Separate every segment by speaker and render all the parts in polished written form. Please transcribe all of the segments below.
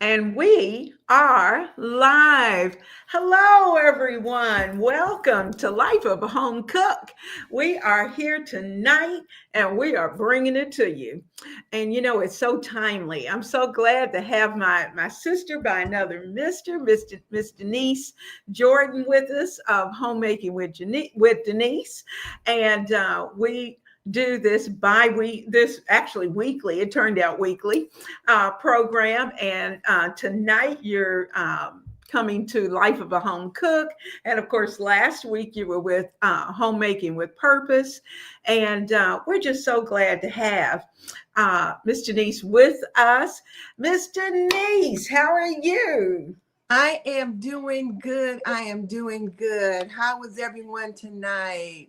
Speaker 1: And we are live. Hello, everyone. Welcome to Life of a Home Cook. We are here tonight and we are bringing it to you. And it's so timely. I'm so glad to have my sister by another Miss Denise Jordan with us of Homemaking with Denise. And we do this bi-week, this actually weekly, it turned out weekly program. And tonight you're coming to Life of a Home Cook. And of course, last week you were with Homemaking with Purpose. And we're just so glad to have Miss Denise with us. Miss Denise, how are you?
Speaker 2: I am doing good. I am doing good. How was everyone tonight?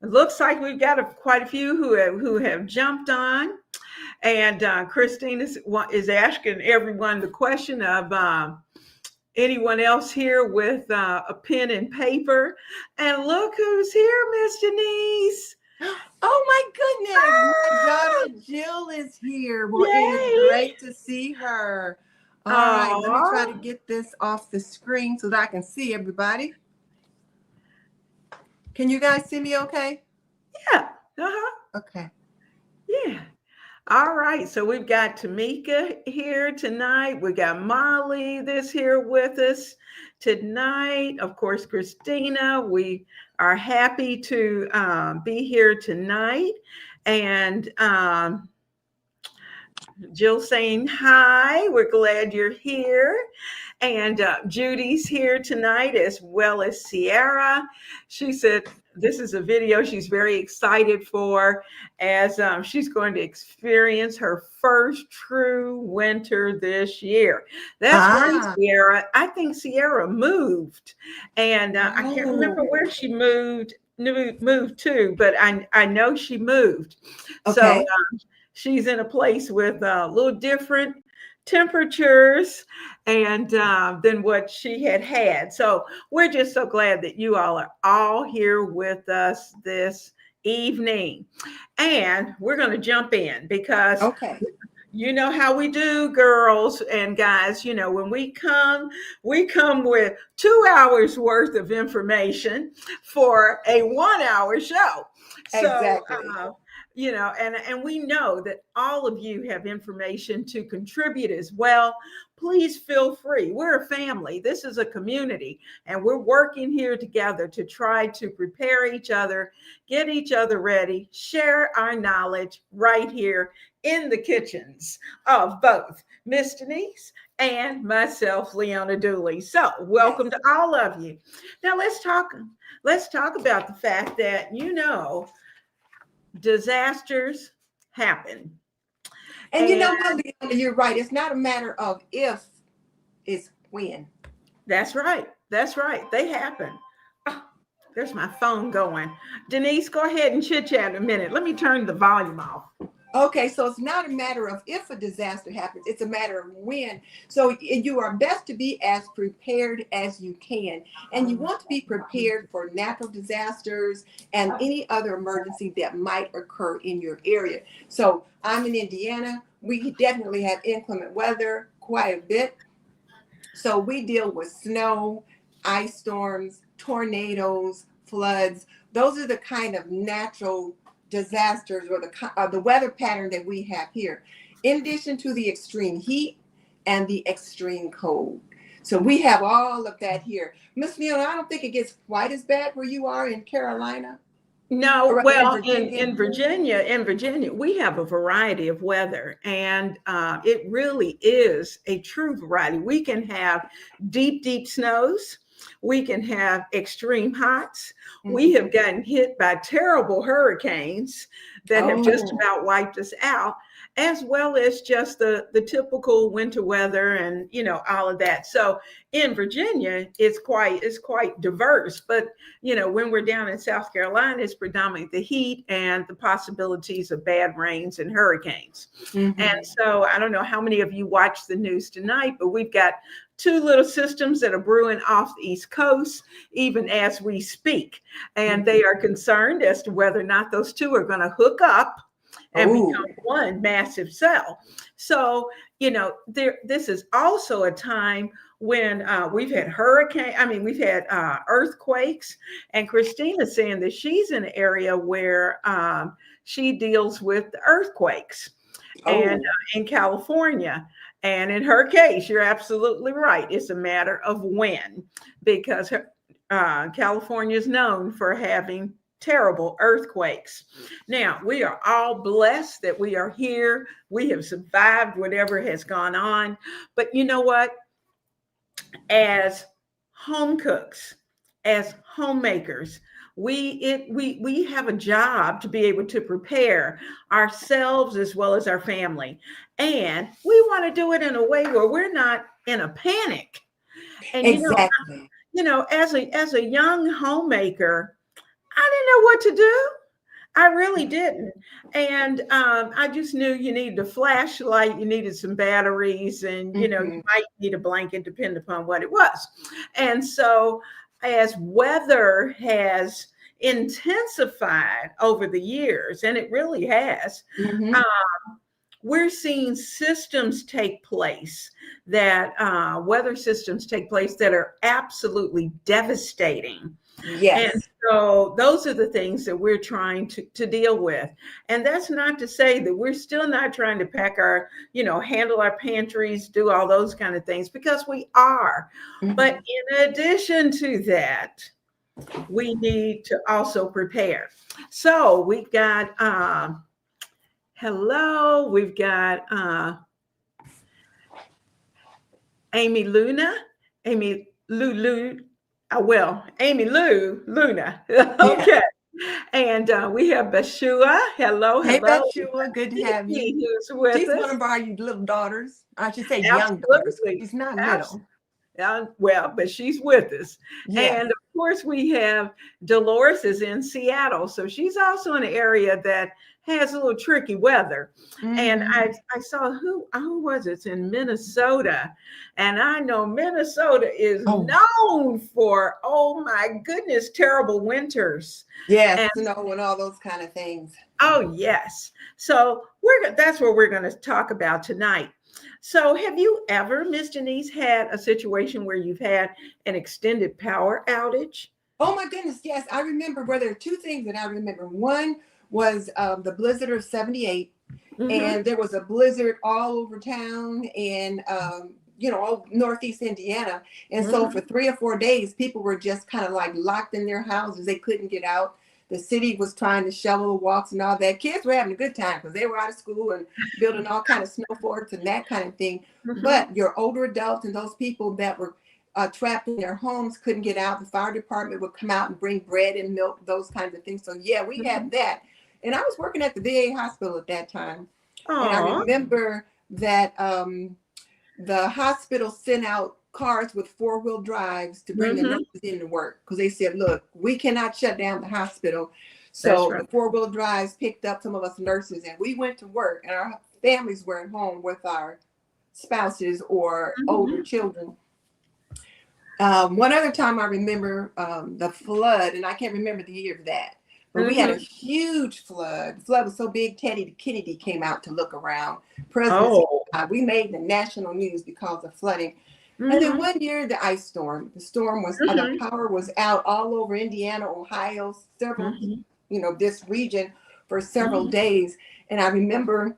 Speaker 1: It looks like we've got quite a few who have jumped on. And Christine is asking everyone the question of anyone else here with a pen and paper. And look who's here, Miss Denise.
Speaker 2: Oh my goodness. My daughter Jill is here. Well, it is great to see her. All right, let me try to get this off the screen so that I can see everybody. Can you guys see me okay?
Speaker 1: Yeah. Uh-huh.
Speaker 2: Okay.
Speaker 1: Yeah. All right. So we've got Tamika here tonight. We got Molly that's here with us tonight. Of course, Christina. We are happy to be here tonight. And Jill saying hi. We're glad you're here. And Judy's here tonight as well as Sierra. She said this is a video she's very excited for as she's going to experience her first true winter this year. That's right, Sierra. I think Sierra moved. And I can't remember where she moved to, but I know she moved.
Speaker 2: Okay.
Speaker 1: So she's in a place with a little different temperatures and than what she had. So we're just so glad that you all are all here with us this evening. And we're going to jump in because you know how we do, girls and guys. When we come with 2 hours worth of information for a 1 hour show.
Speaker 2: Exactly.
Speaker 1: So and we know that all of you have information to contribute as well. Please feel free. We're a family. This is a community, and we're working here together to try to prepare each other, get each other ready, share our knowledge right here in the kitchens of both Miss Denise and myself, Leona Dooley. So welcome to all of you. Now let's talk about the fact that disasters happen.
Speaker 2: And you know what, Leona, you're right. It's not a matter of if, it's when.
Speaker 1: That's right. They happen. Oh, there's my phone going. Denise, go ahead and chit chat a minute. Let me turn the volume off.
Speaker 2: Okay, so it's not a matter of if a disaster happens, it's a matter of when. So you are best to be as prepared as you can. And you want to be prepared for natural disasters and any other emergency that might occur in your area. So I'm in Indiana. We definitely have inclement weather quite a bit. So we deal with snow, ice storms, tornadoes, floods. Those are the kind of natural disasters or the weather pattern that we have here, in addition to the extreme heat and the extreme cold. So we have all of that here. Miss Leona, I don't think it gets quite as bad where you are in Carolina.
Speaker 1: No, well, in Virginia, we have a variety of weather, and it really is a true variety. We can have deep snows. We can have extreme hots. We have gotten hit by terrible hurricanes that have just about wiped us out, as well as just the typical winter weather and all of that. So in Virginia, it's quite diverse. But when we're down in South Carolina, it's predominantly the heat and the possibilities of bad rains and hurricanes. And so I don't know how many of you watched the news tonight, but we've got 2 little systems that are brewing off the East Coast, even as we speak. And they are concerned as to whether or not those 2 are going to hook up and become one massive cell. So, this is also a time when we've had we've had earthquakes, and Christina's saying that she's in an area where she deals with the earthquakes and
Speaker 2: Oh,
Speaker 1: in California. And in her case, you're absolutely right. It's a matter of when, because California is known for having terrible earthquakes. Now, we are all blessed that we are here. We have survived whatever has gone on. But you know what? As home cooks, as homemakers, we have a job to be able to prepare ourselves as well as our family, and we want to do it in a way where we're not in a panic. And
Speaker 2: exactly.
Speaker 1: as a young homemaker, I didn't know what to do. I really didn't. And I just knew you needed a flashlight, you needed some batteries, and you
Speaker 2: Hmm.
Speaker 1: might need a blanket, depending upon what it was. And so, as weather has intensified over the years, and it really has,
Speaker 2: Hmm.
Speaker 1: uh, we're seeing systems take place that weather systems take place that are absolutely devastating. And
Speaker 2: Yes.
Speaker 1: so those are the things that we're trying to deal with. And that's not to say that we're still not trying to pack our, handle our pantries, do all those kind of things, because we are. But
Speaker 2: Hmm.
Speaker 1: in addition to that, we need to also prepare. So we've got, hello, we've got Amy Luna, Amy Lulu, Amy Luna.
Speaker 2: Yeah.
Speaker 1: Okay. And we have Bashua. Hello,
Speaker 2: Hey,
Speaker 1: hello.
Speaker 2: Bethshua, good to have
Speaker 1: Nikki,
Speaker 2: you.
Speaker 1: who's with
Speaker 2: She's one
Speaker 1: us.
Speaker 2: of our little daughters. I should say young daughters.
Speaker 1: Absolutely.
Speaker 2: She's not
Speaker 1: Absolutely.
Speaker 2: little.
Speaker 1: Well, but she's with us.
Speaker 2: Yes.
Speaker 1: And of course, we have Dolores is in Seattle. So she's also in an area that has a little tricky weather. And
Speaker 2: Hmm.
Speaker 1: I saw who was it? It's in Minnesota. And I know Minnesota is
Speaker 2: Oh,
Speaker 1: known for, oh my goodness, terrible winters.
Speaker 2: yes,
Speaker 1: And
Speaker 2: snow and all those kind of things.
Speaker 1: oh yes. So that's what we're going to talk about tonight. So have you ever, Miss Denise, had a situation where you've had an extended power outage?
Speaker 2: Oh my goodness, yes. I remember where there are two things that I remember. One was the blizzard of 78,
Speaker 1: Mm-hmm.
Speaker 2: and there was a blizzard all over town and all northeast Indiana. And so
Speaker 1: Mm-hmm.
Speaker 2: for 3 or 4 days, people were just kind of like locked in their houses. They couldn't get out. The city was trying to shovel the walks and all that. Kids were having a good time because they were out of school and building all kind of snow forts and that kind of thing.
Speaker 1: Mm-hmm.
Speaker 2: But your older adults and those people that were trapped in their homes couldn't get out. The fire department would come out and bring bread and milk, those kinds of things. So yeah, we
Speaker 1: Mm-hmm.
Speaker 2: had that. And I was working at the VA hospital at that time. And I
Speaker 1: Oh.
Speaker 2: remember that the hospital sent out cars with four-wheel drives to bring the
Speaker 1: Mm-hmm.
Speaker 2: nurses in to work because they said, look, we cannot shut down the hospital.
Speaker 1: That's
Speaker 2: So
Speaker 1: right.
Speaker 2: the four-wheel drives picked up some of us nurses and we went to work and our families were at home with our spouses or older
Speaker 1: Mm-hmm.
Speaker 2: children. One other time I remember the flood, and I can't remember the year of that, but we had a
Speaker 1: Mm-hmm.
Speaker 2: huge flood. The flood was so big, Teddy Kennedy came out to look around. Presidency,
Speaker 1: Oh.
Speaker 2: we made the national news because of flooding. And then
Speaker 1: Mm-hmm.
Speaker 2: one year, the ice storm. The storm was the
Speaker 1: Mm-hmm.
Speaker 2: power was out all over Indiana, Ohio, several,
Speaker 1: Mm-hmm.
Speaker 2: this region for several
Speaker 1: Mm-hmm.
Speaker 2: days. And I remember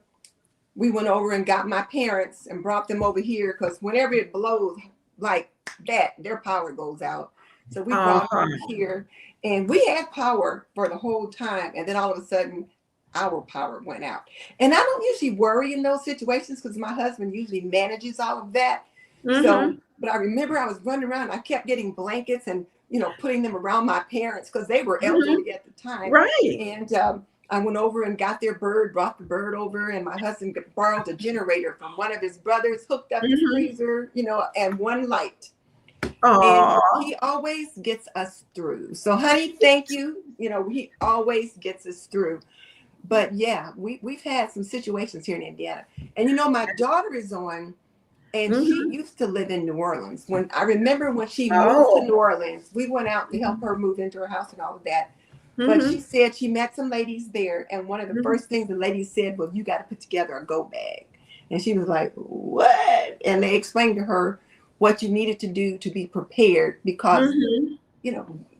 Speaker 2: we went over and got my parents and brought them over here because whenever it blows like that, their power goes out. So we brought them
Speaker 1: Uh-huh.
Speaker 2: over here and we had power for the whole time. And then all of a sudden, our power went out. And I don't usually worry in those situations because my husband usually manages all of that. So,
Speaker 1: Mm-hmm.
Speaker 2: but I remember I was running around, I kept getting blankets and, putting them around my parents because they were
Speaker 1: Mm-hmm.
Speaker 2: elderly at the time.
Speaker 1: Right.
Speaker 2: And I went over and got their bird, brought the bird over, and my husband borrowed a generator from one of his brothers, hooked up the
Speaker 1: Mm-hmm.
Speaker 2: freezer, and one light. And
Speaker 1: Oh.
Speaker 2: he always gets us through. So, honey, thank you. He always gets us through. But yeah, we've had some situations here in Indiana. And my daughter is on, and she
Speaker 1: Mm-hmm.
Speaker 2: used to live in New Orleans. When I remember when she moved to
Speaker 1: Oh.
Speaker 2: New Orleans, we went out to help her move into her house and all of that. But she
Speaker 1: Mm-hmm.
Speaker 2: said she met some ladies there, and one of the
Speaker 1: Mm-hmm.
Speaker 2: first things the ladies said was, "You got to put together a go bag." And she was like, what? And they explained to her what you needed to do to be prepared because,
Speaker 1: Mhm.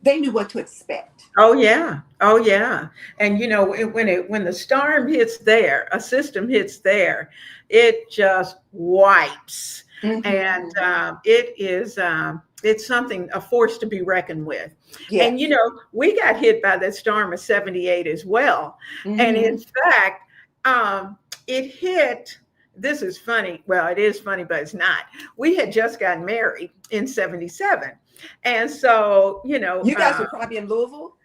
Speaker 2: they knew what to expect.
Speaker 1: Oh yeah. Oh yeah. And when the storm hits there, a system hits there, it just wipes. And
Speaker 2: Mm-hmm.
Speaker 1: it's something, a force to be reckoned with. And
Speaker 2: Yes.
Speaker 1: we got hit by that storm of 78 as well. And in
Speaker 2: Mm-hmm.
Speaker 1: fact, it hit, this is funny. Well, it is funny, but it's not. We had just gotten married in 77. And so,
Speaker 2: You guys were probably in Louisville.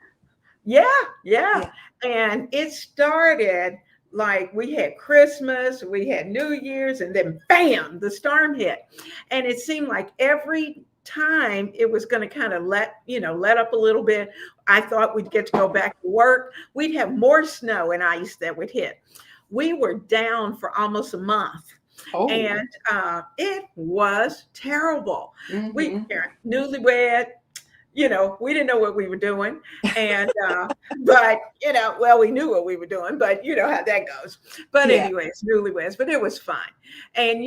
Speaker 1: yeah, yeah.
Speaker 2: Yeah.
Speaker 1: And it started like we had Christmas, we had New Year's, and then bam, the storm hit. And it seemed like every time it was going to kind of let up a little bit. I thought we'd get to go back to work. We'd have more snow and ice that would hit. We were down for almost a month.
Speaker 2: Oh.
Speaker 1: And it was terrible. We
Speaker 2: Mm-hmm.
Speaker 1: were newlywed, we didn't know what we were doing. And, but, well, we knew what we were doing, but you know how that goes. But
Speaker 2: Yeah.
Speaker 1: anyways, newlyweds, but it was fun. And,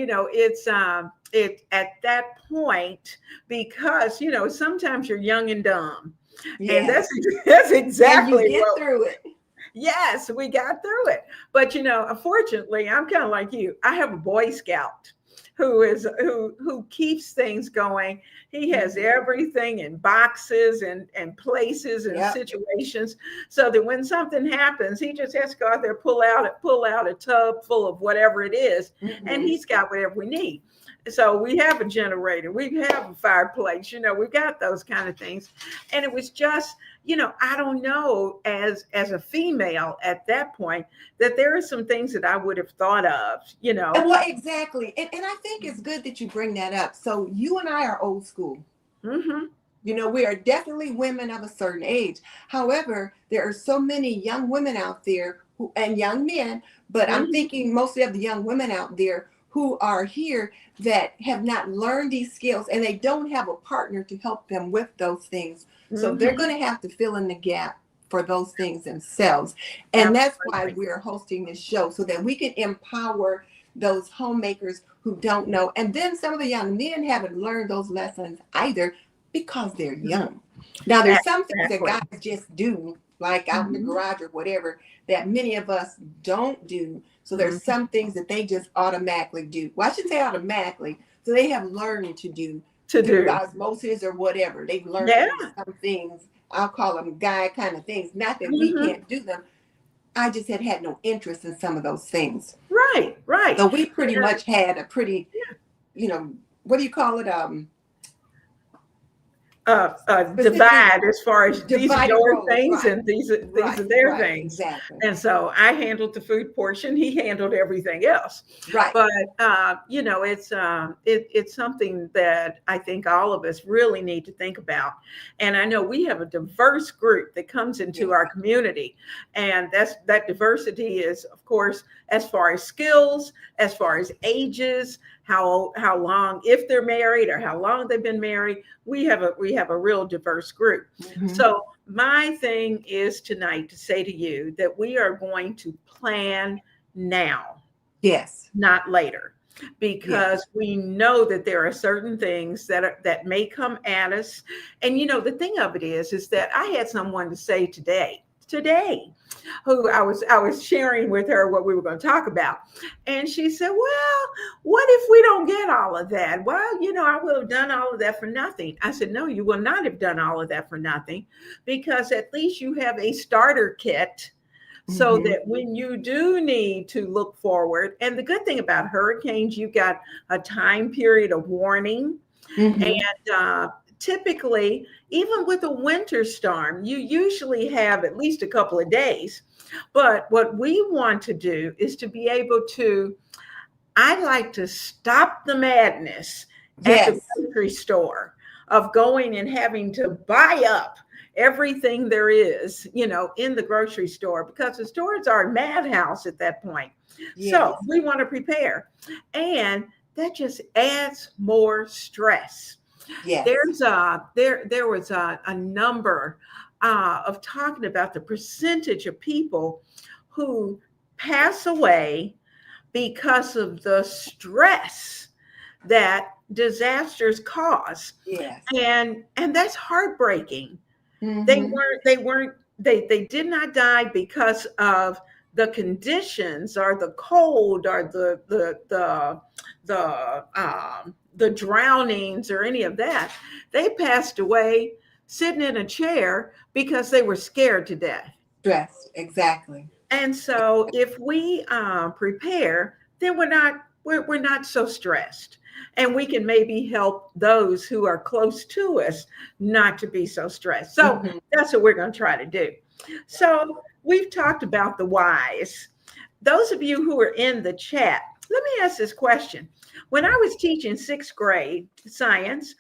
Speaker 1: it at that point, because, sometimes you're young and dumb. And
Speaker 2: Yes.
Speaker 1: that's
Speaker 2: And you
Speaker 1: exactly
Speaker 2: get
Speaker 1: what,
Speaker 2: through it.
Speaker 1: yes, we got through it. But, unfortunately, I'm kind of like you. I have a Boy Scout who keeps things going. He has
Speaker 2: Mm-hmm.
Speaker 1: everything in boxes and places and
Speaker 2: Yep.
Speaker 1: situations, so that when something happens, he just has to go out there, pull out a tub full of whatever it is, and
Speaker 2: Mm-hmm.
Speaker 1: he's got whatever we need. So we have a generator, we have a fireplace, we've got those kind of things. And it was just, I don't know, as a female at that point, that there are some things that I would have thought of,
Speaker 2: Well, exactly. And I think it's good that you bring that up. So you and I are old school.
Speaker 1: Hmm.
Speaker 2: We are definitely women of a certain age. However, there are so many young women out there and young men, but I'm
Speaker 1: Hmm.
Speaker 2: thinking mostly of the young women out there who are here that have not learned these skills and they don't have a partner to help them with those things. So they're
Speaker 1: Hmm.
Speaker 2: going to have to fill in the gap for those things themselves. And that's why
Speaker 1: Absolutely.
Speaker 2: we're hosting this show so that we can empower those homemakers who don't know. And then some of the young men haven't learned those lessons either because they're young. Now, there's some things that
Speaker 1: Exactly.
Speaker 2: guys just do, like out in the
Speaker 1: Hmm.
Speaker 2: garage or whatever, that many of us don't do. So there's
Speaker 1: Hmm.
Speaker 2: some things that they just automatically do. Well, I should say automatically. So they have learned to do
Speaker 1: To
Speaker 2: through
Speaker 1: do.
Speaker 2: osmosis or whatever. They've learned to
Speaker 1: Yeah.
Speaker 2: do some things. I'll call them guy kind of things. Not that we
Speaker 1: Hmm.
Speaker 2: can't do them. I just had no interest in some of those things.
Speaker 1: Right. Right.
Speaker 2: So we pretty
Speaker 1: And,
Speaker 2: much had a pretty, you know, what do you call it? Specifically
Speaker 1: divide as far as these are
Speaker 2: divided
Speaker 1: your
Speaker 2: roles.
Speaker 1: things
Speaker 2: Right.
Speaker 1: and these
Speaker 2: Right.
Speaker 1: are their
Speaker 2: Right.
Speaker 1: things.
Speaker 2: Exactly.
Speaker 1: And so I handled the food portion, he handled everything else.
Speaker 2: Right.
Speaker 1: But it's something that I think all of us really need to think about. And I know we have a diverse group that comes into
Speaker 2: Yes.
Speaker 1: our community, and that diversity is, of course, as far as skills, as far as ages, how long, if they're married or how long they've been married. We have a real diverse group.
Speaker 2: Hmm.
Speaker 1: So my thing is tonight to say to you that we are going to plan now,
Speaker 2: Yes.
Speaker 1: not later,
Speaker 2: Yes.
Speaker 1: because we know that there are certain things that may come at us. And the thing of it is that I had someone to say today, who I was sharing with her what we were going to talk about. And she said, well, what if we don't get all of that? Well, I will have done all of that for nothing. I said, no, you will not have done all of that for nothing, because at least you have a starter kit, so
Speaker 2: Hmm.
Speaker 1: that when you do need to look forward. And the good thing about hurricanes, you've got a time period of warning.
Speaker 2: Hmm.
Speaker 1: And typically, even with a winter storm, you usually have at least a couple of days. But what we want to do is to be able to, I like to stop the madness at the
Speaker 2: Yes.
Speaker 1: grocery store of going and having to buy up everything there is, in the grocery store, because the stores are a madhouse at that point. So
Speaker 2: Yes.
Speaker 1: we want to prepare. And that just adds more stress.
Speaker 2: Yes.
Speaker 1: There was a number of talking about the percentage of people who pass away because of the stress that disasters cause.
Speaker 2: Yes.
Speaker 1: And that's heartbreaking.
Speaker 2: Mm-hmm.
Speaker 1: They did not die because of the conditions or the cold or the drownings or any of that. They passed away sitting in a chair because they were scared to death.
Speaker 2: Stressed. Exactly.
Speaker 1: And so if we prepare, then we're not so stressed. And we can maybe help those who are close to us not to be so stressed. So
Speaker 2: Mm-hmm.
Speaker 1: that's what we're going to try to do. So we've talked about the whys. Those of you who are in the chat, let me ask this question. When I was teaching sixth grade science,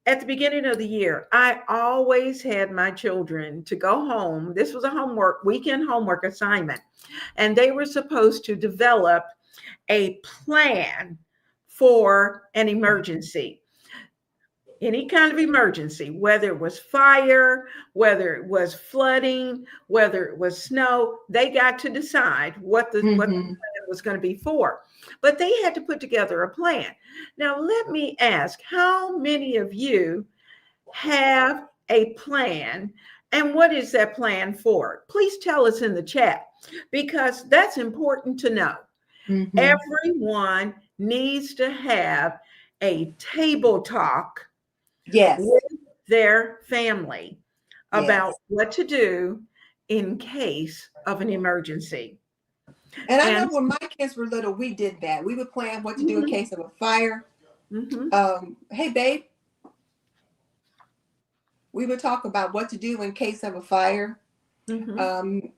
Speaker 1: at the beginning of the year, I always had my children to go home. This was a weekend homework assignment, and they were supposed to develop a plan for an emergency, any kind of emergency, whether it was fire, whether it was flooding, whether it was snow. They got to decide what the
Speaker 2: Mm-hmm.
Speaker 1: plan was going to be for. But they had to put together a plan. Now, let me ask, how many of you have a plan? And what is that plan for? Please tell us in the chat, because that's important to know.
Speaker 2: Mm-hmm.
Speaker 1: Everyone needs to have a table talk
Speaker 2: Yes.
Speaker 1: with their family about
Speaker 2: Yes.
Speaker 1: what to do in case of an emergency.
Speaker 2: And I know
Speaker 1: And
Speaker 2: when my kids were little, we did that. We would plan what to do in
Speaker 1: mhm,
Speaker 2: case of a fire.
Speaker 1: mhm,
Speaker 2: Hey, babe, we would talk about what to do in case of a fire.
Speaker 1: mhm,
Speaker 2: Um,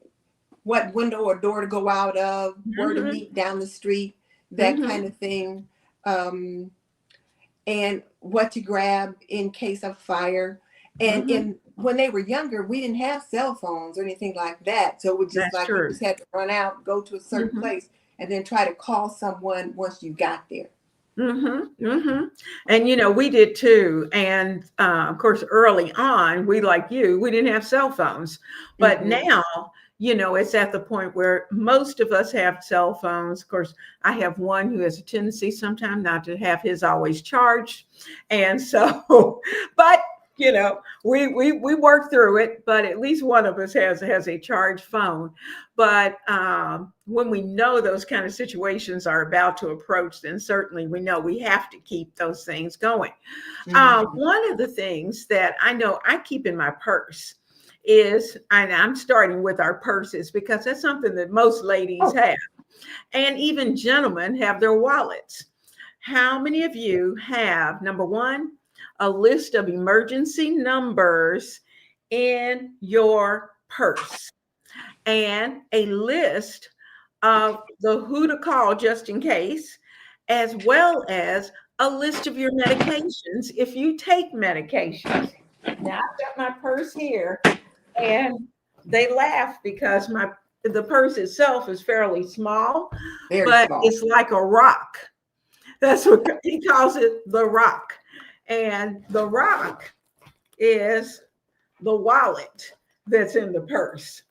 Speaker 2: what window or door to go out of, where to
Speaker 1: mhm,
Speaker 2: meet down the street, that
Speaker 1: mhm,
Speaker 2: kind of thing. Um, and what to grab in case of fire. And
Speaker 1: mhm.
Speaker 2: when they were younger, we didn't have cell phones or anything like that. So it was just
Speaker 1: That's
Speaker 2: like you
Speaker 1: true.
Speaker 2: just had to run out, go to a certain
Speaker 1: Mhm.
Speaker 2: place, and then try to call someone once you got there.
Speaker 1: And we did too. And of course, early on, we, like you, we didn't have cell phones. But
Speaker 2: Mm-hmm.
Speaker 1: now, it's at the point where most of us have cell phones. Of course, I have one who has a tendency sometimes not to have his always charged. And so, but we work through it, but at least one of us has a charged phone. But when we know those kind of situations are about to approach, then certainly we know we have to keep those things going.
Speaker 2: Mm-hmm.
Speaker 1: One of the things that I know I keep in my purse is, and I'm starting with our purses because that's something that most ladies
Speaker 2: Oh,
Speaker 1: have, and even gentlemen have their wallets. How many of you have, number one, a list of emergency numbers in your purse, and a list of the who to call just in case, as well as a list of your medications if you take medications? Now I've got my purse here, and they laugh because the purse itself is fairly small,
Speaker 2: very
Speaker 1: but
Speaker 2: small.
Speaker 1: it's like a rock. That's what he calls it, the rock. And the rock is the wallet that's in the purse.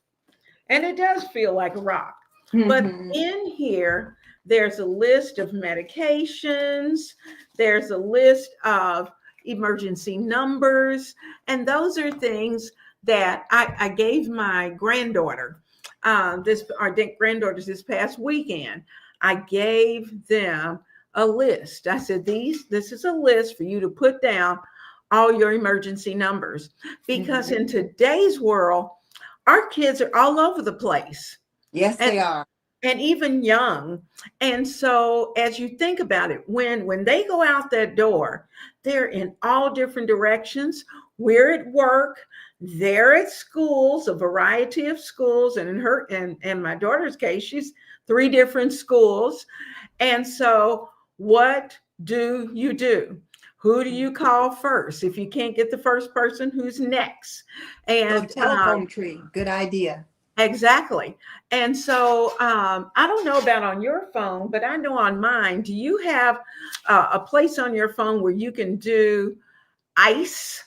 Speaker 1: And it does feel like a rock. But
Speaker 2: Mm-hmm.
Speaker 1: in here, there's a list of medications, there's a list of emergency numbers, and those are things that I gave my granddaughter. Our granddaughters this past weekend, I gave them a list. I said, this is a list for you to put down all your emergency numbers, because
Speaker 2: Mm-hmm.
Speaker 1: in today's world, our kids are all over the place,
Speaker 2: Yes,
Speaker 1: and
Speaker 2: they are.
Speaker 1: even young. And so as you think about it, when they go out that door, they're in all different directions. We're at work, they're at schools, a variety of schools, and in my daughter's case, she's three different schools. And so what do you do? Who do you call first? If you can't get the first person, who's next?
Speaker 2: So
Speaker 1: And
Speaker 2: telephone tree, good idea.
Speaker 1: exactly. And so I don't know about on your phone, but I know on mine, do you have a place on your phone where you can do ICE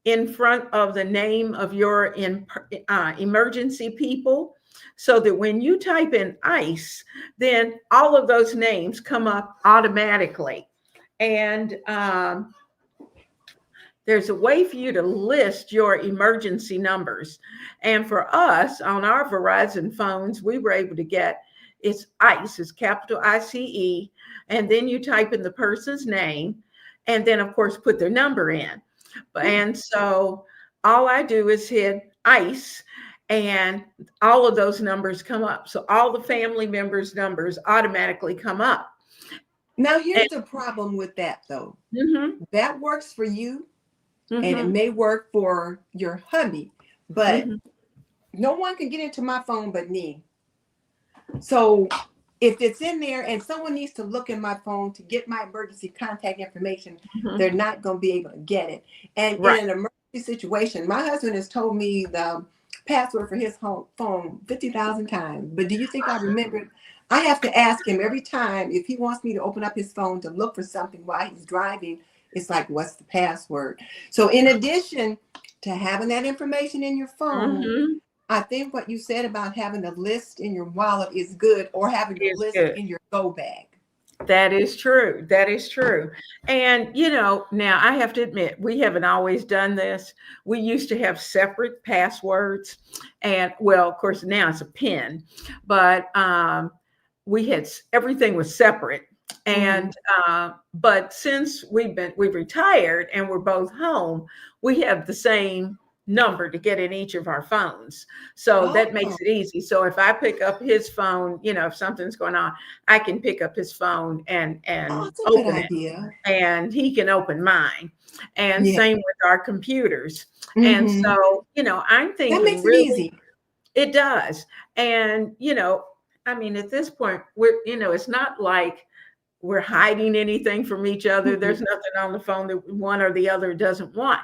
Speaker 1: in front of the name of your emergency people? so that when you type in ice, then all of those names come up automatically. And there's a way for you to list your emergency numbers. And for us on our Verizon phones, we were able to get it's ICE, it's capital ICE. And then you type in the person's name and then, of course, put their number in. And so all I do is hit ICE and all of those numbers come up. So all the family members' numbers automatically come up.
Speaker 2: Now, here's the problem with that, though.
Speaker 1: Mm-hmm.
Speaker 2: That works for you,
Speaker 1: Mm-hmm.
Speaker 2: and it may work for your hubby, but
Speaker 1: Mm-hmm.
Speaker 2: no one can get into my phone but me. So if it's in there and someone needs to look in my phone to get my emergency contact information,
Speaker 1: Mm-hmm.
Speaker 2: they're not going to be able to get it. And
Speaker 1: Right.
Speaker 2: in an emergency situation, my husband has told me the password for his home phone 50,000 times. But do you think I remember it? I have to ask him every time if he wants me to open up his phone to look for something while he's driving. It's like, what's the password? So in addition to having that information in your phone,
Speaker 1: Mm-hmm.
Speaker 2: I think what you said about having a list in your wallet is good, or having a
Speaker 1: Is
Speaker 2: list
Speaker 1: good.
Speaker 2: in your go bag.
Speaker 1: That is true. That is true. And, now I have to admit, we haven't always done this. We used to have separate passwords. And, well, of course, now it's a PIN, but we had everything was separate. And, but since we've retired and we're both home, we have the same number to get in each of our phones. So that makes it easy. So if I pick up his phone, if something's going on, I can pick up his phone and
Speaker 2: That's a good
Speaker 1: open it,
Speaker 2: idea.
Speaker 1: and he can open mine. And
Speaker 2: Yeah.
Speaker 1: same with our computers. And so, I'm
Speaker 2: That
Speaker 1: thinking
Speaker 2: makes it
Speaker 1: really,
Speaker 2: easy.
Speaker 1: it does. And, I mean, at this point, it's not like we're hiding anything from each other. There's nothing on the phone that one or the other doesn't want.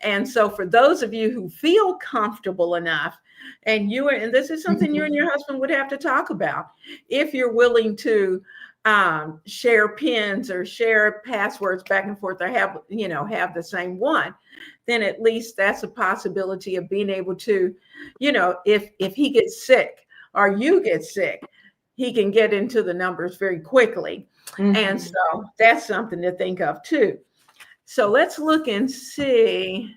Speaker 1: And so for those of you who feel comfortable enough, and this is something you and your husband would have to talk about, if you're willing to share pins or share passwords back and forth, or have the same one, then at least that's a possibility of being able to, if he gets sick or you get sick, he can get into the numbers very quickly. And so that's something to think of too. So let's look and see.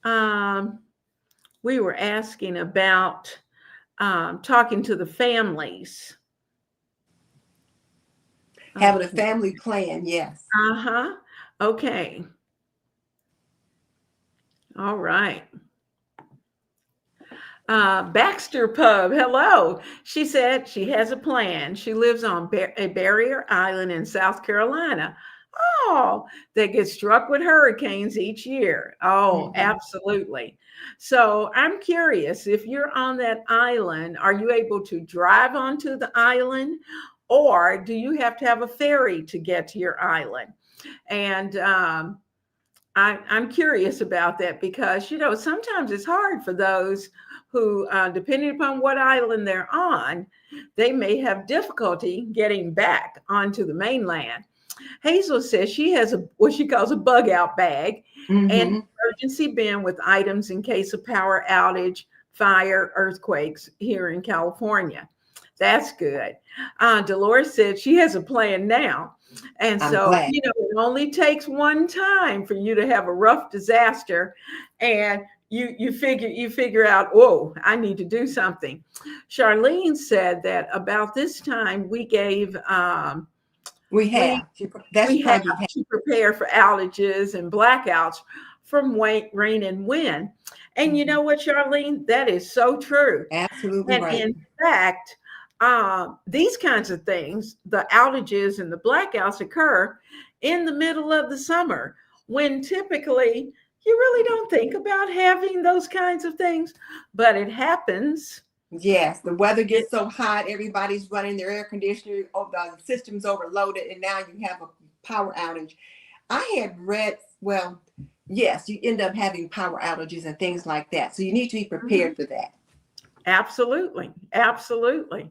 Speaker 1: We were asking about talking to the families.
Speaker 2: Having a family plan, yes.
Speaker 1: Uh-huh. Okay. All right. Baxter Pub, hello. She said she has a plan. She lives on a barrier island in South Carolina. Oh, that gets struck with hurricanes each year. Oh, absolutely. So I'm curious, if you're on that island, are you able to drive onto the island, or do you have to have a ferry to get to your island? And I'm curious about that, because, sometimes it's hard for those who, depending upon what island they're on, they may have difficulty getting back onto the mainland. Hazel says she has what she calls a bug out bag and an emergency bin with items in case of power outage, fire, earthquakes here in California. That's good. Dolores said she has a plan now. And so, it only takes one time for you to have a rough disaster, and you figure out, oh, I need to do something. Charlene said that about this time we gave
Speaker 2: we have
Speaker 1: to prepare for outages and blackouts from rain and wind. And you know what, Charlene? That is so true.
Speaker 2: Absolutely
Speaker 1: And
Speaker 2: right.
Speaker 1: in fact, these kinds of things, the outages and the blackouts, occur in the middle of the summer, when typically you really don't think about having those kinds of things, but it happens.
Speaker 2: Yes, the weather gets so hot, everybody's running their air conditioner, the system's overloaded, and now you have a power outage. I had read, well, yes, you end up having power outages and things like that. So you need to be prepared for that.
Speaker 1: Absolutely. Absolutely.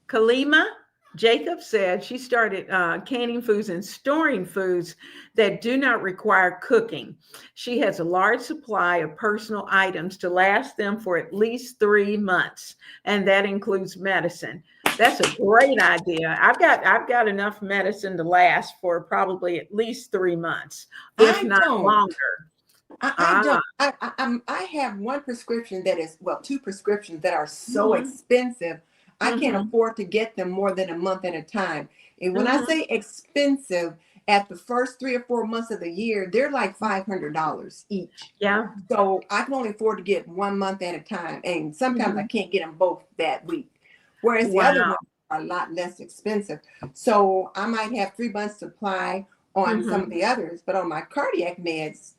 Speaker 1: Kalima, Jacob said she started canning foods and storing foods that do not require cooking. She has a large supply of personal items to last them for at least 3 months, and that includes medicine. That's a great idea. I've got enough medicine to last for probably at least 3 months, if
Speaker 2: I
Speaker 1: not
Speaker 2: don't.
Speaker 1: longer.
Speaker 2: I
Speaker 1: Ah,
Speaker 2: don't. I have one prescription that is, well, two prescriptions that are so
Speaker 1: mm-hmm,
Speaker 2: expensive. I can't
Speaker 1: mm-hmm,
Speaker 2: afford to get them more than a month at a time. And when I
Speaker 1: mm-hmm.
Speaker 2: say expensive, at the first 3 or 4 months of the year, they're like $500 each.
Speaker 1: Yeah.
Speaker 2: So I can only afford to get 1 month at a time, and sometimes I
Speaker 1: Mm-hmm.
Speaker 2: can't get them both that week. Whereas the other
Speaker 1: Wow.
Speaker 2: ones are a lot less expensive. So I might have 3 months supply on some of
Speaker 1: Mm-hmm.
Speaker 2: the others, but on my cardiac meds,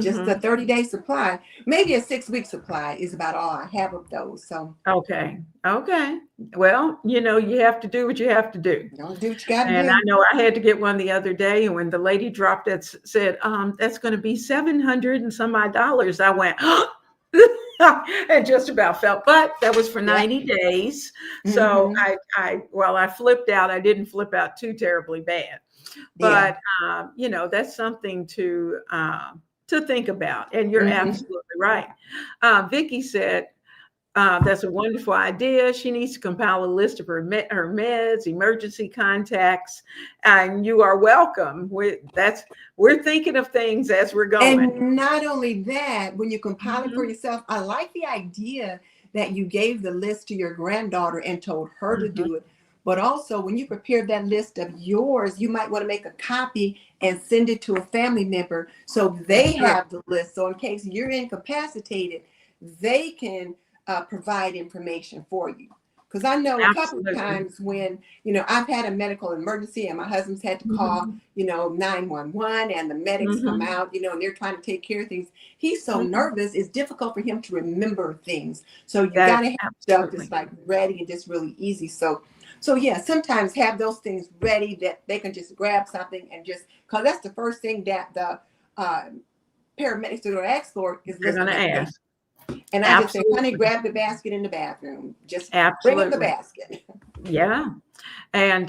Speaker 2: just a
Speaker 1: Mm-hmm.
Speaker 2: 30-day supply, maybe a 6 week supply is about all I have of those. So
Speaker 1: Okay. Okay. Well, you have to do what you have to do.
Speaker 2: you know, do what you got to
Speaker 1: And I
Speaker 2: do.
Speaker 1: know I had to get one the other day, and when the lady dropped it, said, "That's going to be 700 and some odd dollars," I went, and just about fell. But that was for
Speaker 2: Yeah.
Speaker 1: 90 days, so
Speaker 2: Hmm.
Speaker 1: I flipped out. I didn't flip out too terribly bad,
Speaker 2: Yeah.
Speaker 1: but that's something to think about. And you're
Speaker 2: Hmm.
Speaker 1: absolutely right. Vicky said, that's a wonderful idea. She needs to compile a list of her meds, emergency contacts, and you are welcome. We're thinking of things as we're going.
Speaker 2: And not only that, when you compile it for
Speaker 1: Mhm,
Speaker 2: yourself, I like the idea that you gave the list to your granddaughter and told her to
Speaker 1: mhm.
Speaker 2: do it. But also, when you prepare that list of yours, you might want to make a copy and send it to a family member so
Speaker 1: That's
Speaker 2: they
Speaker 1: true.
Speaker 2: have the list. So, in case you're incapacitated, they can provide information for you. Because I know a couple of
Speaker 1: Absolutely.
Speaker 2: times when, I've had a medical emergency and my husband's had to call,
Speaker 1: Mhm,
Speaker 2: 911, and the medics come
Speaker 1: mhm,
Speaker 2: out, and they're trying to take care of things. He's so
Speaker 1: mhm.
Speaker 2: nervous, it's difficult for him to remember things. So you got
Speaker 1: That
Speaker 2: to have stuff that's
Speaker 1: absolutely.
Speaker 2: like ready and just really easy. So yeah, sometimes have those things ready that they can just grab something and just, because that's the first thing that the uh, paramedics are going to ask for is
Speaker 1: They're
Speaker 2: list
Speaker 1: going
Speaker 2: of
Speaker 1: to
Speaker 2: medication.
Speaker 1: ask.
Speaker 2: And I just say, honey,
Speaker 1: Absolutely.
Speaker 2: grab the basket in the bathroom. Just bring them the
Speaker 1: Absolutely.
Speaker 2: basket.
Speaker 1: Yeah. And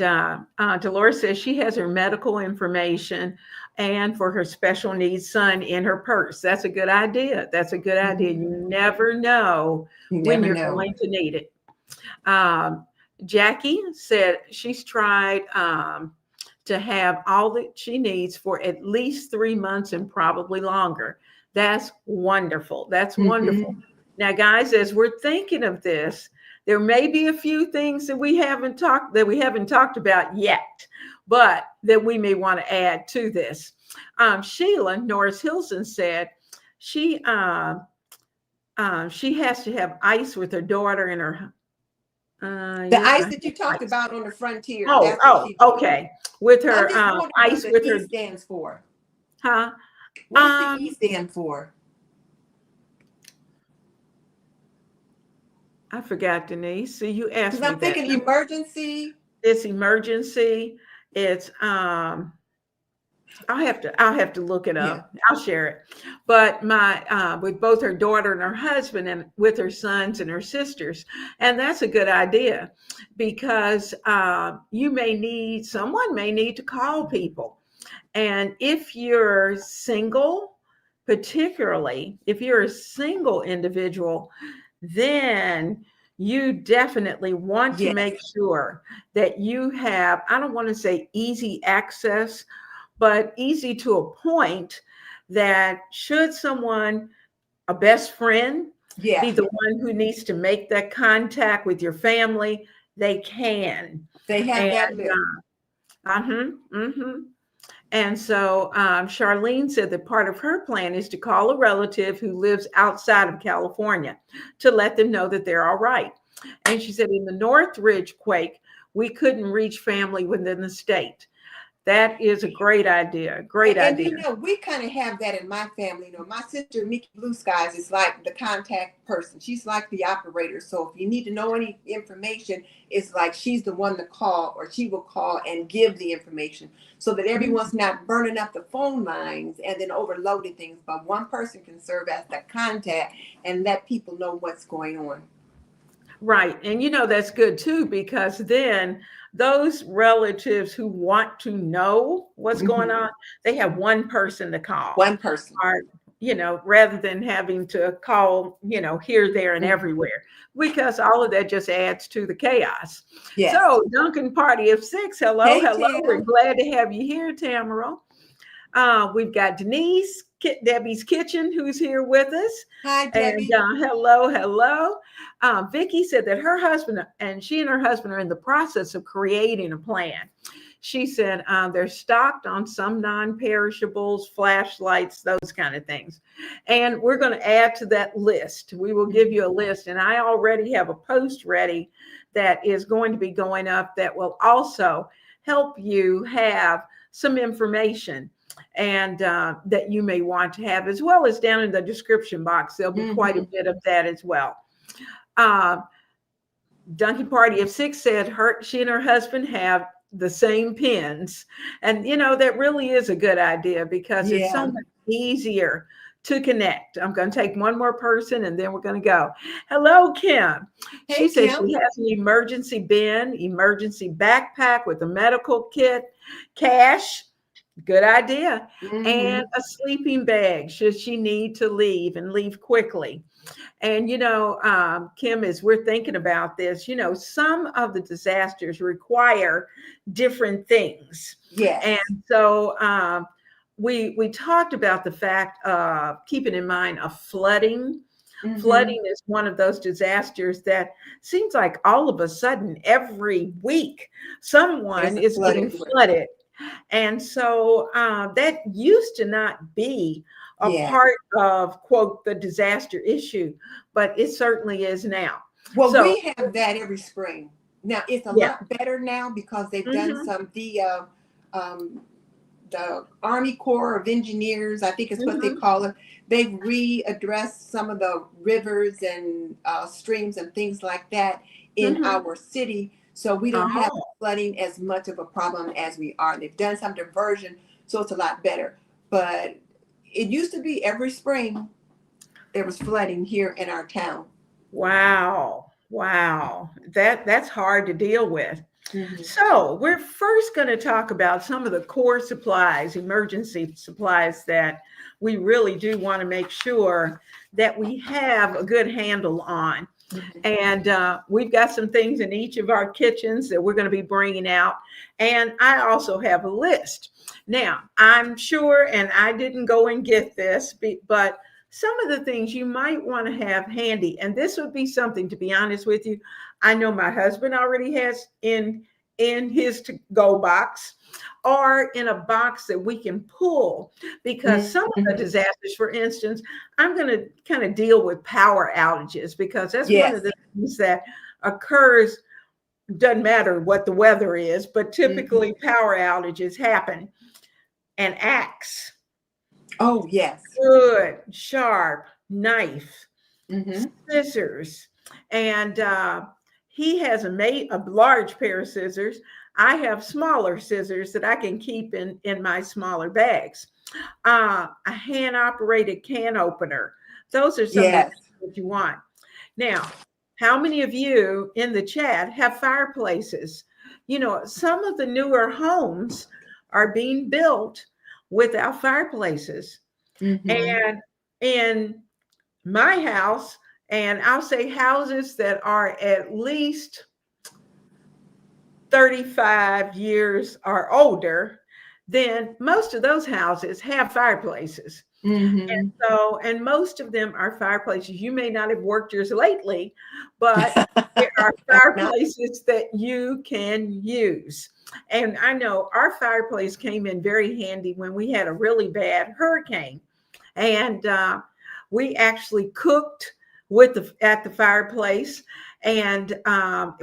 Speaker 1: Dolores says she has her medical information and for her special needs son in her purse. That's a good idea. That's a good idea.
Speaker 2: Mhm.
Speaker 1: You never know
Speaker 2: You
Speaker 1: when
Speaker 2: never
Speaker 1: you're
Speaker 2: know.
Speaker 1: going to need it. Um, Jackie said she's tried to have all that she needs for at least 3 months and probably longer. That's wonderful. That's wonderful.
Speaker 2: Hmm.
Speaker 1: Now, guys, as we're thinking of this, there may be a few things that we haven't talked about yet, but that we may want to add to this. Sheila Norris Hilson said she she has to have ice with her daughter and her
Speaker 2: The
Speaker 1: you
Speaker 2: ice
Speaker 1: have
Speaker 2: that you talked
Speaker 1: ice.
Speaker 2: about on the frontier,
Speaker 1: Oh,
Speaker 2: that's what
Speaker 1: oh,
Speaker 2: she needs.
Speaker 1: okay. With
Speaker 2: I'm
Speaker 1: her
Speaker 2: just wondering what
Speaker 1: ice
Speaker 2: the
Speaker 1: with
Speaker 2: E
Speaker 1: her,
Speaker 2: stands for.
Speaker 1: huh?
Speaker 2: What does the E
Speaker 1: Um,
Speaker 2: stand for?
Speaker 1: I forgot, Denise. See, you asked
Speaker 2: Because
Speaker 1: me
Speaker 2: I'm
Speaker 1: that.
Speaker 2: thinking emergency.
Speaker 1: It's emergency. It's I'll have to look it
Speaker 2: Yeah.
Speaker 1: up. I'll share it. But my with both her daughter and her husband and with her sons and her sisters, and that's a good idea because someone may need to call people. And if you're single, particularly if you're a single individual, then you definitely want to make
Speaker 2: Yes.
Speaker 1: sure that you have, I don't want to say easy access, but easy to a point that should someone, a best friend,
Speaker 2: Yeah.
Speaker 1: be the one who needs to make that contact with your family, they can.
Speaker 2: They have
Speaker 1: And
Speaker 2: that list.
Speaker 1: mm-hmm. And so Charlene said that part of her plan is to call a relative who lives outside of California to let them know that they're all right. And she said in the Northridge quake, we couldn't reach family within the state. That is a great idea. Great
Speaker 2: And
Speaker 1: idea.
Speaker 2: we kind of have that in my family. My sister Mickey Blue Skies is like the contact person. She's like the operator. So if you need to know any information, it's like she's the one to call, or she will call and give the information so that
Speaker 1: Mhm.
Speaker 2: everyone's not burning up the phone lines and then overloading things. But one person can serve as the contact and let people know what's going on.
Speaker 1: Right. And that's good too, because then those relatives who want to know what's going
Speaker 2: Mhm.
Speaker 1: on, they have one person to call,
Speaker 2: One person.
Speaker 1: or, rather than having to call, here, there, and
Speaker 2: Mhm.
Speaker 1: everywhere, because all of that just adds to the chaos.
Speaker 2: Yes.
Speaker 1: So, Duncan Party of Six, hello,
Speaker 2: Hey,
Speaker 1: hello. We're
Speaker 2: Tim.
Speaker 1: glad to have you here, Tamara. We've got Denise, Debbie's Kitchen, who's here with us.
Speaker 2: Hi,
Speaker 1: And
Speaker 2: Debbie.
Speaker 1: hello, hello. Vicky said that her husband and she and her husband are in the process of creating a plan. She said they're stocked on some non-perishables, flashlights, those kind of things. And we're going to add to that list. We will give
Speaker 2: Mhm.
Speaker 1: you a list. And I already have a post ready that is going to be going up that will also help you have some information and that you may want to have, as well as down in the description box. There'll be quite a
Speaker 2: Mhm.
Speaker 1: bit of that as well. Uh, Donkey Party of Six said she and her husband have the same pins. And, that really is a good idea because it's so
Speaker 2: Yeah.
Speaker 1: much easier to connect. I'm going to take one more person and then we're going to go. Hello, Kim. She
Speaker 2: Hey,
Speaker 1: says
Speaker 2: Kim.
Speaker 1: she has an emergency bin, emergency backpack with a medical kit, cash. Good idea. And
Speaker 2: Mhm.
Speaker 1: a sleeping bag should she need to leave and leave quickly. And, Kim, as we're thinking about this, some of the disasters require different things. And
Speaker 2: Yes.
Speaker 1: so we talked about the fact of keeping in mind of flooding.
Speaker 2: Mhm.
Speaker 1: Flooding is one of those disasters that seems like all of a sudden every week
Speaker 2: There's
Speaker 1: someone
Speaker 2: a
Speaker 1: is
Speaker 2: flood
Speaker 1: getting
Speaker 2: everywhere.
Speaker 1: flooded. And so that used to not be a
Speaker 2: Yeah.
Speaker 1: part of, quote, the disaster issue, but it certainly is now.
Speaker 2: Well,
Speaker 1: So,
Speaker 2: we have that every spring. Now it's a
Speaker 1: yeah.
Speaker 2: lot better now because they've done
Speaker 1: Hmm.
Speaker 2: some um, the Army Corps of Engineers, I think is what they
Speaker 1: Hmm.
Speaker 2: call it. They've readdressed some of the rivers and streams and things like that in
Speaker 1: Hmm.
Speaker 2: our city, so we don't have
Speaker 1: Oh,
Speaker 2: flooding as much of a problem as we are. They've done some diversion, so it's a lot better. But it used to be every spring there was flooding here in our town.
Speaker 1: wow. Wow. That's hard to deal with.
Speaker 2: Hmm.
Speaker 1: So, we're first going to talk about some of the core supplies, emergency supplies that we really do want to make sure that we have a good handle on.
Speaker 2: Hmm.
Speaker 1: And we've got some things in each of our kitchens that we're going to be bringing out. And I also have a list. Now, I'm sure, and I didn't go and get this, but some of the things you might want to have handy, and this would be something, to be honest with you, I know my husband already has in his to go box or in a box that we can pull, because some of the
Speaker 2: Hmm.
Speaker 1: disasters, for instance, I'm going to kind of deal with power outages because that's one of
Speaker 2: Yes.
Speaker 1: the things that occurs. Doesn't matter what the weather is, but
Speaker 2: Hmm.
Speaker 1: typically power outages happen. An axe,
Speaker 2: Oh, yes.
Speaker 1: good, sharp knife,
Speaker 2: Hmm.
Speaker 1: scissors, and he has a large pair of scissors. I have smaller scissors that I can keep in my smaller bags. A hand operated can opener. Those are some of the
Speaker 2: Yes.
Speaker 1: things that you want. Now, how many of you in the chat have fireplaces? Some of the newer homes are being built without fireplaces.
Speaker 2: Hmm.
Speaker 1: And in my house, and I'll say houses that are at least 35 years or older, then most of those houses have fireplaces.
Speaker 2: Hmm.
Speaker 1: And most of them are fireplaces. You may not have worked yours lately, but there are
Speaker 2: Not.
Speaker 1: fireplaces that you can use. And I know our fireplace came in very handy when we had a really bad hurricane. And we actually cooked at the fireplace, and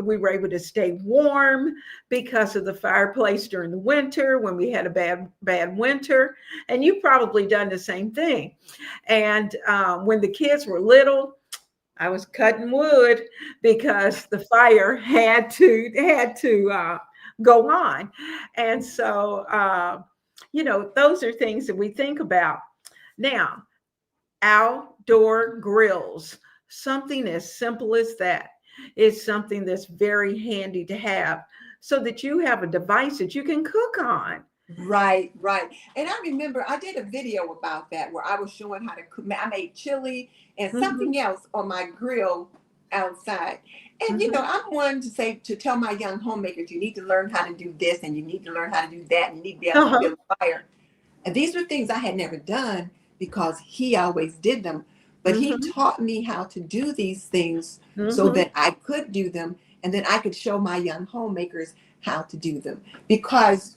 Speaker 1: we were able to stay warm because of the fireplace during the winter when we had a bad winter. And you've probably done the same thing. And when the kids were little, I was cutting wood because the fire had to go on. And so those are things that we think about. Now, outdoor grills, something as simple as that is something that's very handy to have. so that you have a device that you can cook on.
Speaker 2: Right, right. And I remember I did a video about that where I was showing how to cook. I made chili and
Speaker 1: Hmm.
Speaker 2: something else on my grill outside. And
Speaker 1: Hmm.
Speaker 2: I'm one to say to tell my young homemakers, you need to learn how to do this and you need to learn how to do that and you need to be able to
Speaker 1: Uh-huh.
Speaker 2: build a fire. And these were things I had never done because he always did them. But he
Speaker 1: Hmm.
Speaker 2: taught me how to do these things so
Speaker 1: Hmm.
Speaker 2: that I could do them and then I could show my young homemakers how to do them. Because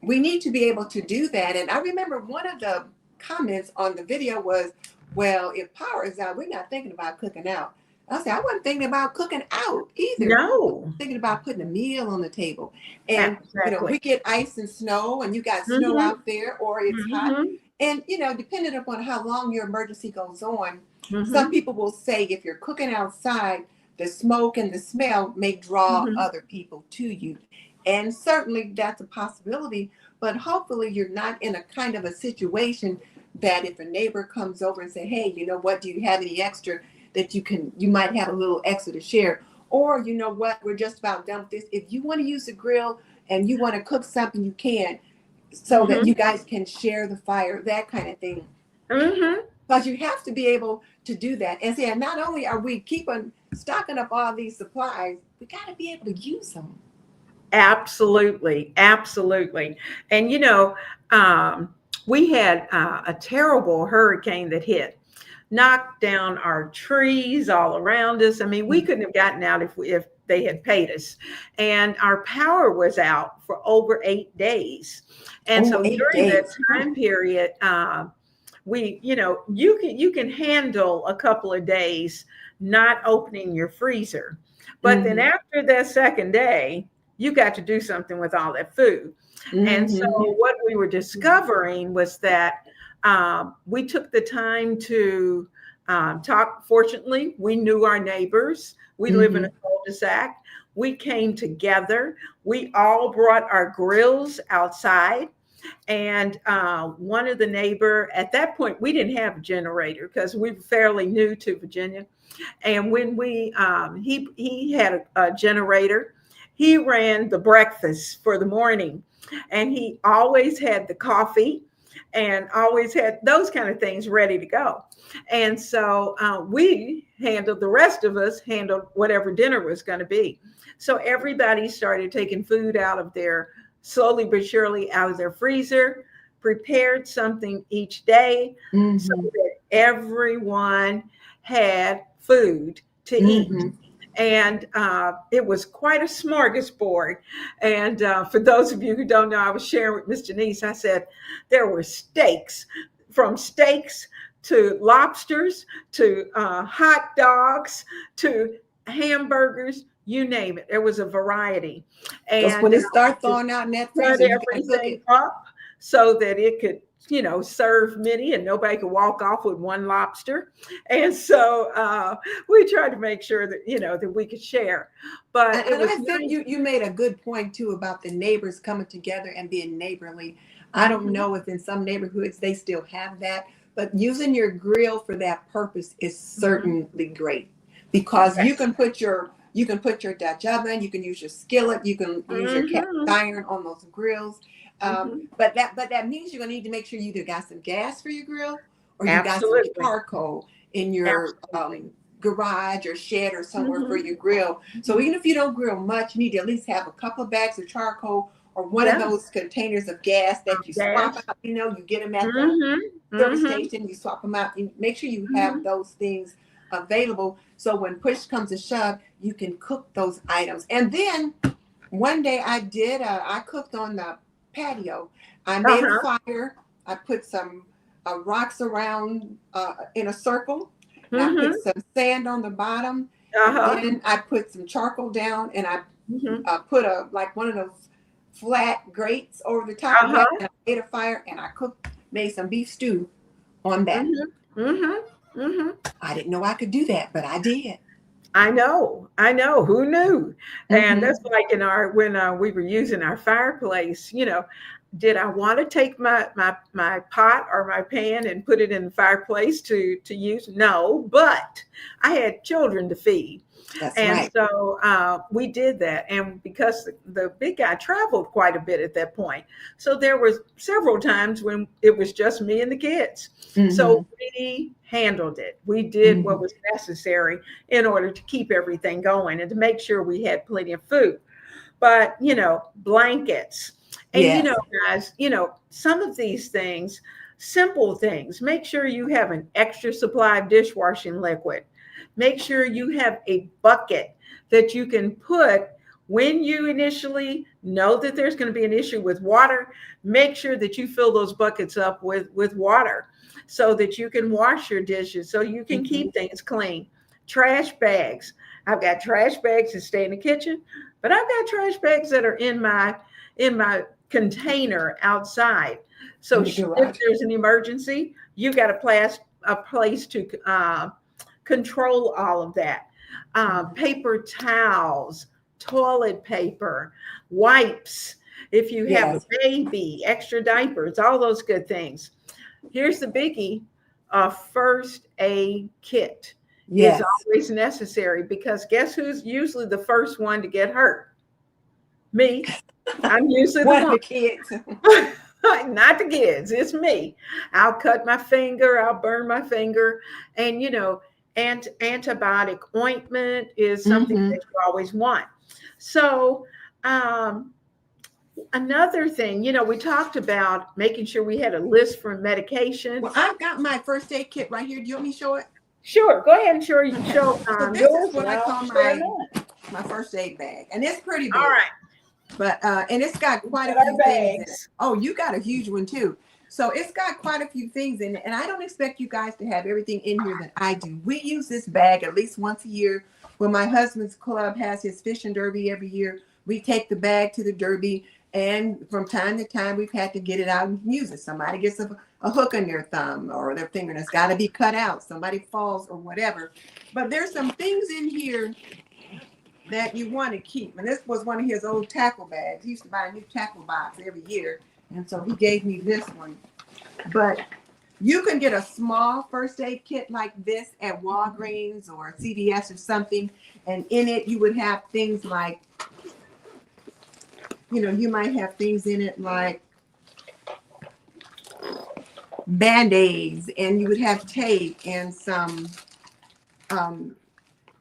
Speaker 2: we need to be able to do that. And I remember one of the comments on the video was, well, if power is out, we're not thinking about cooking out. I said, I wasn't thinking about cooking out either.
Speaker 1: No.
Speaker 2: Thinking about putting a meal on the table. And,
Speaker 1: Exactly.
Speaker 2: we get ice and snow and you got snow
Speaker 1: Hmm.
Speaker 2: out there or it's hot.
Speaker 1: Hmm.
Speaker 2: And, depending upon how long your emergency goes on, some
Speaker 1: Hmm.
Speaker 2: people will say if you're cooking outside, the smoke and the smell may draw
Speaker 1: Hmm.
Speaker 2: other people to you. And certainly that's a possibility, but hopefully you're not in a kind of a situation that if a neighbor comes over and say, hey, you know what, do you have any extra that you might have a little extra to share? Or you know what, we're just about done with this. If you want to use the grill and you want to cook something, you can, so that
Speaker 1: Hmm.
Speaker 2: you guys can share the fire, that kind of thing.
Speaker 1: Hmm.
Speaker 2: Because you have to be able to do that. And see, and not only are we keeping stocking up all these supplies, we got to be able to use them.
Speaker 1: Absolutely, absolutely. And um, we had a terrible hurricane that hit, knocked down our trees all around us. I mean, we couldn't have gotten out if they had paid us. And our power was out for over 8 days. And
Speaker 2: Oh,
Speaker 1: so
Speaker 2: eight
Speaker 1: during that
Speaker 2: days.
Speaker 1: time period, you can handle a couple of days not opening your freezer, but then
Speaker 2: Mm-hmm.
Speaker 1: after that second day, you got to do something with all that food. And so
Speaker 2: Mm-hmm.
Speaker 1: what we were discovering was that we took the time to talk. Fortunately, we knew our neighbors. We live in a
Speaker 2: Mm-hmm.
Speaker 1: cul-de-sac. We came together. We all brought our grills outside. And one of the neighbor, at that point, we didn't have a generator because we were fairly new to Virginia. And when he had a generator, he ran the breakfast for the morning, and he always had the coffee and always had those kind of things ready to go. And so the rest of us handled whatever dinner was going to be. So everybody started taking food out of their, slowly but surely, out of their freezer, prepared something each day so
Speaker 2: Mm-hmm.
Speaker 1: that everyone had food to eat.
Speaker 2: Mm-hmm.
Speaker 1: And it was quite a smorgasbord. And for those of you who don't know, I was sharing with Miss Janice, I said there were steaks, from steaks to lobsters to hot dogs to hamburgers, you name it. There was a variety.
Speaker 2: Because when
Speaker 1: And
Speaker 2: it starts
Speaker 1: just
Speaker 2: thawing out in that
Speaker 1: cut
Speaker 2: freezer, you got to cook
Speaker 1: everything
Speaker 2: it.
Speaker 1: up so that it could, serve many and nobody could walk off with one lobster. And so we tried to make sure that, that we could share. But it
Speaker 2: And
Speaker 1: was
Speaker 2: I think
Speaker 1: nice.
Speaker 2: you made a good point too about the neighbors coming together and being neighborly. I don't
Speaker 1: Mhm,
Speaker 2: know if in some neighborhoods they still have that, but using your grill for that purpose is
Speaker 1: mhm.
Speaker 2: certainly great because
Speaker 1: Yes.
Speaker 2: you can put your Dutch oven, you can use your skillet, you can use your cast
Speaker 1: Mhm,
Speaker 2: iron on those grills.
Speaker 1: mhm.
Speaker 2: But that means you're gonna need to make sure you either got some gas for your grill or you got some
Speaker 1: Absolutely.
Speaker 2: charcoal in your
Speaker 1: Absolutely.
Speaker 2: garage or shed or somewhere for
Speaker 1: Mhm,
Speaker 2: your grill. So
Speaker 1: mhm.
Speaker 2: even if you don't grill much, you need to at least have a couple of bags of charcoal or one of
Speaker 1: Yeah.
Speaker 2: those containers of gas that you swap
Speaker 1: Gas.
Speaker 2: out. You get them at the
Speaker 1: Mhm,
Speaker 2: service
Speaker 1: mhm,
Speaker 2: station, you swap them out. And make sure you have
Speaker 1: mhm.
Speaker 2: those things available so when push comes to shove, you can cook those items. And then one day I cooked on the patio. I made a
Speaker 1: Uh-huh.
Speaker 2: fire. I put some rocks around in a circle, and I put
Speaker 1: Mhm.
Speaker 2: some sand on the bottom, and
Speaker 1: Uh-huh.
Speaker 2: then I put some charcoal down, and I
Speaker 1: Mhm.
Speaker 2: put a like one of those flat grates over the top of that,
Speaker 1: Uh-huh.
Speaker 2: and I made a fire, and made some beef stew on that.
Speaker 1: Mhm. Mhm. Mhm.
Speaker 2: I didn't know I could do that, but I did.
Speaker 1: I know, I know. Who knew? And that's
Speaker 2: Hmm.
Speaker 1: like in our when we were using our fireplace. Did I want to take my pot or my pan and put it in the fireplace to use? No, but I had children to feed,
Speaker 2: That's
Speaker 1: And
Speaker 2: right.
Speaker 1: so we did that. And because the big guy traveled quite a bit at that point, so there was several times when it was just me and the kids.
Speaker 2: Mm-hmm.
Speaker 1: So we handled it. We did what
Speaker 2: Mm-hmm.
Speaker 1: was necessary in order to keep everything going and to make sure we had plenty of food. But, blankets. And,
Speaker 2: Yes.
Speaker 1: guys, some of these things, simple things, make sure you have an extra supply of dishwashing liquid. Make sure you have a bucket that you can put when you initially know that there's going to be an issue with water. Make sure that you fill those buckets up with water so that you can wash your dishes, so you can
Speaker 2: Mm-hmm.
Speaker 1: keep things clean. Trash bags. I've got trash bags that stay in the kitchen, but I've got trash bags that are in my container outside. So
Speaker 2: In the
Speaker 1: if
Speaker 2: garage.
Speaker 1: there's an emergency, you've got a place to control all of that.
Speaker 2: Mm-hmm.
Speaker 1: Paper towels, toilet paper, wipes. If you have a
Speaker 2: Yes.
Speaker 1: baby, extra diapers, all those good things. Here's the biggie: a first aid kit is
Speaker 2: Yes.
Speaker 1: always necessary, because guess who's usually the first one to get hurt? Me. I'm usually the
Speaker 2: One of
Speaker 1: one.
Speaker 2: the kids.
Speaker 1: Not the kids, it's me. I'll cut my finger, I'll burn my finger. And, antibiotic ointment is something
Speaker 2: Mm-hmm.
Speaker 1: that you always want. So, um, another thing, we talked about making sure we had a list for medication.
Speaker 2: Well, I've got my first aid kit right here. Do you want me to show it?
Speaker 1: Sure, go ahead and show,
Speaker 2: Okay.
Speaker 1: show
Speaker 2: So this is
Speaker 1: yours,
Speaker 2: what
Speaker 1: and
Speaker 2: I
Speaker 1: I'll
Speaker 2: call
Speaker 1: share
Speaker 2: my
Speaker 1: mine.
Speaker 2: my first aid bag, and it's pretty
Speaker 1: All
Speaker 2: big.
Speaker 1: right,
Speaker 2: But and it's got
Speaker 1: we've
Speaker 2: quite a
Speaker 1: got our
Speaker 2: few things in it.
Speaker 1: bags.
Speaker 2: Oh, you got a huge one too. So it's got quite a few things in it, and I don't expect you guys to have everything in here that I do. We use this bag at least once a year. When my husband's club has his fishing derby every year, we take the bag to the derby, and from time to time we've had to get it out and use it. Somebody gets a hook in their thumb or their finger and it's got to be cut out. Somebody falls or whatever. But there's some things in here that you want to keep. And this was one of his old tackle bags. He used to buy a new tackle box every year. And so he gave me this one. But you can get a small first aid kit like this at Walgreens or CVS or something. And in it, you would have things like, you might have things in it like Band-Aids, and you would have tape and some um,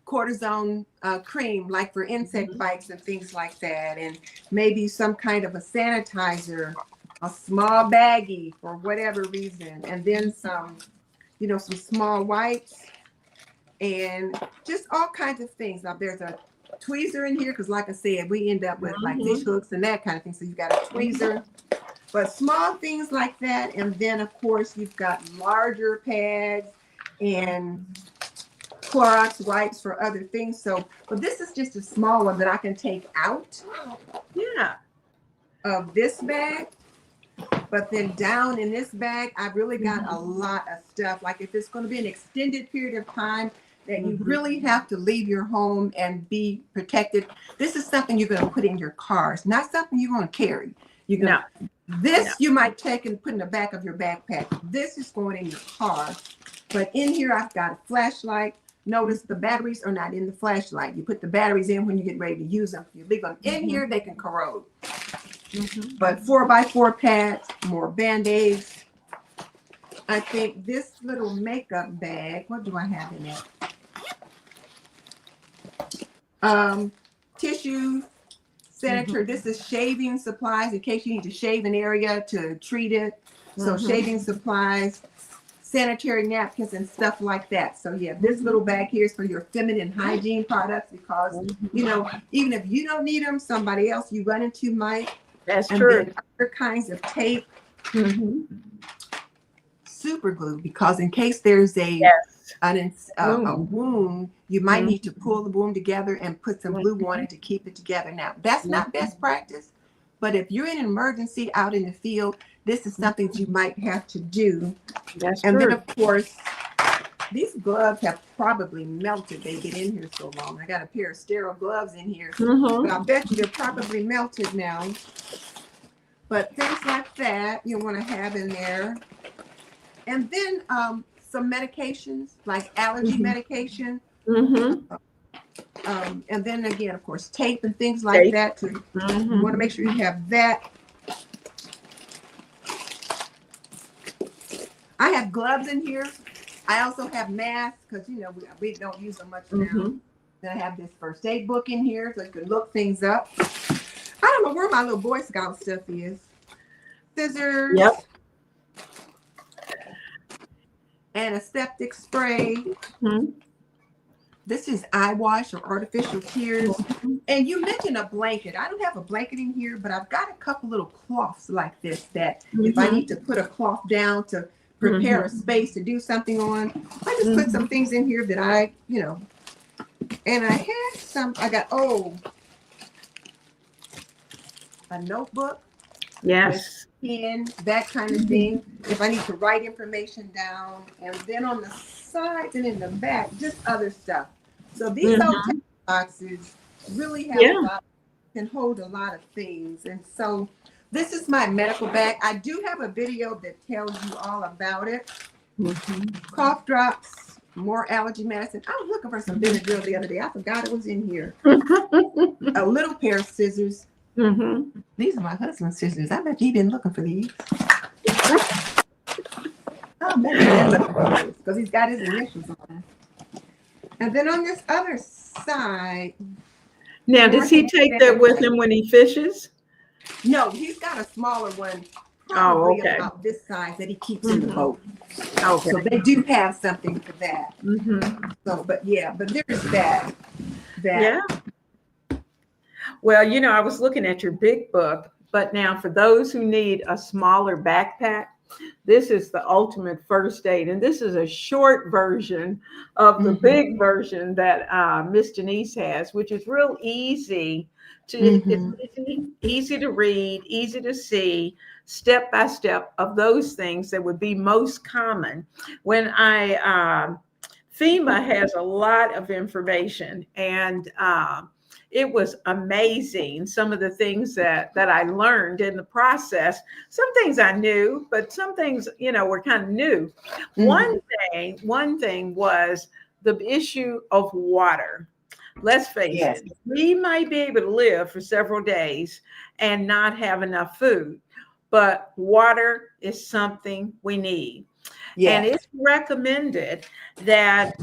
Speaker 2: cortisone cream, like for insect
Speaker 1: Mhm.
Speaker 2: bites and things like that, and maybe some kind of a sanitizer, a small baggie for whatever reason, and then some small wipes, and just all kinds of things. Now there's a tweezer in here because, like I said, we end up with like fish
Speaker 1: Mhm.
Speaker 2: hooks and that kind of thing. So you've got a tweezer, but small things like that, and then of course you've got larger pads and Clorox wipes for other things. So, but this is just a small one that I can take out
Speaker 1: Yeah.
Speaker 2: of this bag. But then down in this bag, I've really got a
Speaker 1: Mhm.
Speaker 2: lot of stuff. Like if it's going to be an extended period of time that you
Speaker 1: Mhm.
Speaker 2: really have to leave your home and be protected, this is something you're going to put in your car. It's not something you're going to carry. You're going
Speaker 1: No,
Speaker 2: to,
Speaker 1: no.
Speaker 2: this you might take and put in the back of your backpack. This is going in your car. But in here, I've got a flashlight. Notice the batteries are not in the flashlight. You put the batteries in when you get ready to use them. If you leave them in here, they can corrode.
Speaker 1: Mhm.
Speaker 2: But 4x4 pads, more Band-Aids. I think this little makeup bag, what do I have in it? Tissue, sanitary. This is shaving supplies in case you need to shave an area to treat it. So
Speaker 1: Mhm.
Speaker 2: shaving supplies, sanitary napkins and stuff like that. So yeah, this
Speaker 1: Mhm.
Speaker 2: little bag here is for your feminine hygiene products because
Speaker 1: Mhm.
Speaker 2: even if you don't need them, somebody else you run into might.
Speaker 1: That's
Speaker 2: And then
Speaker 1: true.
Speaker 2: other kinds of tape,
Speaker 1: Mhm.
Speaker 2: super glue, because in case there's
Speaker 1: Yes.
Speaker 2: a
Speaker 1: Boom.
Speaker 2: wound, you might
Speaker 1: Mhm.
Speaker 2: need to pull the wound together and put some glue on
Speaker 1: Mhm.
Speaker 2: it to keep it together. Now, that's not
Speaker 1: Mhm.
Speaker 2: best practice, but if you're in an emergency out in the field, this is something that you might have to do.
Speaker 1: That's
Speaker 2: And then,
Speaker 1: true.
Speaker 2: of course, these gloves have probably melted. They've been in here so long. I got a pair of sterile gloves in here, but I
Speaker 1: Mhm.
Speaker 2: bet you they're probably melted now. But things like that you want to have in there. And then some medications like allergy
Speaker 1: Mhm.
Speaker 2: medication,
Speaker 1: Mhm.
Speaker 2: And then again, of course, tape and things like
Speaker 1: Tape.
Speaker 2: that. You want to make sure you have that. I have gloves in here. I also have masks because, you know, we don't use them much now. Then I have this first aid book in here so you can look things up. I don't know where my little Boy Scout stuff is. Scissors.
Speaker 1: Yep.
Speaker 2: Antiseptic spray.
Speaker 1: Mm-hmm.
Speaker 2: This is eye wash or artificial tears. And you mentioned a blanket. I don't have a blanket in here, but I've got a couple little cloths like this that if I need to put a cloth down to prepare a space to do something on, I just put some things in here that I, you know, and I had some, I got, a notebook.
Speaker 1: Yes.
Speaker 2: Pen, that kind of thing. If I need to write information down, and then on the sides and in the back, just other stuff. So these old boxes really have a lot, can hold a lot of things. And so this is my medical bag. I do have a video that tells you all about it. Cough drops, more allergy medicine. I was looking for some Benadryl the other day. I forgot it was in here. A little pair of scissors. These are my husband's scissors. I bet he been looking for these. Oh, maybe because he's got his initials on. And then on this other side.
Speaker 1: Now, does he take that with him when he fishes?
Speaker 2: No, he's got a smaller one, probably about this size that he keeps in the boat. Okay. So they do have something for that. So, but there's that.
Speaker 1: Yeah. Well, you know, I was looking at your big book, but now for those who need a smaller backpack, this is the ultimate first aid. And this is a short version of the big version that Miss Denise has, which is real easy to, it's easy to read, easy to see, step by step of those things that would be most common. When FEMA has a lot of information, and it was amazing, some of the things that I learned in the process. Some things I knew, but some things, you know, were kind of new. One thing was the issue of water. Let's face it, we might be able to live for several days and not have enough food, but water is something we need. And it's recommended that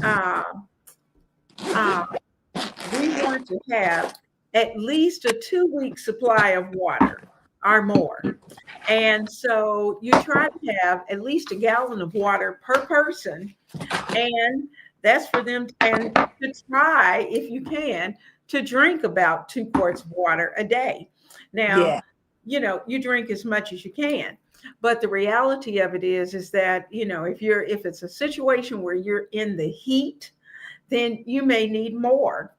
Speaker 1: we want to have at least a 2-week supply of water or more. And so you try to have at least a gallon of water per person. And that's for them and to try, if you can, to drink about 2 quarts of water a day. Now, you know, you drink as much as you can. But the reality of it is that, you know, if it's a situation where you're in the heat, then you may need more.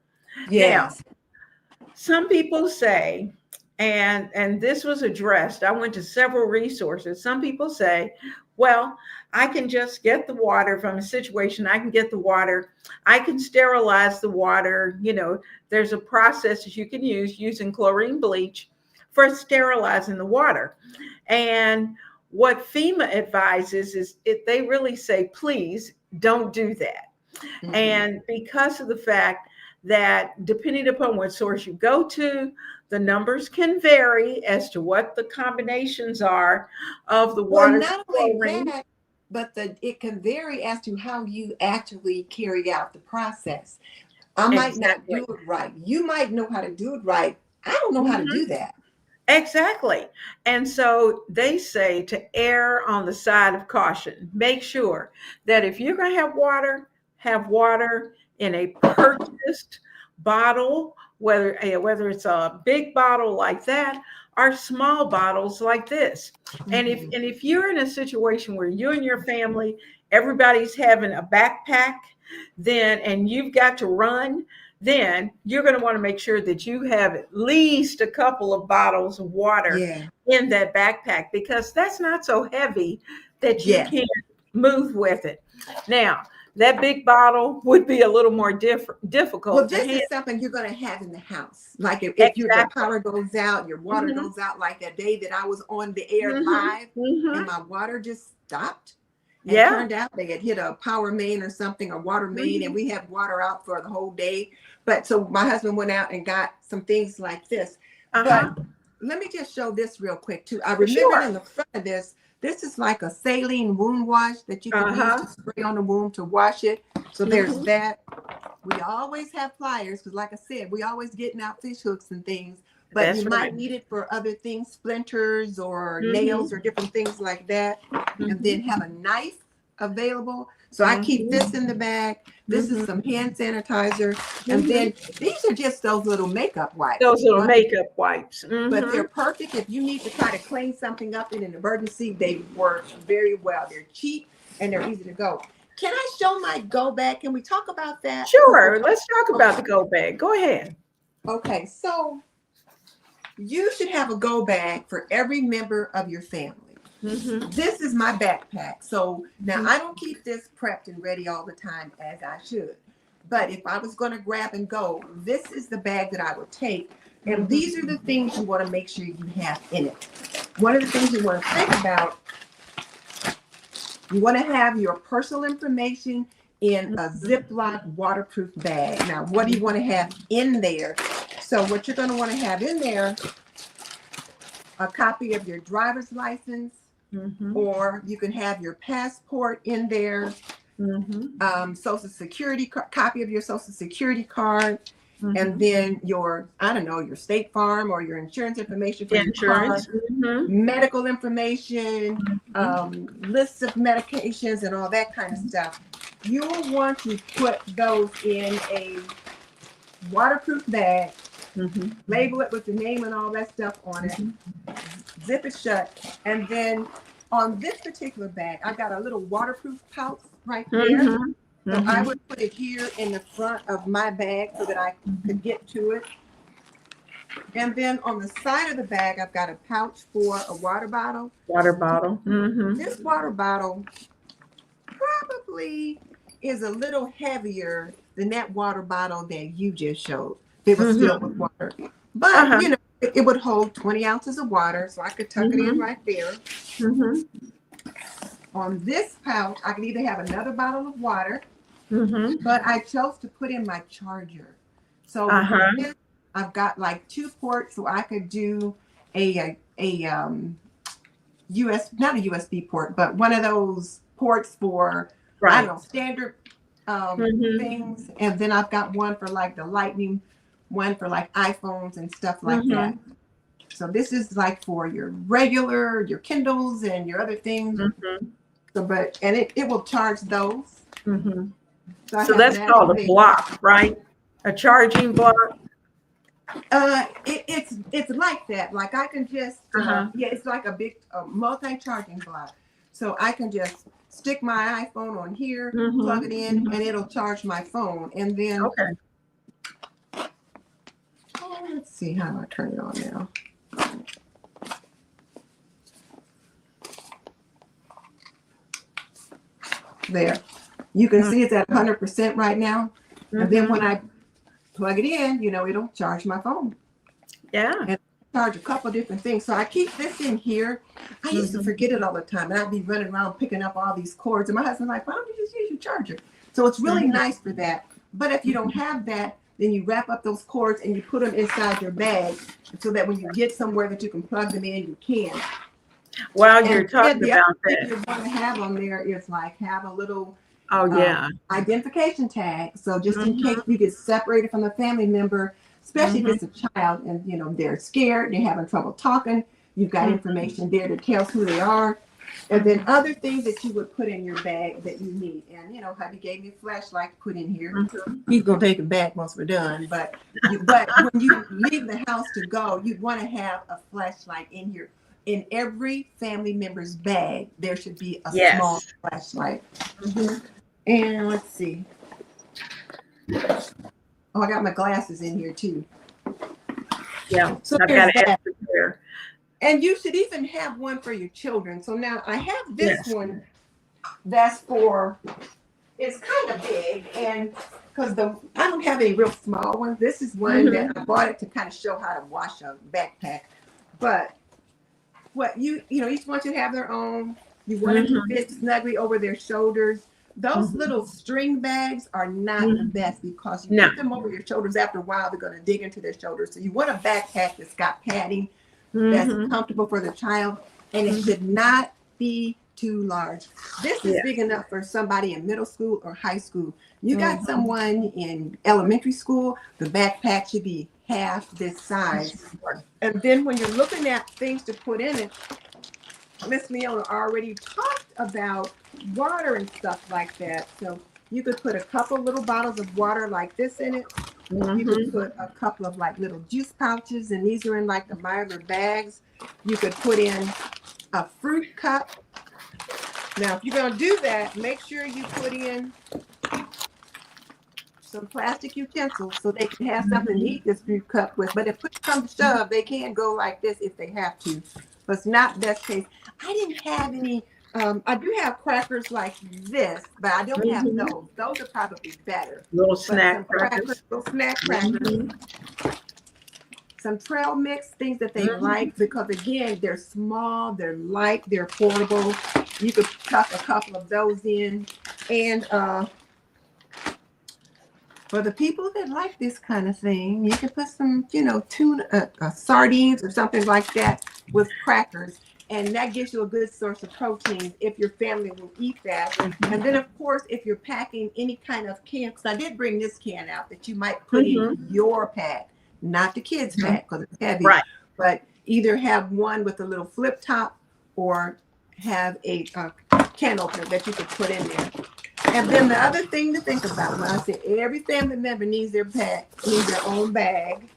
Speaker 1: Now, some people say, and this was addressed, I went to several resources. Some people say, well, I can just get the water from a situation. I can get the water. I can sterilize the water. You know, there's a process that you can use using chlorine bleach for sterilizing the water. And what FEMA advises is they really say, please don't do that. And because of the fact that depending upon what source you go to, the numbers can vary as to what the combinations are of the water.
Speaker 2: Well, not only that, but it can vary as to how you actually carry out the process. I might not do it right. You might know how to do it right. I don't know how to do that.
Speaker 1: Exactly. And so they say to err on the side of caution. Make sure that if you're going to have water in a purchased bottle, whether it's a big bottle like that or small bottles like this. And if you're in a situation where you and your family, everybody's having a backpack, and you've got to run, then you're going to want to make sure that you have at least a couple of bottles of water in that backpack, because that's not so heavy that you can't move with it. Now, that big bottle would be a little more difficult.
Speaker 2: Well, this is something you're going to have in the house. Like if your power goes out, your water goes out, like that day that I was on the air live and my water just stopped. and
Speaker 1: Yeah.
Speaker 2: turned out they had hit a power main or something, a water main, and
Speaker 1: Mhm.
Speaker 2: we had water out for the whole day. But so my husband went out and got some things like this. But
Speaker 1: Uh-huh.
Speaker 2: let me just show this real quick too. I remembered
Speaker 1: Sure.
Speaker 2: in the front of this, this is like a saline wound wash that you can use
Speaker 1: Uh-huh.
Speaker 2: to spray on the wound to wash it. So there's
Speaker 1: Mhm.
Speaker 2: that. We always have pliers because, like I said, we always getting out fish hooks and things. But you
Speaker 1: That's right.
Speaker 2: might need it for other things, splinters or nails
Speaker 1: Mhm.
Speaker 2: or different things like that. And then
Speaker 1: Mhm.
Speaker 2: have a knife available. So I keep this
Speaker 1: Mhm.
Speaker 2: in the bag. This is
Speaker 1: Mhm.
Speaker 2: some hand sanitizer. And
Speaker 1: Mhm.
Speaker 2: then these are just those little makeup wipes.
Speaker 1: Those little makeup wipes.
Speaker 2: But they're
Speaker 1: Mhm.
Speaker 2: perfect if you need to try to clean something up in an emergency. They work very well. They're cheap and they're easy to go. Can I show my go bag? Can we talk about that? Since we're
Speaker 1: Sure.
Speaker 2: talking.
Speaker 1: Let's talk about the go bag. Go ahead.
Speaker 2: Okay, so you should have a go bag for every member of your family.
Speaker 1: Mhm.
Speaker 2: This is my backpack. So now
Speaker 1: Mhm.
Speaker 2: I don't keep this prepped and ready all the time as I should. But if I was going to grab and go, this is the bag that I would take. And
Speaker 1: Mhm.
Speaker 2: these are the things you want to make sure you have in it. One of the things you want to think about, you want to have your personal information in a
Speaker 1: Mhm.
Speaker 2: Ziploc waterproof bag. Now, what do you want to have in there? So what you're going to want to have in there, a copy of your driver's license,
Speaker 1: Mhm.
Speaker 2: or you can have your passport in there,
Speaker 1: Mhm.
Speaker 2: social security copy of your social security card, and
Speaker 1: Mhm.
Speaker 2: then your, I don't know, your State Farm or your insurance information for your car,
Speaker 1: Insurance. Mhm.
Speaker 2: medical information,
Speaker 1: Mhm.
Speaker 2: lists of medications, and all that kind of stuff. You'll want to put those in a waterproof bag,
Speaker 1: Mhm.
Speaker 2: label it with the name and all that stuff on it,
Speaker 1: Mhm.
Speaker 2: zip it shut, and then on this particular bag, I've got a little waterproof pouch right there.
Speaker 1: Mhm.
Speaker 2: So I
Speaker 1: Mhm.
Speaker 2: would put it here in the front of my bag so that I could
Speaker 1: Mhm.
Speaker 2: get to it. And then on the side of the bag, I've got a pouch for a water bottle.
Speaker 1: Water bottle. Mhm.
Speaker 2: This water bottle probably is a little heavier than that water bottle that you just showed. It was filled with
Speaker 1: Mhm.
Speaker 2: water. But,
Speaker 1: Uh-huh.
Speaker 2: you know, it would hold 20 ounces of water, so I could tuck it in
Speaker 1: Mhm.
Speaker 2: right there.
Speaker 1: Mhm.
Speaker 2: On this pouch, I can either have another bottle of water,
Speaker 1: Mhm.
Speaker 2: but I chose to put in my charger. So for
Speaker 1: Uh-huh.
Speaker 2: this, I've got like two ports, so I could do a US, not a USB port, but one of those ports for, I
Speaker 1: Right.
Speaker 2: don't know, standard
Speaker 1: Mhm.
Speaker 2: things. And then I've got one for like the lightning, one for like iPhones and stuff like that.
Speaker 1: Mhm.
Speaker 2: So this is like for your regular, your Kindles and your other things.
Speaker 1: Mhm.
Speaker 2: So, but, and it will charge those.
Speaker 1: Mhm.
Speaker 2: So I
Speaker 1: So
Speaker 2: have
Speaker 1: that's
Speaker 2: that
Speaker 1: called
Speaker 2: in
Speaker 1: a
Speaker 2: there.
Speaker 1: block, right? A charging block.
Speaker 2: It's like that. Like I can just
Speaker 1: Uh-huh.
Speaker 2: yeah, it's like a big multi-charging block. So I can just stick my iPhone on here, plug it
Speaker 1: Mhm.
Speaker 2: in, and
Speaker 1: Mhm.
Speaker 2: it'll charge my phone. And then
Speaker 1: Okay.
Speaker 2: oh, let's see how I turn it on now. There, you can see it's at 100% right now. And then when
Speaker 1: Mhm.
Speaker 2: I plug it in, you know, it'll charge my phone.
Speaker 1: Yeah.
Speaker 2: And charge a couple different things. So I keep this in here. I used to
Speaker 1: Mhm.
Speaker 2: forget it all the time, and I'd be running around picking up all these cords. And my husband's like, "Why don't you just use your charger?" So it's really
Speaker 1: Mhm.
Speaker 2: nice for that. But if you don't have that, then you wrap up those cords and you put them inside your bag, so that when you get somewhere that you can plug them in, you can.
Speaker 1: While you're
Speaker 2: And then
Speaker 1: talking
Speaker 2: the other
Speaker 1: about
Speaker 2: thing
Speaker 1: that.
Speaker 2: you want to have on there is like have a little
Speaker 1: Oh
Speaker 2: uh,
Speaker 1: yeah.
Speaker 2: identification tag. So just in case
Speaker 1: Mhm.
Speaker 2: you get separated from a family member, especially if
Speaker 1: Mhm.
Speaker 2: it's a child and you know they're scared, they're having trouble talking, you've got
Speaker 1: Mhm.
Speaker 2: information there to tell us who they are. And then
Speaker 1: Mhm.
Speaker 2: other things that you would put in your bag that you need. And you know, hubby gave me a flashlight to put in here.
Speaker 1: Mhm.
Speaker 2: He's gonna take it back once we're done. But when you leave the house to go, you'd want to have a flashlight in here. In every family member's bag, there should be a small
Speaker 1: Yes.
Speaker 2: flashlight.
Speaker 1: Mhm.
Speaker 2: And let's see. Oh, I got my glasses in here too.
Speaker 1: Yeah.
Speaker 2: So
Speaker 1: I've got
Speaker 2: there's
Speaker 1: an
Speaker 2: that.
Speaker 1: extra pair.
Speaker 2: And you should even have one for your children. So now I have this
Speaker 1: Yes.
Speaker 2: one that's for, it's kind of big. And because I don't have any real small ones. This is one that
Speaker 1: Mhm.
Speaker 2: I bought it to kind of show how to wash a backpack. But what you know, each one should have their own. You want them to
Speaker 1: Mm-hmm.
Speaker 2: fit snugly over their shoulders. Those
Speaker 1: Mm-hmm.
Speaker 2: little string bags are not the
Speaker 1: Mm-hmm.
Speaker 2: best because you
Speaker 1: No.
Speaker 2: put them over your shoulders. After a while, they're going to dig into their shoulders. So you want a backpack that's got padding, that's
Speaker 1: Mm-hmm.
Speaker 2: comfortable for the child, and it
Speaker 1: Mm-hmm.
Speaker 2: should not be too large. This is big
Speaker 1: Yes.
Speaker 2: enough for somebody in middle school or high school. You got
Speaker 1: Mm-hmm.
Speaker 2: someone in elementary school, the backpack should be half this size. And then when you're looking at things to put in it, Miss Leona already talked about water and stuff like that. So you could put a couple little bottles of water like this in it. You could
Speaker 1: Mm-hmm.
Speaker 2: put a couple of like little juice pouches, and these are in like the Myler bags. You could put in a fruit cup. Now, if you're going to do that, make sure you put in some plastic utensils so they can have something to eat this fruit cup with. But if push comes to shove, they can go like this if they have to. But it's not best case. I didn't have any. I do have crackers like this, but I don't have
Speaker 1: Mm-hmm.
Speaker 2: those. Those are probably better.
Speaker 1: Little
Speaker 2: But some
Speaker 1: snack
Speaker 2: crackers,
Speaker 1: crackers.
Speaker 2: little snack crackers,
Speaker 1: Mm-hmm.
Speaker 2: some trail mix, things that they
Speaker 1: Mm-hmm.
Speaker 2: like, because again, they're small, they're light, they're portable. You could tuck a couple of those in. And for the people that like this kind of thing, you can put some, tuna, sardines or something like that with crackers. And that gives you a good source of protein if your family will eat that. And then, of course, if you're packing any kind of can, because I did bring this can out that you might put in
Speaker 1: Mm-hmm.
Speaker 2: your pack, not the kids'
Speaker 1: Mm-hmm.
Speaker 2: pack because it's heavy,
Speaker 1: Right.
Speaker 2: but either have one with a little flip top or have a can opener that you could put in there. And then the other thing to think about, when I said every family member needs their own bag.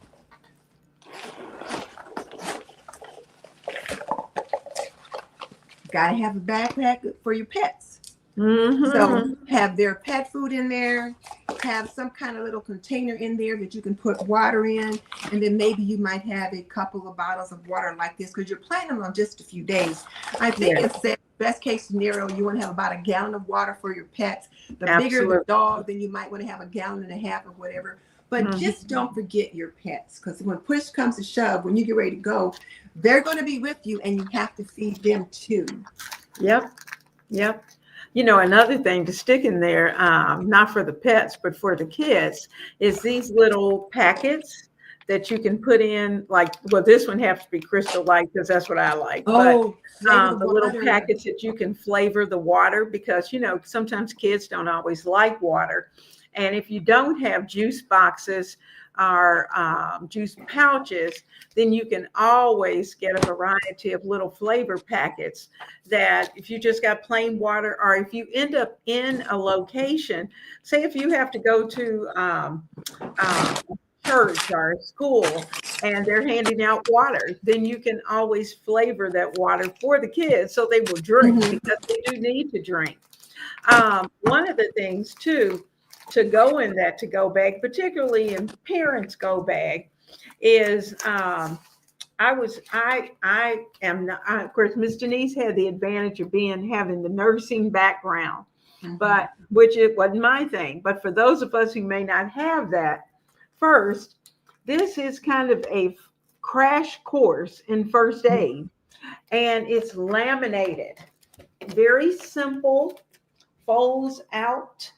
Speaker 2: Gotta have a backpack for your pets.
Speaker 1: Mm-hmm.
Speaker 2: So have their pet food in there, have some kind of little container in there that you can put water in, and then maybe you might have a couple of bottles of water like this because you're planning on just a few days. I think
Speaker 1: Yeah.
Speaker 2: it said best case scenario, you want to have about a gallon of water for your pets. The bigger the
Speaker 1: Absolutely.
Speaker 2: dog, then you might want to have a gallon and a half or whatever. But
Speaker 1: Mm-hmm.
Speaker 2: just don't forget your pets, because when push comes to shove, when you get ready to go, they're going to be with you and you have to feed them too.
Speaker 1: Yep. Yep. Another thing to stick in there, not for the pets, but for the kids, is these little packets that you can put in, like, well, this one has to be Crystal Light because that's what I like, but
Speaker 2: Oh, flavor the
Speaker 1: the little
Speaker 2: water.
Speaker 1: packets that you can flavor the water because, sometimes kids don't always like water. And if you don't have juice boxes or juice pouches, then you can always get a variety of little flavor packets that if you just got plain water, or if you end up in a location, say if you have to go to church or school and they're handing out water, then you can always flavor that water for the kids so they will drink
Speaker 2: Mhm.
Speaker 1: because they do need to drink. One of the things too to go in that to go bag, particularly in parents go bag, is I am not, of course, Miss Denise had the advantage of having the nursing background,
Speaker 2: Mhm.
Speaker 1: but which it wasn't my thing. But for those of us who may not have that, first, this is kind of a crash course in first aid, and it's laminated, very simple, folds out,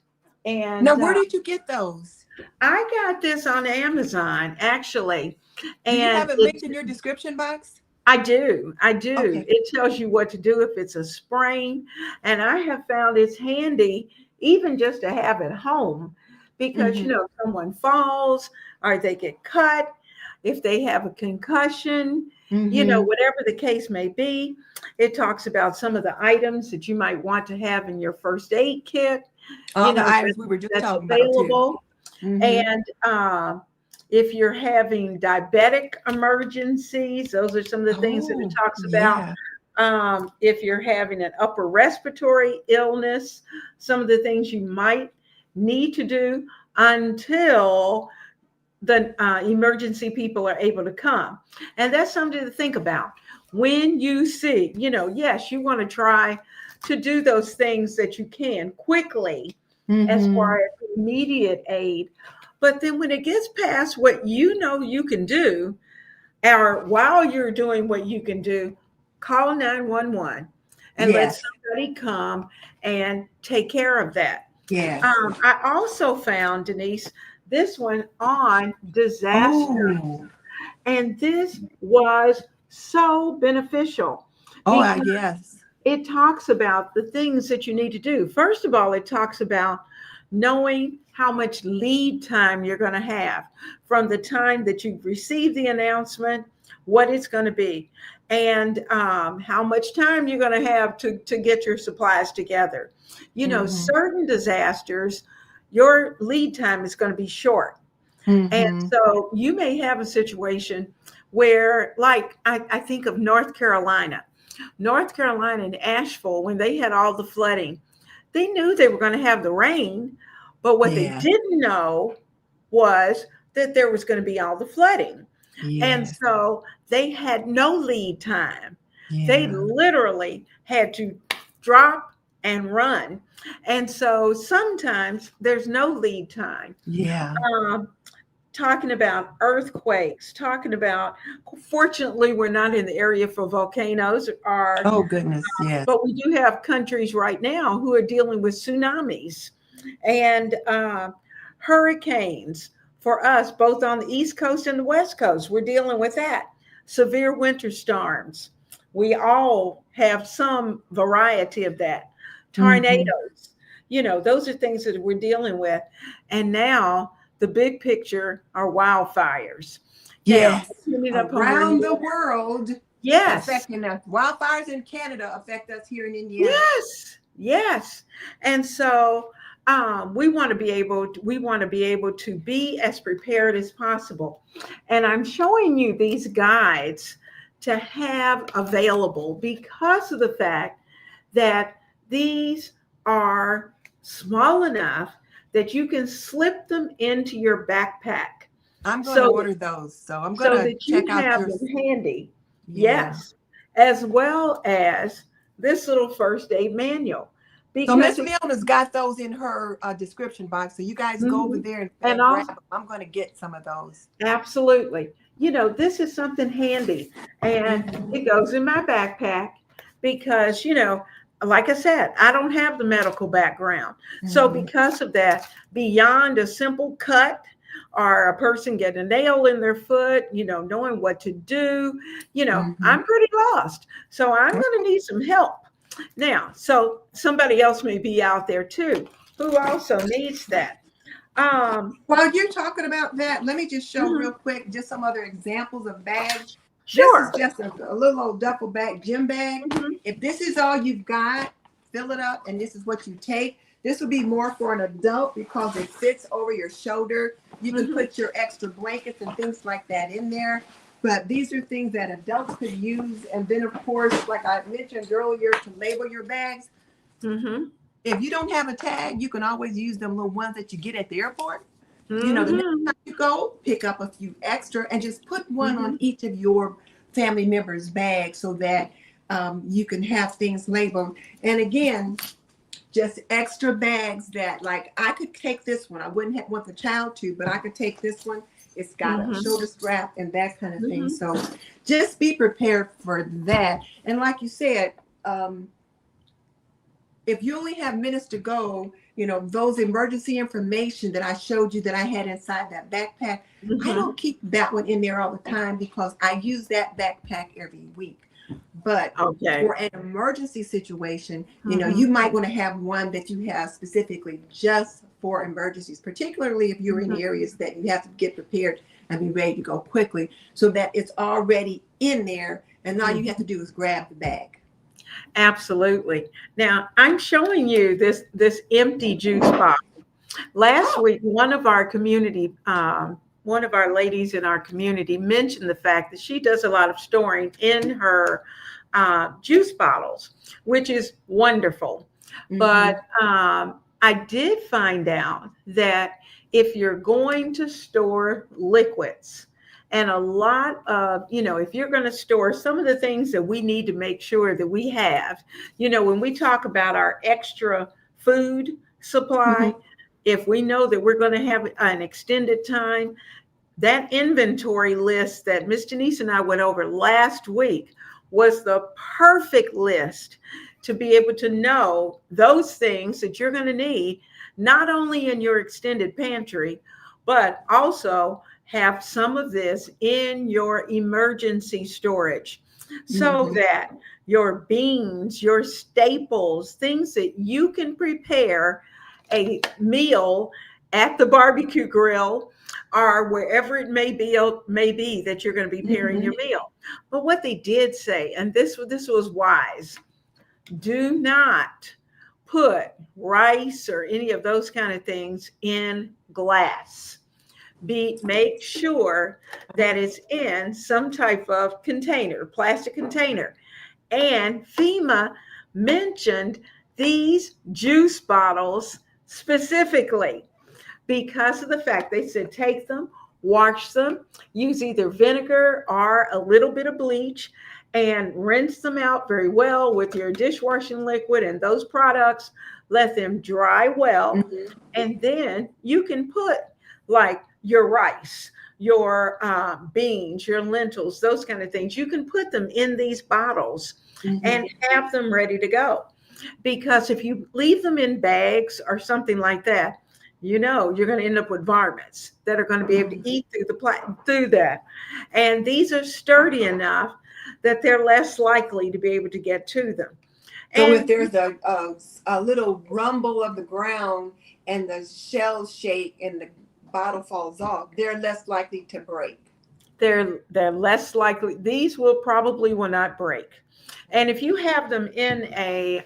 Speaker 2: Now,
Speaker 1: and
Speaker 2: where did you get those?
Speaker 1: I got this on Amazon actually,
Speaker 2: Do you
Speaker 1: and
Speaker 2: have it linked
Speaker 1: it's
Speaker 2: in your description box?
Speaker 1: I do. I do.
Speaker 2: Okay.
Speaker 1: It tells you what to do if it's a sprain. And I have found it's handy even just to have at home because,
Speaker 2: Hmm.
Speaker 1: someone falls or they get cut, if they have a concussion,
Speaker 2: Hmm.
Speaker 1: whatever the case may be. It talks about some of the items that you might want to have in your first aid kit,
Speaker 2: All the
Speaker 1: that,
Speaker 2: items we were just
Speaker 1: that's
Speaker 2: talking about too.
Speaker 1: available.
Speaker 2: Hmm.
Speaker 1: And if you're having diabetic emergencies, those are some of the things that it
Speaker 2: Oh,
Speaker 1: talks about.
Speaker 2: yeah.
Speaker 1: If you're having an upper respiratory illness, some of the things you might need to do until the emergency people are able to come. And that's something to think about. When you see, yes, you want to try to do those things that you can quickly as
Speaker 2: Hmm.
Speaker 1: far as immediate aid. But then when it gets past what you can do, or while you're doing what you can do, call 911. and let
Speaker 2: Yes.
Speaker 1: somebody come and take care of that.
Speaker 2: Yes.
Speaker 1: I also found, Denise, this one on disaster,
Speaker 2: Oh.
Speaker 1: and this was so beneficial
Speaker 2: Oh,
Speaker 1: because
Speaker 2: yes.
Speaker 1: it talks about the things that you need to do. First of all, it talks about knowing how much lead time you're going to have from the time that you receive the announcement, what it's going to be, and how much time you're going to have to get your supplies together. You know,
Speaker 2: Mm-hmm.
Speaker 1: certain disasters, your lead time is going to be short. And
Speaker 2: Mm-hmm.
Speaker 1: so you may have a situation where, like, I think of North Carolina. North Carolina and Asheville, when they had all the flooding, they knew they were going to have the rain, but what they
Speaker 2: Yeah.
Speaker 1: didn't know was that there was going to be all the flooding. And
Speaker 2: Yes.
Speaker 1: so they had no lead time. They
Speaker 2: Yeah.
Speaker 1: literally had to drop and run. And so sometimes there's no lead time.
Speaker 2: Yeah.
Speaker 1: Um, Talking about earthquakes, talking about, fortunately, we're not in the area for volcanoes, or
Speaker 2: Oh, goodness. Yes.
Speaker 1: but we do have countries right now who are dealing with tsunamis and hurricanes. For us, both on the East Coast and the West Coast, we're dealing with that. Severe winter storms. We all have some variety of that.
Speaker 2: Mm-hmm.
Speaker 1: Tornadoes, those are things that we're dealing with. And now the big picture are wildfires. Now,
Speaker 2: Yes.
Speaker 1: putting it up on where
Speaker 2: Around
Speaker 1: you
Speaker 2: the
Speaker 1: are.
Speaker 2: world
Speaker 1: Yes.
Speaker 2: affecting us. Wildfires in Canada affect us here in Indiana.
Speaker 1: Yes, yes. And so we want to be able to be as prepared as possible. And I'm showing you these guides to have available because of the fact that these are small enough that you can slip them into your backpack.
Speaker 2: I'm going to
Speaker 1: So
Speaker 2: order those. So I'm going
Speaker 1: so
Speaker 2: to
Speaker 1: that you
Speaker 2: check out
Speaker 1: have
Speaker 2: your.
Speaker 1: them handy.
Speaker 2: Yeah.
Speaker 1: Yes, as well as this little first aid manual,
Speaker 2: So
Speaker 1: because
Speaker 2: Miss
Speaker 1: it,
Speaker 2: Leona's got those in her description box. So you guys go over
Speaker 1: mhm,
Speaker 2: there and,
Speaker 1: and
Speaker 2: grab
Speaker 1: also
Speaker 2: them. I'm going to get some of those.
Speaker 1: absolutely, this is something handy, and
Speaker 2: Mm-hmm.
Speaker 1: it goes in my backpack because like I said, I don't have the medical background, so
Speaker 2: Mm-hmm.
Speaker 1: because of that, beyond a simple cut or a person getting a nail in their foot, knowing what to do,
Speaker 2: Mm-hmm.
Speaker 1: I'm pretty lost. So I'm going to need some help. Now, so somebody else may be out there too who also needs that. Um,
Speaker 2: While you're talking about that, let me just show real
Speaker 1: mhm,
Speaker 2: quick just some other examples of bags. This is
Speaker 1: sure.
Speaker 2: just a little old duffel bag, gym bag.
Speaker 1: Mhm,
Speaker 2: If this is all you've got, fill it up and this is what you take. This would be more for an adult because it fits over your shoulder. You can
Speaker 1: mhm,
Speaker 2: put your extra blankets and things like that in there. But these are things that adults could use. And then, of course, like I mentioned earlier, to label your bags.
Speaker 1: mhm,
Speaker 2: If you don't have a tag, you can always use them little ones that you get at the airport. The next
Speaker 1: mhm,
Speaker 2: time you go, pick up a few extra and just put one on
Speaker 1: mhm,
Speaker 2: each of your family members' bags so that you can have things labeled. And again, just extra bags that, like, I could take this one. I wouldn't want the child to, but I could take this one. It's got a
Speaker 1: mhm,
Speaker 2: shoulder strap and that kind of thing.
Speaker 1: mhm,
Speaker 2: So just be prepared for that. And like you said, um, if you only have minutes to go, those emergency information that I showed you that I had inside that backpack, I
Speaker 1: mhm.
Speaker 2: don't keep that one in there all the time because I use that backpack every week. But
Speaker 1: Okay.
Speaker 2: for an emergency situation, you
Speaker 1: Mhm,
Speaker 2: might want to have one that you have specifically just for emergencies, particularly if you're in
Speaker 1: mhm.
Speaker 2: areas that you have to get prepared and be ready to go quickly so that it's already in there and all you have to
Speaker 1: Mhm.
Speaker 2: do is grab the bag.
Speaker 1: Absolutely. Now, I'm showing you this empty juice box. Last week, one of our ladies in our community mentioned the fact that she does a lot of storing in her juice bottles, which is wonderful. But
Speaker 2: Mm-hmm.
Speaker 1: I did find out that if you're going to store liquids, and a lot of, if you're going to store some of the things that we need to make sure that we have, when we talk about our extra food
Speaker 2: Mm-hmm.
Speaker 1: supply, if we know that we're going to have an extended time, that inventory list that Miss Denise and I went over last week was the perfect list to be able to know those things that you're going to need, not only in your extended pantry, but also have some of this in your emergency storage so
Speaker 2: Mhm.
Speaker 1: that your beans, your staples, things that you can prepare a meal at the barbecue grill or wherever it may be that you're going to be preparing
Speaker 2: Mhm.
Speaker 1: your meal. But what they did say, and this was wise, do not put rice or any of those kind of things in glass. Make sure that it's in some type of container, plastic container. And FEMA mentioned these juice bottles specifically because of the fact they said take them, wash them, use either vinegar or a little bit of bleach, and rinse them out very well with your dishwashing liquid and those products. Let them dry well,
Speaker 2: Mhm.
Speaker 1: and then you can put like your rice, your beans, your lentils, those kind of things. You can put them in these bottles and
Speaker 2: Mhm.
Speaker 1: have them ready to go. Because if you leave them in bags or something like that, you're going to end up with varmints that are going to be able to
Speaker 2: Mhm.
Speaker 1: eat through that. And these are sturdy enough that they're less likely to be able to get to them.
Speaker 2: So if
Speaker 1: And
Speaker 2: there's a little rumble of the ground and the shells shake and the bottle falls off, they're less likely to break.
Speaker 1: they're less likely. These will not break. And if you have them in a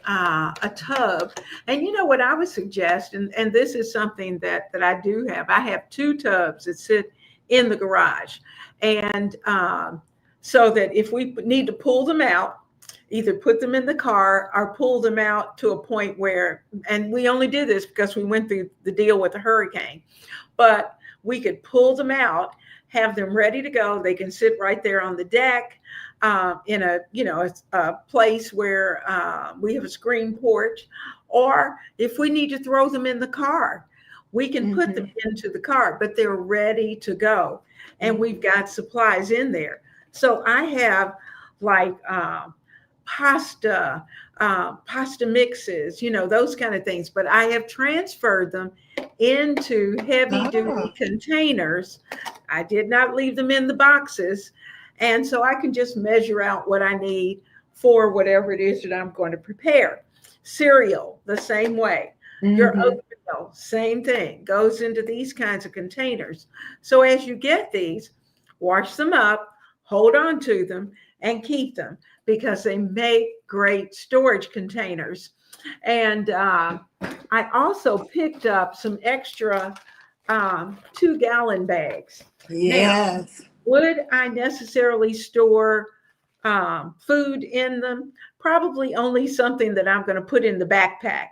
Speaker 1: tub, and you know what I would suggest, and this is something that I do have. I have two tubs that sit in the garage, and so that if we need to pull them out, either put them in the car or pull them out to a point where, and we only did this because we went through the deal with the hurricane, but we could pull them out, have them ready to go. They can sit right there on the deck in a place where we have a screen porch, or if we need to throw them in the car, we can put them
Speaker 2: Mhm.
Speaker 1: into the car, but they're ready to go, and we've
Speaker 2: Mhm.
Speaker 1: got supplies in there. So I have like pasta, pasta mixes, those kind of things, but I have transferred them into heavy duty
Speaker 2: Ah.
Speaker 1: containers. I did not leave them in the boxes. And so I can just measure out what I need for whatever it is that I'm going to prepare. Cereal, the same way. Your
Speaker 2: Mhm.
Speaker 1: oatmeal, same thing, goes into these kinds of containers. So as you get these, wash them up, hold on to them, and keep them because they make great storage containers. And I also picked up some extra 2-gallon bags. Now,
Speaker 2: Yes.
Speaker 1: would I necessarily store food in them? Probably only something that I'm going to put in the backpack.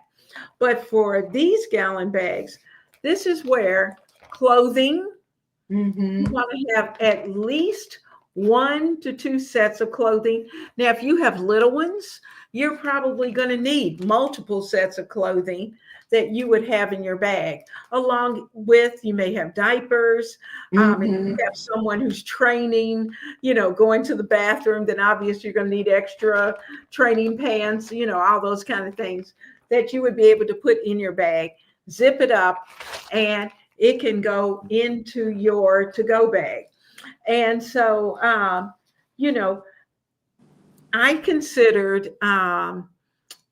Speaker 1: But for these gallon bags, this is where clothing, you
Speaker 2: Mhm.
Speaker 1: want to have at least 1 to 2 sets of clothing. Now, if you have little ones, you're probably going to need multiple sets of clothing that you would have in your bag. Along with, you may have diapers. If you
Speaker 2: Mhm.
Speaker 1: have someone who's training, going to the bathroom, then obviously you're going to need extra training pants, all those kind of things that you would be able to put in your bag, zip it up, and it can go into your to go bag. And so, you know, I considered, I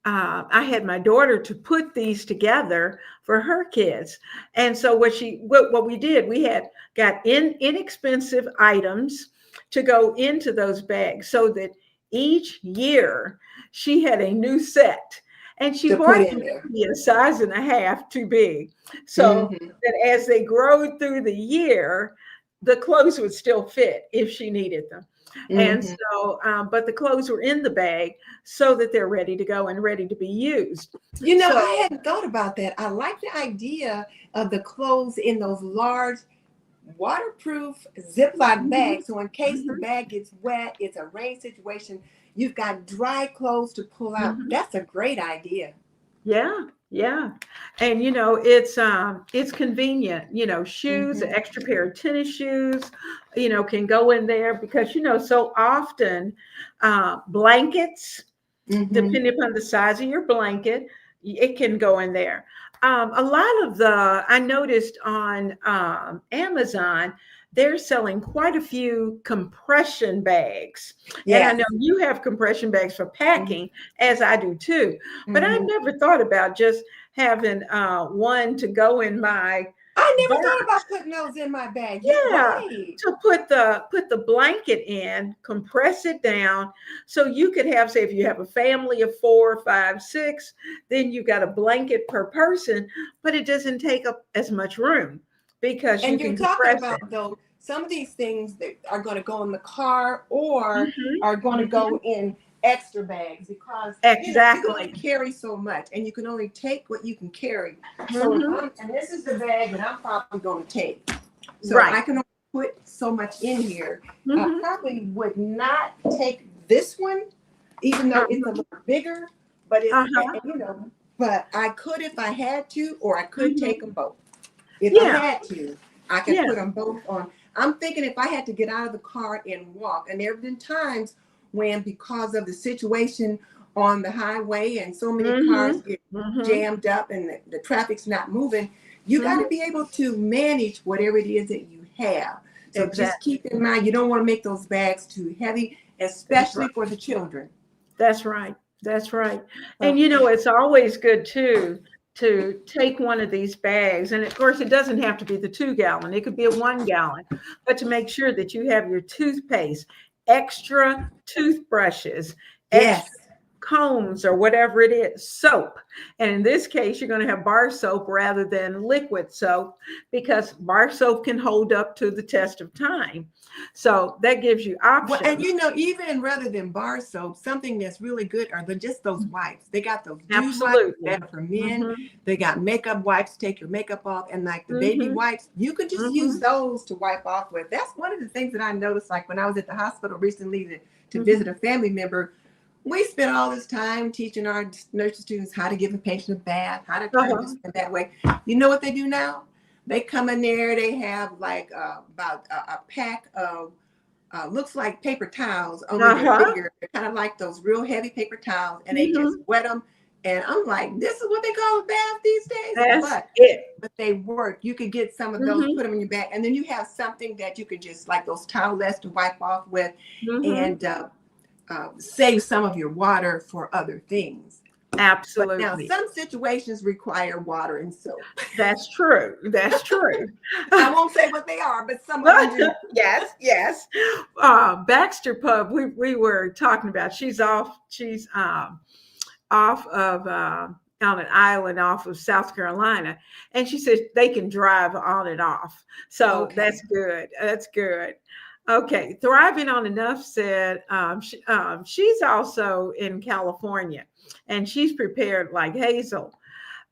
Speaker 1: had my daughter to put these together for her kids. And so what we did, we had got inexpensive items to go into those bags so that each year she had a new set. And she
Speaker 2: To put
Speaker 1: bought them
Speaker 2: in there.
Speaker 1: maybe a size and a half too big. So
Speaker 2: Mhm.
Speaker 1: that as they grow through the year, the clothes would still fit if she needed them. And
Speaker 2: Mhm.
Speaker 1: so, but the clothes were in the bag so that they're ready to go and ready to be used.
Speaker 2: You know,
Speaker 1: So,
Speaker 2: I hadn't thought about that. I like the idea of the clothes in those large waterproof Ziploc
Speaker 1: mhm,
Speaker 2: bags. So in case the
Speaker 1: mhm,
Speaker 2: bag gets wet, it's a rain situation, you've got dry clothes to pull out.
Speaker 1: mhm.
Speaker 2: That's a great idea.
Speaker 1: Yeah, yeah. And it's convenient, shoes, an
Speaker 2: Mhm.
Speaker 1: extra pair of tennis shoes, can go in there because so often blankets,
Speaker 2: Mm-hmm.
Speaker 1: depending upon the size of your blanket, it can go in there. A lot of I noticed on Amazon, they're selling quite a few compression bags. And I
Speaker 2: Yes.
Speaker 1: know you have compression bags for packing, as I do too. But I
Speaker 2: Mm-hmm.
Speaker 1: never thought about just having one to go in my
Speaker 2: I never thought
Speaker 1: box.
Speaker 2: about putting those in my bag. You're
Speaker 1: Yeah,
Speaker 2: right.
Speaker 1: to put the blanket in, compress it down, so you could have, say, if you have a family of 4, 5, 6, then you got a blanket per person, but it doesn't take up as much room because you
Speaker 2: And you're
Speaker 1: can
Speaker 2: talking
Speaker 1: compress
Speaker 2: about
Speaker 1: it.
Speaker 2: though some of these things that are going to go in the car or
Speaker 1: Hmm.
Speaker 2: are going to
Speaker 1: Hmm.
Speaker 2: go in extra bags because you can only
Speaker 1: Exactly.
Speaker 2: carry so much and you can only take what you can carry. So if
Speaker 1: Hmm.
Speaker 2: I'm and this is the bag that I'm probably going to take. So
Speaker 1: Right.
Speaker 2: I can only put so much in here. I
Speaker 1: Hmm.
Speaker 2: probably would not take this one, even though it's a
Speaker 1: Uh-huh.
Speaker 2: little bigger, but it's
Speaker 1: Uh-huh.
Speaker 2: but I could if I had to, or I could take
Speaker 1: Hmm.
Speaker 2: them both. If I
Speaker 1: Yeah.
Speaker 2: had to, I could
Speaker 1: Yeah.
Speaker 2: put them both on. I'm thinking if I had to get out of the car and walk, and there have been times when, because of the situation on the highway and so many cars
Speaker 1: Hmm.
Speaker 2: get
Speaker 1: Hmm.
Speaker 2: jammed up and the traffic's not moving, you got to
Speaker 1: Hmm.
Speaker 2: be able to manage whatever it is that you have. So just
Speaker 1: Exactly.
Speaker 2: keep in mind, you don't want to make those bags too heavy,
Speaker 1: That's right.
Speaker 2: especially for the children.
Speaker 1: That's right. That's right. And
Speaker 2: Okay.
Speaker 1: it's always good too to take one of these bags. And of course, it doesn't have to be the 2 gallon, it could be a 1 gallon, but to make sure that you have your toothpaste, extra toothbrushes, extra
Speaker 2: Yes.
Speaker 1: combs or whatever it is, soap. And in this case, you're going to have bar soap rather than liquid soap because bar soap can hold up to the test of time. So that gives you
Speaker 2: Well, and
Speaker 1: options.
Speaker 2: even rather than bar soap, something that's really good are just those wipes. They got those dude wipes
Speaker 1: Absolutely.
Speaker 2: that are for men.
Speaker 1: Hmm.
Speaker 2: They got makeup wipes to take your makeup off, and like the baby
Speaker 1: Hmm.
Speaker 2: wipes, you could just use
Speaker 1: Hmm.
Speaker 2: those to wipe off with. That's one of the things that I noticed. Like when I was at the hospital recently to visit
Speaker 1: Hmm.
Speaker 2: a family member, we spent all this time teaching our nursing students how to give a patient a bath, how to turn this
Speaker 1: Uh-huh.
Speaker 2: and that way. You know what they do now? They come in there. They have like about a pack of looks like paper towels, only they're
Speaker 1: Uh-huh.
Speaker 2: bigger. They're kind of like those real heavy paper towels, and they just
Speaker 1: Hmm.
Speaker 2: wet them. And I'm like, this is what they call a bath these days.
Speaker 1: That's
Speaker 2: But
Speaker 1: it.
Speaker 2: they work. You could get some of those,
Speaker 1: Hmm.
Speaker 2: put them in your bag, and then you have something that you could just like those towelettes to wipe off with,
Speaker 1: Hmm.
Speaker 2: and save some of your water for other things. But now
Speaker 1: Absolutely.
Speaker 2: some situations require water and soap.
Speaker 1: That's true. That's true.
Speaker 2: I won't say what they are, but some of them do.
Speaker 1: Yes, yes. Baxter Pub, we were talking about. She's off of on an island off of South Carolina, and she says they can drive on and off. So
Speaker 2: Okay.
Speaker 1: that's good. That's good. Okay, thriving on enough said she's also in California, and she's prepared like Hazel.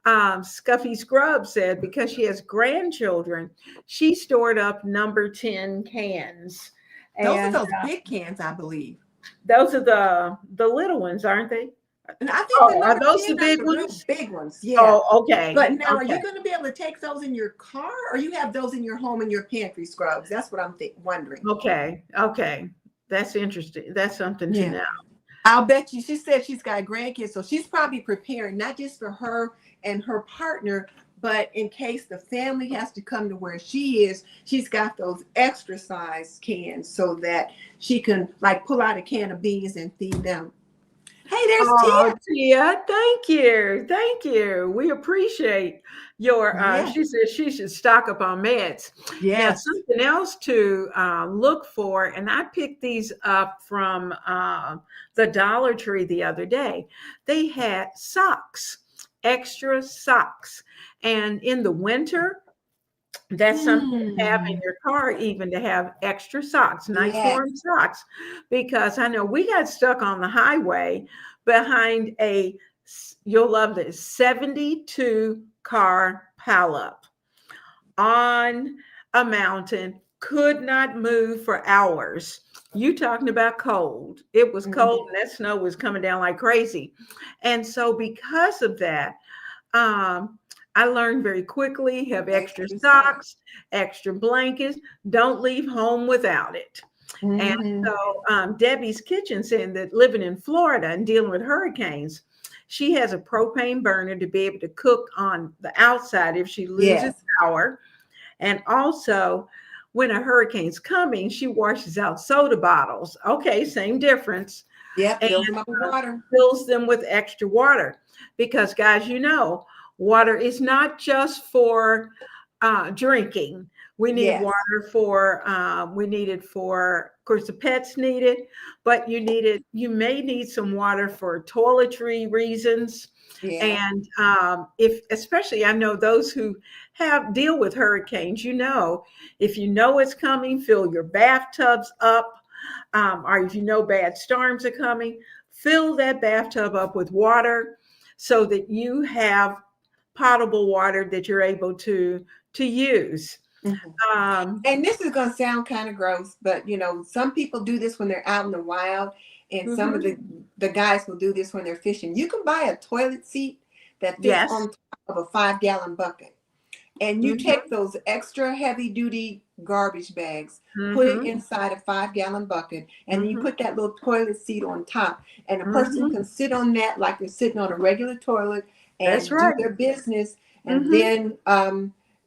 Speaker 1: Scuffy Scrub said because she has grandchildren, she stored up number 10 cans.
Speaker 2: Those are
Speaker 1: And
Speaker 2: those big cans, I believe.
Speaker 1: those are the little ones, aren't they?
Speaker 2: And I think the
Speaker 1: Oh, are
Speaker 2: number
Speaker 1: those
Speaker 2: 10
Speaker 1: the
Speaker 2: are
Speaker 1: big
Speaker 2: the real
Speaker 1: ones?
Speaker 2: big ones. Yeah.
Speaker 1: Oh, okay.
Speaker 2: But now, are you
Speaker 1: Okay.
Speaker 2: going to be able to take those in your car or you have those in your home in your pantry scrubs? That's what I'm wondering.
Speaker 1: Okay. Okay. That's interesting. That's something to
Speaker 2: Yeah.
Speaker 1: know.
Speaker 2: I'll bet you, she said she's got grandkids. So she's probably preparing not just for her and her partner, but in case the family has to come to where she is, she's got those extra size cans so that she can like pull out a can of beans and feed them. Hey, there's
Speaker 1: Oh,
Speaker 2: Tia.
Speaker 1: Tia, thank you. Thank you. We appreciate your
Speaker 2: Yes.
Speaker 1: she says she should stock up on meds. Now,
Speaker 2: Yes.
Speaker 1: something else to look for, and I picked these up from the Dollar Tree the other day. They had socks, extra socks. And in the winter, that's something to have in
Speaker 2: Hmm.
Speaker 1: your car, even to have extra socks, nice
Speaker 2: Yes.
Speaker 1: warm socks, because I know we got stuck on the highway behind you'll love this, 72 car pileup on a mountain, could not move for hours. You talking about cold. It was cold
Speaker 2: Mhm.
Speaker 1: and that snow was coming down like crazy. And so because of that, um, I learned very quickly have extra
Speaker 2: Extra socks.
Speaker 1: socks, extra blankets. Don't leave home without it. And
Speaker 2: Mm-hmm.
Speaker 1: so Debbie's Kitchen saying that living in Florida and dealing with hurricanes, she has a propane burner to be able to cook on the outside if she loses
Speaker 2: Yes.
Speaker 1: power. And also, when a hurricane's coming, she washes out soda bottles. Okay, same difference.
Speaker 2: Yep.
Speaker 1: And
Speaker 2: Fills them up with water.
Speaker 1: fills them with extra water. Because, guys, water is not just for drinking. We need
Speaker 2: Yes.
Speaker 1: water for, we need it for, of course, the pets need it, but you may need some water for toiletry reasons.
Speaker 2: Yeah.
Speaker 1: And if, especially, I know those who deal with hurricanes, if you know it's coming, fill your bathtubs up. Or if you know bad storms are coming, fill that bathtub up with water so that you have potable water that you're able to use.
Speaker 2: Mm-hmm.
Speaker 1: Um,
Speaker 2: And this is going to sound kind of gross, but some people do this when they're out in the wild, and some of
Speaker 1: mhm.
Speaker 2: the guys will do this when they're fishing. You can buy a toilet seat that fits
Speaker 1: Yes.
Speaker 2: on top of a 5-gallon bucket, and you
Speaker 1: Mhm.
Speaker 2: take those extra heavy duty garbage bags, put it
Speaker 1: Mhm.
Speaker 2: inside a 5-gallon bucket, and then you
Speaker 1: Mhm.
Speaker 2: put that little toilet seat on top, and a person
Speaker 1: Mhm.
Speaker 2: can sit on that like they're sitting on a regular toilet
Speaker 1: That's
Speaker 2: and do
Speaker 1: right.
Speaker 2: their business, and
Speaker 1: Mhm.
Speaker 2: then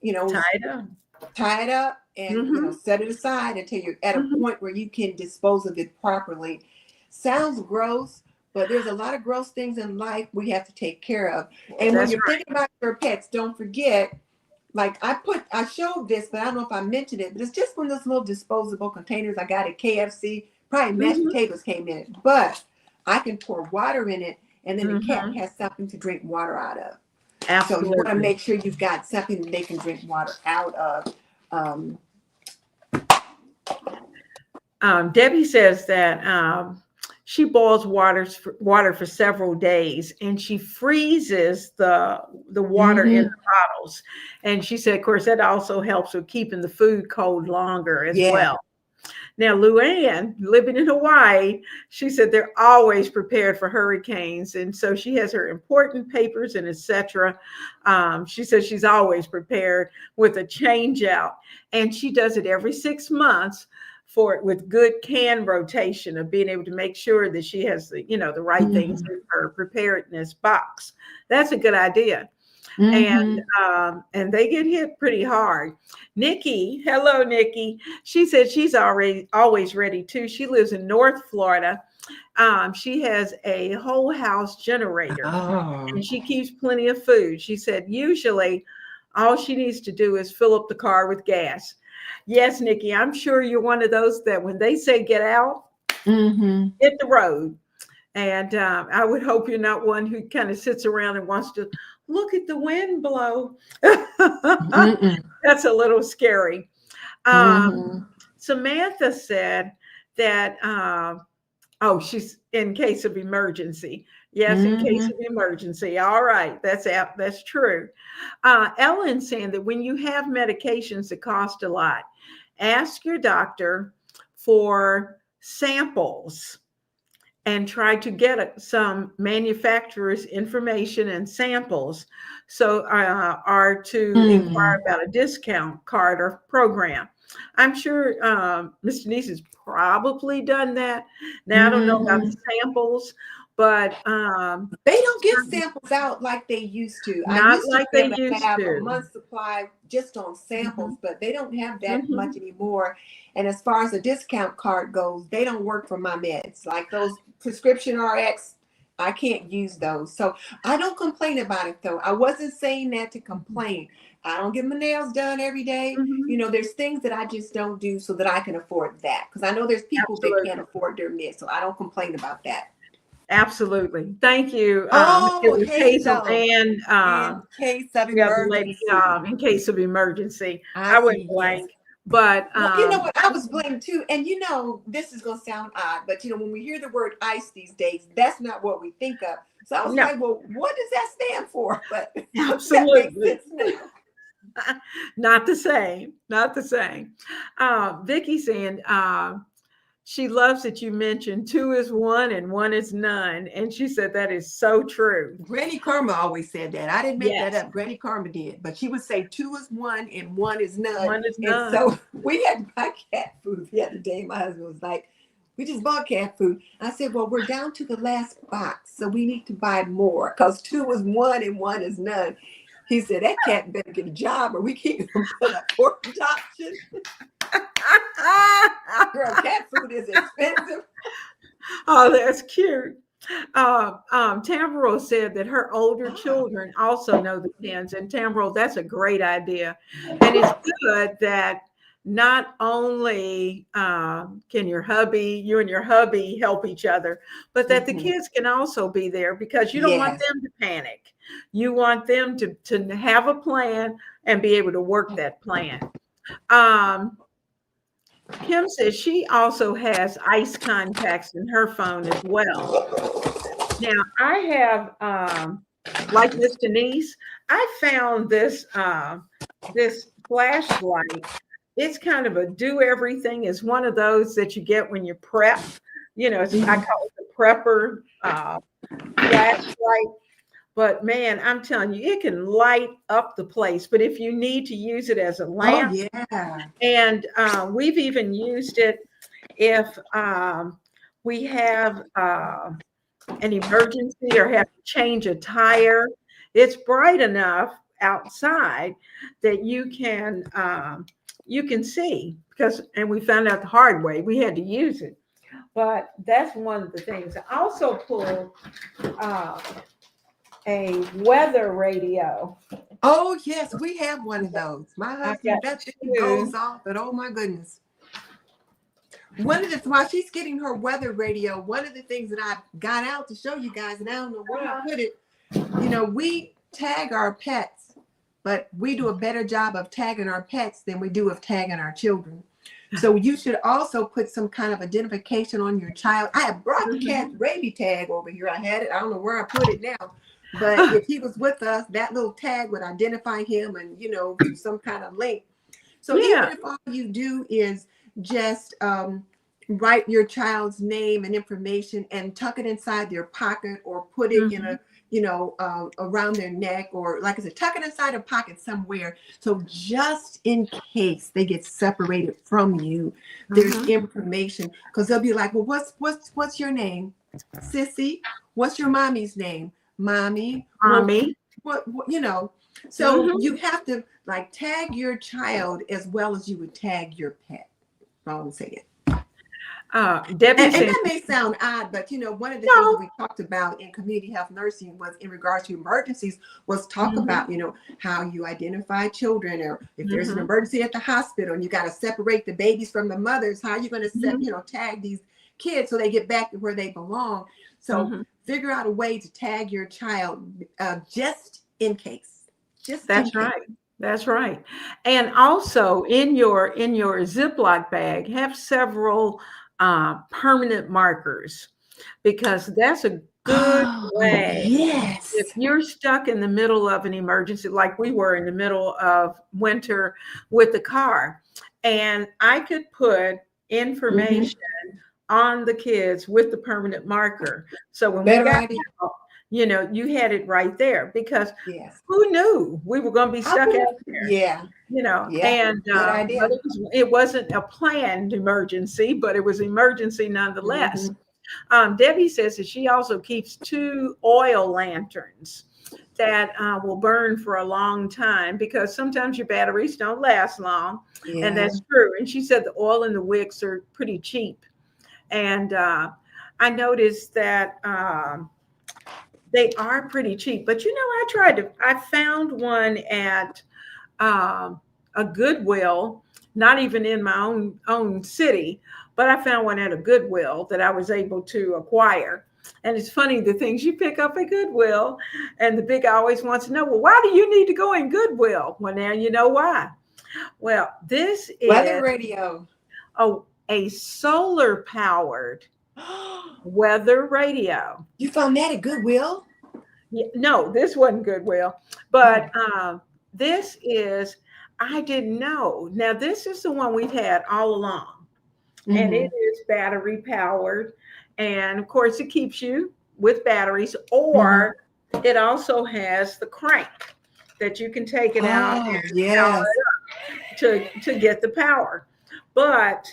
Speaker 2: you know
Speaker 1: Tie it up.
Speaker 2: tie it up and
Speaker 1: Mhm.
Speaker 2: set it aside until you're at a
Speaker 1: Mhm.
Speaker 2: point where you can dispose of it properly. Sounds gross, but there's a lot of gross things in life we have to take care of. And when
Speaker 1: That's
Speaker 2: you're
Speaker 1: right.
Speaker 2: thinking about your pets, don't forget, like I showed this, but I don't know if I mentioned it, but it's just one of those little disposable containers I got at KFC. Probably mashed
Speaker 1: Mhm.
Speaker 2: potatoes came in it, but I can pour water in it, and then the cat
Speaker 1: Mhm.
Speaker 2: has something to drink water out of. So you want to
Speaker 1: Absolutely.
Speaker 2: make sure you've got something that they can drink water out of. Um,
Speaker 1: Debbie says that she boils water for several days, and she freezes the water in
Speaker 2: hmm
Speaker 1: the bottles. And she said, of course, that also helps with keeping the food cold longer as
Speaker 2: Yeah.
Speaker 1: well. Now, Luann, living in Hawaii, she said they're always prepared for hurricanes, and so she has her important papers and etc. She says she's always prepared with a change out, and she does it every 6 months with good can rotation of being able to make sure that she has the right things
Speaker 2: hmm
Speaker 1: in her preparedness box. That's a good idea. and
Speaker 2: hmm
Speaker 1: and they get hit pretty hard. Nikki, hello, Nikki. She said she's already always ready too. She lives in North Florida. She has a whole house generator,
Speaker 2: Oh.
Speaker 1: and she keeps plenty of food. She said usually all she needs to do is fill up the car with gas. Yes, Nikki, I'm sure you're one of those that when they say get out,
Speaker 2: hmm
Speaker 1: hit the road. And I would hope you're not one who kind of sits around and wants to look at the wind blow.
Speaker 2: Mm-mm.
Speaker 1: That's a little scary. Um,
Speaker 2: hmm
Speaker 1: Samantha said that, oh, she's in case of emergency. Yes, in case
Speaker 2: hmm
Speaker 1: of emergency. All right, that's true. Ellen saying that when you have medications that cost a lot, ask your doctor for samples and try to get some manufacturer's information and samples are to inquire
Speaker 2: mm
Speaker 1: about a discount card or program. I'm sure Mr. Denise has probably done that. Now I don't know about
Speaker 2: hmm
Speaker 1: the samples, but
Speaker 2: They don't give samples out like they used to. I
Speaker 1: not
Speaker 2: used to
Speaker 1: like
Speaker 2: be
Speaker 1: they
Speaker 2: able to
Speaker 1: used
Speaker 2: have a
Speaker 1: to.
Speaker 2: month's supply just on samples,
Speaker 1: Mhm,
Speaker 2: but they don't have that much
Speaker 1: mhm.
Speaker 2: anymore. And as far as the discount card goes, they don't work for my meds. Like those prescription RX, I can't use those. So I don't complain about it though. I wasn't saying that to complain. I don't get my nails done every day.
Speaker 1: Mhm.
Speaker 2: There's things that I just don't do so that I can afford that. Because I know there's people that can't
Speaker 1: Absolutely.
Speaker 2: afford their meds. So I don't complain about that.
Speaker 1: Absolutely. Thank you. It
Speaker 2: Oh,
Speaker 1: was Hazel
Speaker 2: Hazel.
Speaker 1: and
Speaker 2: In case of
Speaker 1: the other lady,
Speaker 2: emergency.
Speaker 1: in case of emergency.
Speaker 2: I
Speaker 1: I went
Speaker 2: see, yes.
Speaker 1: blank, but
Speaker 2: Well, you know what? I was blamed too. And this is going to sound odd, but when we hear the word ICE these days, that's not what we think of. So I was
Speaker 1: no,
Speaker 2: like, well, what does that stand for? But that makes
Speaker 1: absolutely
Speaker 2: sense now.
Speaker 1: not the same. Not the same. Vicky saying, she loves that you mentioned two is one and one is none. And she said that is so true.
Speaker 2: Granny Karma always said that. I didn't make that
Speaker 1: Yes,
Speaker 2: up. Granny Karma did. But she would say two is one and one is none.
Speaker 1: one is
Speaker 2: And
Speaker 1: none.
Speaker 2: so we had to buy cat food the other day. My husband was like, we just bought cat food. I said, well, we're down to the last box, so we need to buy more because two is one and one is none. He said, that cat better get a job or we can't even put up for adoption. Girl, cat food is expensive.
Speaker 1: Oh, that's cute. Tamara said that her older children also know the pins, and Tamara, that's a great idea. And it's good that not only can you and your hubby help each other, but that the
Speaker 2: Mhm.
Speaker 1: kids can also be there because you don't want
Speaker 2: Yes.
Speaker 1: them to panic. You want them to have a plan and be able to work that plan. Um, Kim says she also has ice contacts in her phone as well. Now I have, like Miss Denise, I found this flashlight. It's kind of a do everything. It's one of those that you get when you prep. I
Speaker 2: Mhm.
Speaker 1: call it the prepper flashlight. But man, I'm telling you, it can light up the place. But if you need to use it as a
Speaker 2: Oh,
Speaker 1: lamp,
Speaker 2: yeah.
Speaker 1: and we've even used it if we have an emergency or have to change a tire. It's bright enough outside that you can see because, and we found out the hard way. We had to use it, but that's one of the things. I also pulled uh, a weather radio.
Speaker 2: Oh, yes, we have one of those. My
Speaker 1: I got
Speaker 2: husband, that thing goes
Speaker 1: two.
Speaker 2: off, and oh my goodness. One of the while she's getting her weather radio, one of the things that I got out to show you guys, and I don't know where I put it. We tag our pets, but we do a better job of tagging our pets than we do of tagging our children. So you should also put some kind of identification on your child. I have brought the cat's rabies tag over here. I had it. I don't know where I put it now. But if he was with us, that little tag would identify him and, do some kind of link. So
Speaker 1: Yeah.
Speaker 2: even if all you do is just write your child's name and information and tuck it inside their pocket or put it in a, around their neck, or like I said, tuck it inside a pocket somewhere. So just in case they get separated from you, there's information, because they'll be like, well, what's your name? Sissy. What's your mommy's name? Mommy. Well,
Speaker 1: Mommy.
Speaker 2: what. So you have to like tag your child as well as you would tag your pet. I won't say it.
Speaker 1: Debbie
Speaker 2: And
Speaker 1: said,
Speaker 2: that may sound odd, but one of the things that
Speaker 1: no.
Speaker 2: we talked about in community health nursing was in regards to emergencies was talk about, how you identify children, or if there's an emergency at the hospital and you got to separate the babies from the mothers, how are you going to tag these kids so they get back to where they belong? So figure out a way to tag your child just in case.
Speaker 1: That's right. That's right. And also in your Ziploc bag, have several permanent markers, because that's a good
Speaker 2: Oh,
Speaker 1: way. If
Speaker 2: yes.
Speaker 1: you're stuck in the middle of an emergency, like we were in the middle of winter with the car, and I could put information on the kids with the permanent marker. So when we
Speaker 2: Better
Speaker 1: got
Speaker 2: idea.
Speaker 1: out, you had it right there, because
Speaker 2: Yes.
Speaker 1: who knew we were going to be stuck out there?
Speaker 2: Yeah. Yeah.
Speaker 1: And
Speaker 2: Good idea.
Speaker 1: but it wasn't a planned emergency, but it was emergency nonetheless. Debbie says that she also keeps 2 oil lanterns that will burn for a long time, because sometimes your batteries don't last long, and
Speaker 2: Yeah.
Speaker 1: that's true. And she said the oil and the wicks are pretty cheap, and I noticed that they are pretty cheap. But I found one at a Goodwill, not even in my own city, but I found one at a Goodwill that I was able to acquire. And it's funny, the things you pick up at Goodwill, and the big guy always wants to know, well, why do you need to go in Goodwill? Well, now you know why. Well, this
Speaker 2: Weather
Speaker 1: is
Speaker 2: radio.
Speaker 1: a solar powered weather radio.
Speaker 2: You found that at Goodwill?
Speaker 1: Yeah, no, this wasn't Goodwill, but this is, I didn't know. Now, this is the one we've had all along. and
Speaker 2: Mm-hmm.
Speaker 1: it is battery powered. And of course, it keeps you with batteries,
Speaker 2: Mm-hmm.
Speaker 1: or it also has the crank that you can take it out
Speaker 2: Oh,
Speaker 1: and power
Speaker 2: yes.
Speaker 1: to get the power. But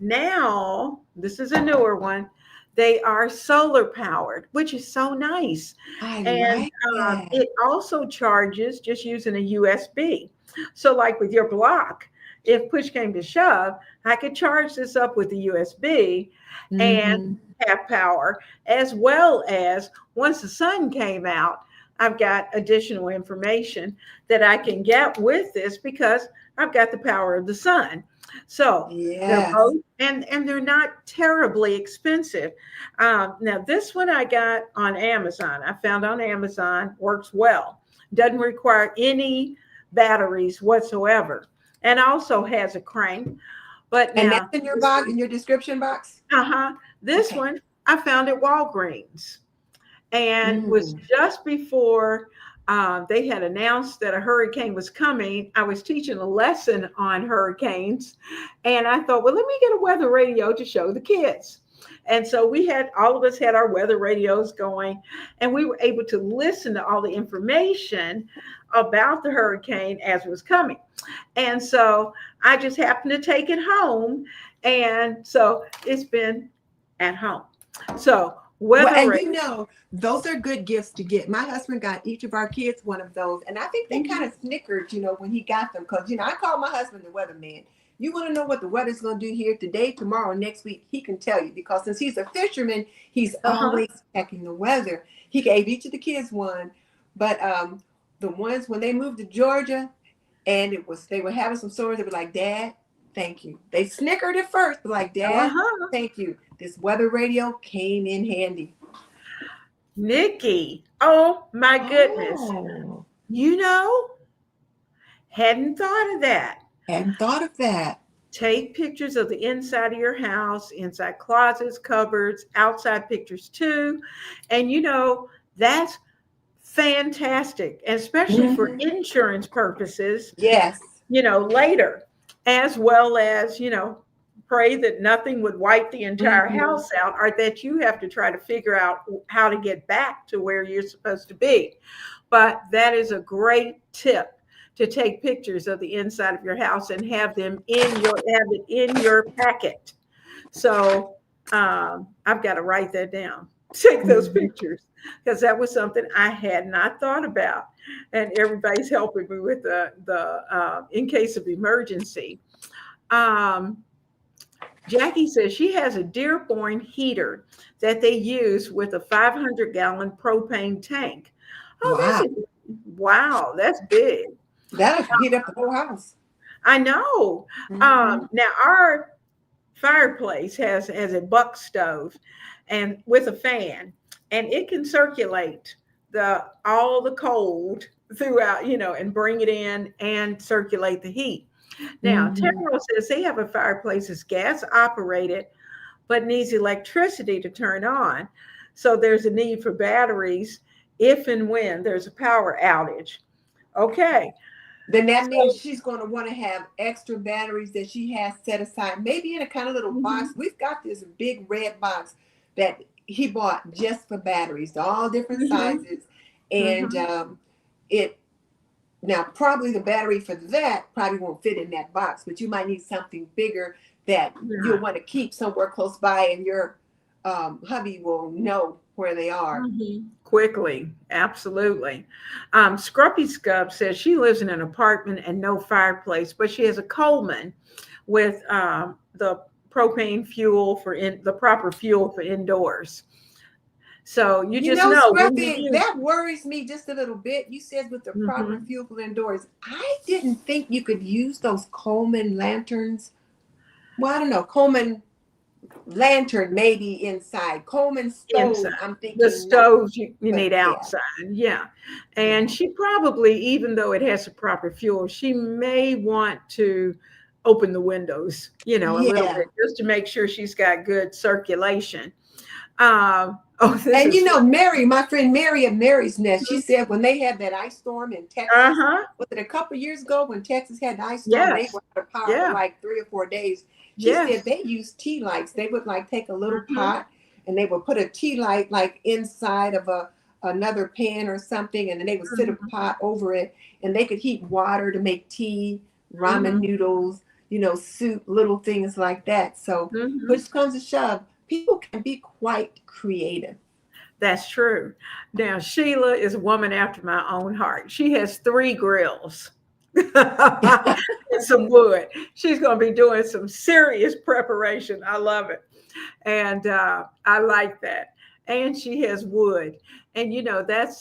Speaker 1: now, this is a newer one. They are solar powered, which is so nice.
Speaker 2: I
Speaker 1: And
Speaker 2: like that.
Speaker 1: it also charges just using a USB. So, like with your block, if push came to shove, I could charge this up with the USB and
Speaker 2: Mm-hmm.
Speaker 1: have power, as well as once the sun came out, I've got additional information that I can get with this because I've got the power of the sun. So they're
Speaker 2: Yes.
Speaker 1: both, and they're not terribly expensive. Now this one I got on Amazon. I found on Amazon, works well, doesn't require any batteries whatsoever, and also has a crank. But
Speaker 2: And that's
Speaker 1: now
Speaker 2: in your
Speaker 1: this
Speaker 2: box,
Speaker 1: one,
Speaker 2: in your description box?
Speaker 1: this
Speaker 2: Okay.
Speaker 1: one I found at Walgreens, and was
Speaker 2: Mm.
Speaker 1: just before they had announced that a hurricane was coming. I was teaching a lesson on hurricanes, and I thought, well, let me get a weather radio to show the kids. And so we had, all of us had our weather radios going, and we were able to listen to all the information about the hurricane as it was coming. And so I just happened to take it home, and so it's been at home. So
Speaker 2: Well,
Speaker 1: weather
Speaker 2: and
Speaker 1: radio.
Speaker 2: those are good gifts to get. My husband got each of our kids one of those, and I think they kind
Speaker 1: Mhm.
Speaker 2: of snickered, when he got them, because I call my husband the weatherman. You want to know what the weather's going to do here today, tomorrow, next week? He can tell you, because since he's a fisherman, he's
Speaker 1: Uh-huh.
Speaker 2: always checking the weather. He gave each of the kids one, but the ones when they moved to Georgia, and they were having some storms, they were like, "Dad, thank you." They snickered at first, but like, "Dad,
Speaker 1: Uh-huh.
Speaker 2: thank you. This weather radio came in handy."
Speaker 1: Nikki. Oh my goodness.
Speaker 2: Oh,
Speaker 1: You know, hadn't thought of that.
Speaker 2: hadn't thought of that.
Speaker 1: Take pictures of the inside of your house, inside closets, cupboards, outside pictures too. And that's fantastic, especially for
Speaker 2: Hmm.
Speaker 1: insurance purposes,
Speaker 2: Yes.
Speaker 1: later, as well as, pray that nothing would wipe the entire
Speaker 2: Hmm.
Speaker 1: house out, or that you have to try to figure out how to get back to where you're supposed to be. But that is a great tip, to take pictures of the inside of your house and have it in your packet. So I've got to write that down. Take those
Speaker 2: Hmm.
Speaker 1: pictures, because that was something I had not thought about, and everybody's helping me with the in case of emergency. Um, Jackie says she has a Dearborn heater that they use with a 500-gallon propane tank. Oh,
Speaker 2: Wow.
Speaker 1: wow, that's big.
Speaker 2: That'll heat up the whole house.
Speaker 1: I know.
Speaker 2: Hmm.
Speaker 1: Now our fireplace has a buck stove, and with a fan, and it can circulate the all the cold throughout, and bring it in and circulate the heat. Now,
Speaker 2: Hmm.
Speaker 1: Terrell says they have a fireplace that's gas operated but needs electricity to turn on. So there's a need for batteries if and when there's a power outage. Okay.
Speaker 2: Then that means
Speaker 1: So,
Speaker 2: she's going to want to have extra batteries that she has set aside, maybe in a kind of little box.
Speaker 1: mhm,
Speaker 2: We've got this big red box that he bought just for batteries, all different
Speaker 1: mhm,
Speaker 2: sizes, and
Speaker 1: mhm.
Speaker 2: it now probably the battery for that probably won't fit in that box, but you might need something bigger that you'll
Speaker 1: Yeah.
Speaker 2: want to keep somewhere close by, and your hubby will know where they are.
Speaker 1: Quickly, absolutely. Scruppy Scub says she lives in an apartment and no fireplace, but she has a Coleman with the propane fuel the proper fuel for indoors. So you just know when you
Speaker 2: Scruffy,
Speaker 1: use.
Speaker 2: that worries me just a little bit. You said with the proper
Speaker 1: Mhm.
Speaker 2: fuel for indoors. I didn't think you could use those Coleman lanterns. Well, I don't know. Coleman lantern maybe inside. Coleman
Speaker 1: Inside.
Speaker 2: stove, I'm
Speaker 1: The
Speaker 2: thinking no.
Speaker 1: stoves you
Speaker 2: But
Speaker 1: need
Speaker 2: yeah,
Speaker 1: outside. Yeah. And
Speaker 2: yeah.
Speaker 1: she probably, even though it has the proper fuel, she may want to open the windows, a little
Speaker 2: Yeah.
Speaker 1: bit, just to make sure she's got good circulation. Oh, this
Speaker 2: And
Speaker 1: is
Speaker 2: Mary, my friend Mary at Mary's Nest, she said when they had that ice storm in
Speaker 1: uh
Speaker 2: Texas,
Speaker 1: huh.
Speaker 2: was it a couple years ago when Texas had the ice storm and they
Speaker 1: Yes.
Speaker 2: were out of power for
Speaker 1: Yeah.
Speaker 2: like 3 or 4 days? She
Speaker 1: Yes.
Speaker 2: said they use tea lights. They would like take a little
Speaker 1: Mhm.
Speaker 2: pot and they would put a tea light like inside of a another pan or something, and then they would sit a
Speaker 1: Mhm.
Speaker 2: pot over it, and they could heat water to make tea, ramen
Speaker 1: Mhm.
Speaker 2: noodles, soup, little things like that. So
Speaker 1: Mhm.
Speaker 2: push comes to shove, people can be quite creative.
Speaker 1: That's true. Now, Sheila is a woman after my own heart. She has 3 grills and some wood. She's going to be doing some serious preparation. I love it. And I like that. And she has wood. And, that's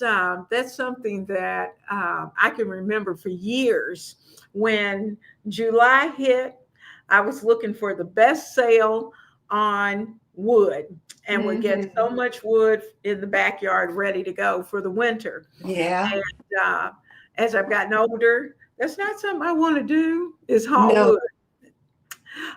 Speaker 1: something that I can remember for years. When July hit, I was looking for the best sale on wood and would get
Speaker 2: Hmm.
Speaker 1: so much wood in the backyard ready to go for the winter.
Speaker 2: Yeah.
Speaker 1: And as I've gotten older, that's not something I want to do is haul
Speaker 2: No.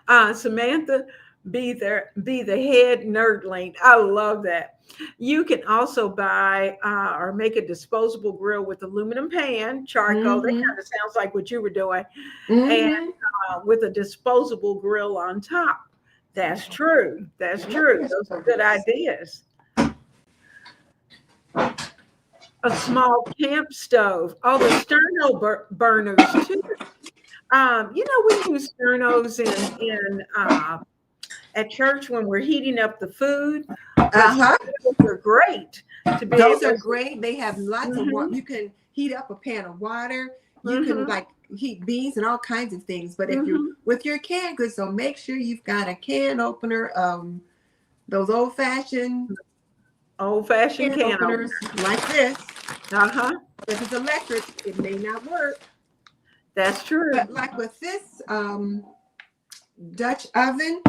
Speaker 1: wood. Samantha, be the head nerdling. I love that. You can also buy or make a disposable grill with aluminum pan, charcoal. That
Speaker 2: Hmm.
Speaker 1: kind of sounds like what you were doing, and
Speaker 2: Hmm.
Speaker 1: with a disposable grill on top. That's true. That's true. Those are good ideas. A small camp stove. Oh, the sterno burners too. We use sternos in at church when we're heating up the food, but
Speaker 2: Uh-huh.
Speaker 1: sternos are great to be
Speaker 2: Those
Speaker 1: able
Speaker 2: are
Speaker 1: to.
Speaker 2: great. They have lots of water.
Speaker 1: Mhm.
Speaker 2: You can heat up a pan of water. You can
Speaker 1: Mhm.
Speaker 2: like heat beans and all kinds of things. But if you're
Speaker 1: Mhm.
Speaker 2: with your canned goods, so make sure you've got a can opener. Those old fashioned
Speaker 1: Old fashioned
Speaker 2: can
Speaker 1: can
Speaker 2: openers
Speaker 1: opener.
Speaker 2: like this.
Speaker 1: Uh huh.
Speaker 2: If it's electric, it may not work.
Speaker 1: That's true.
Speaker 2: But like with this Dutch oven,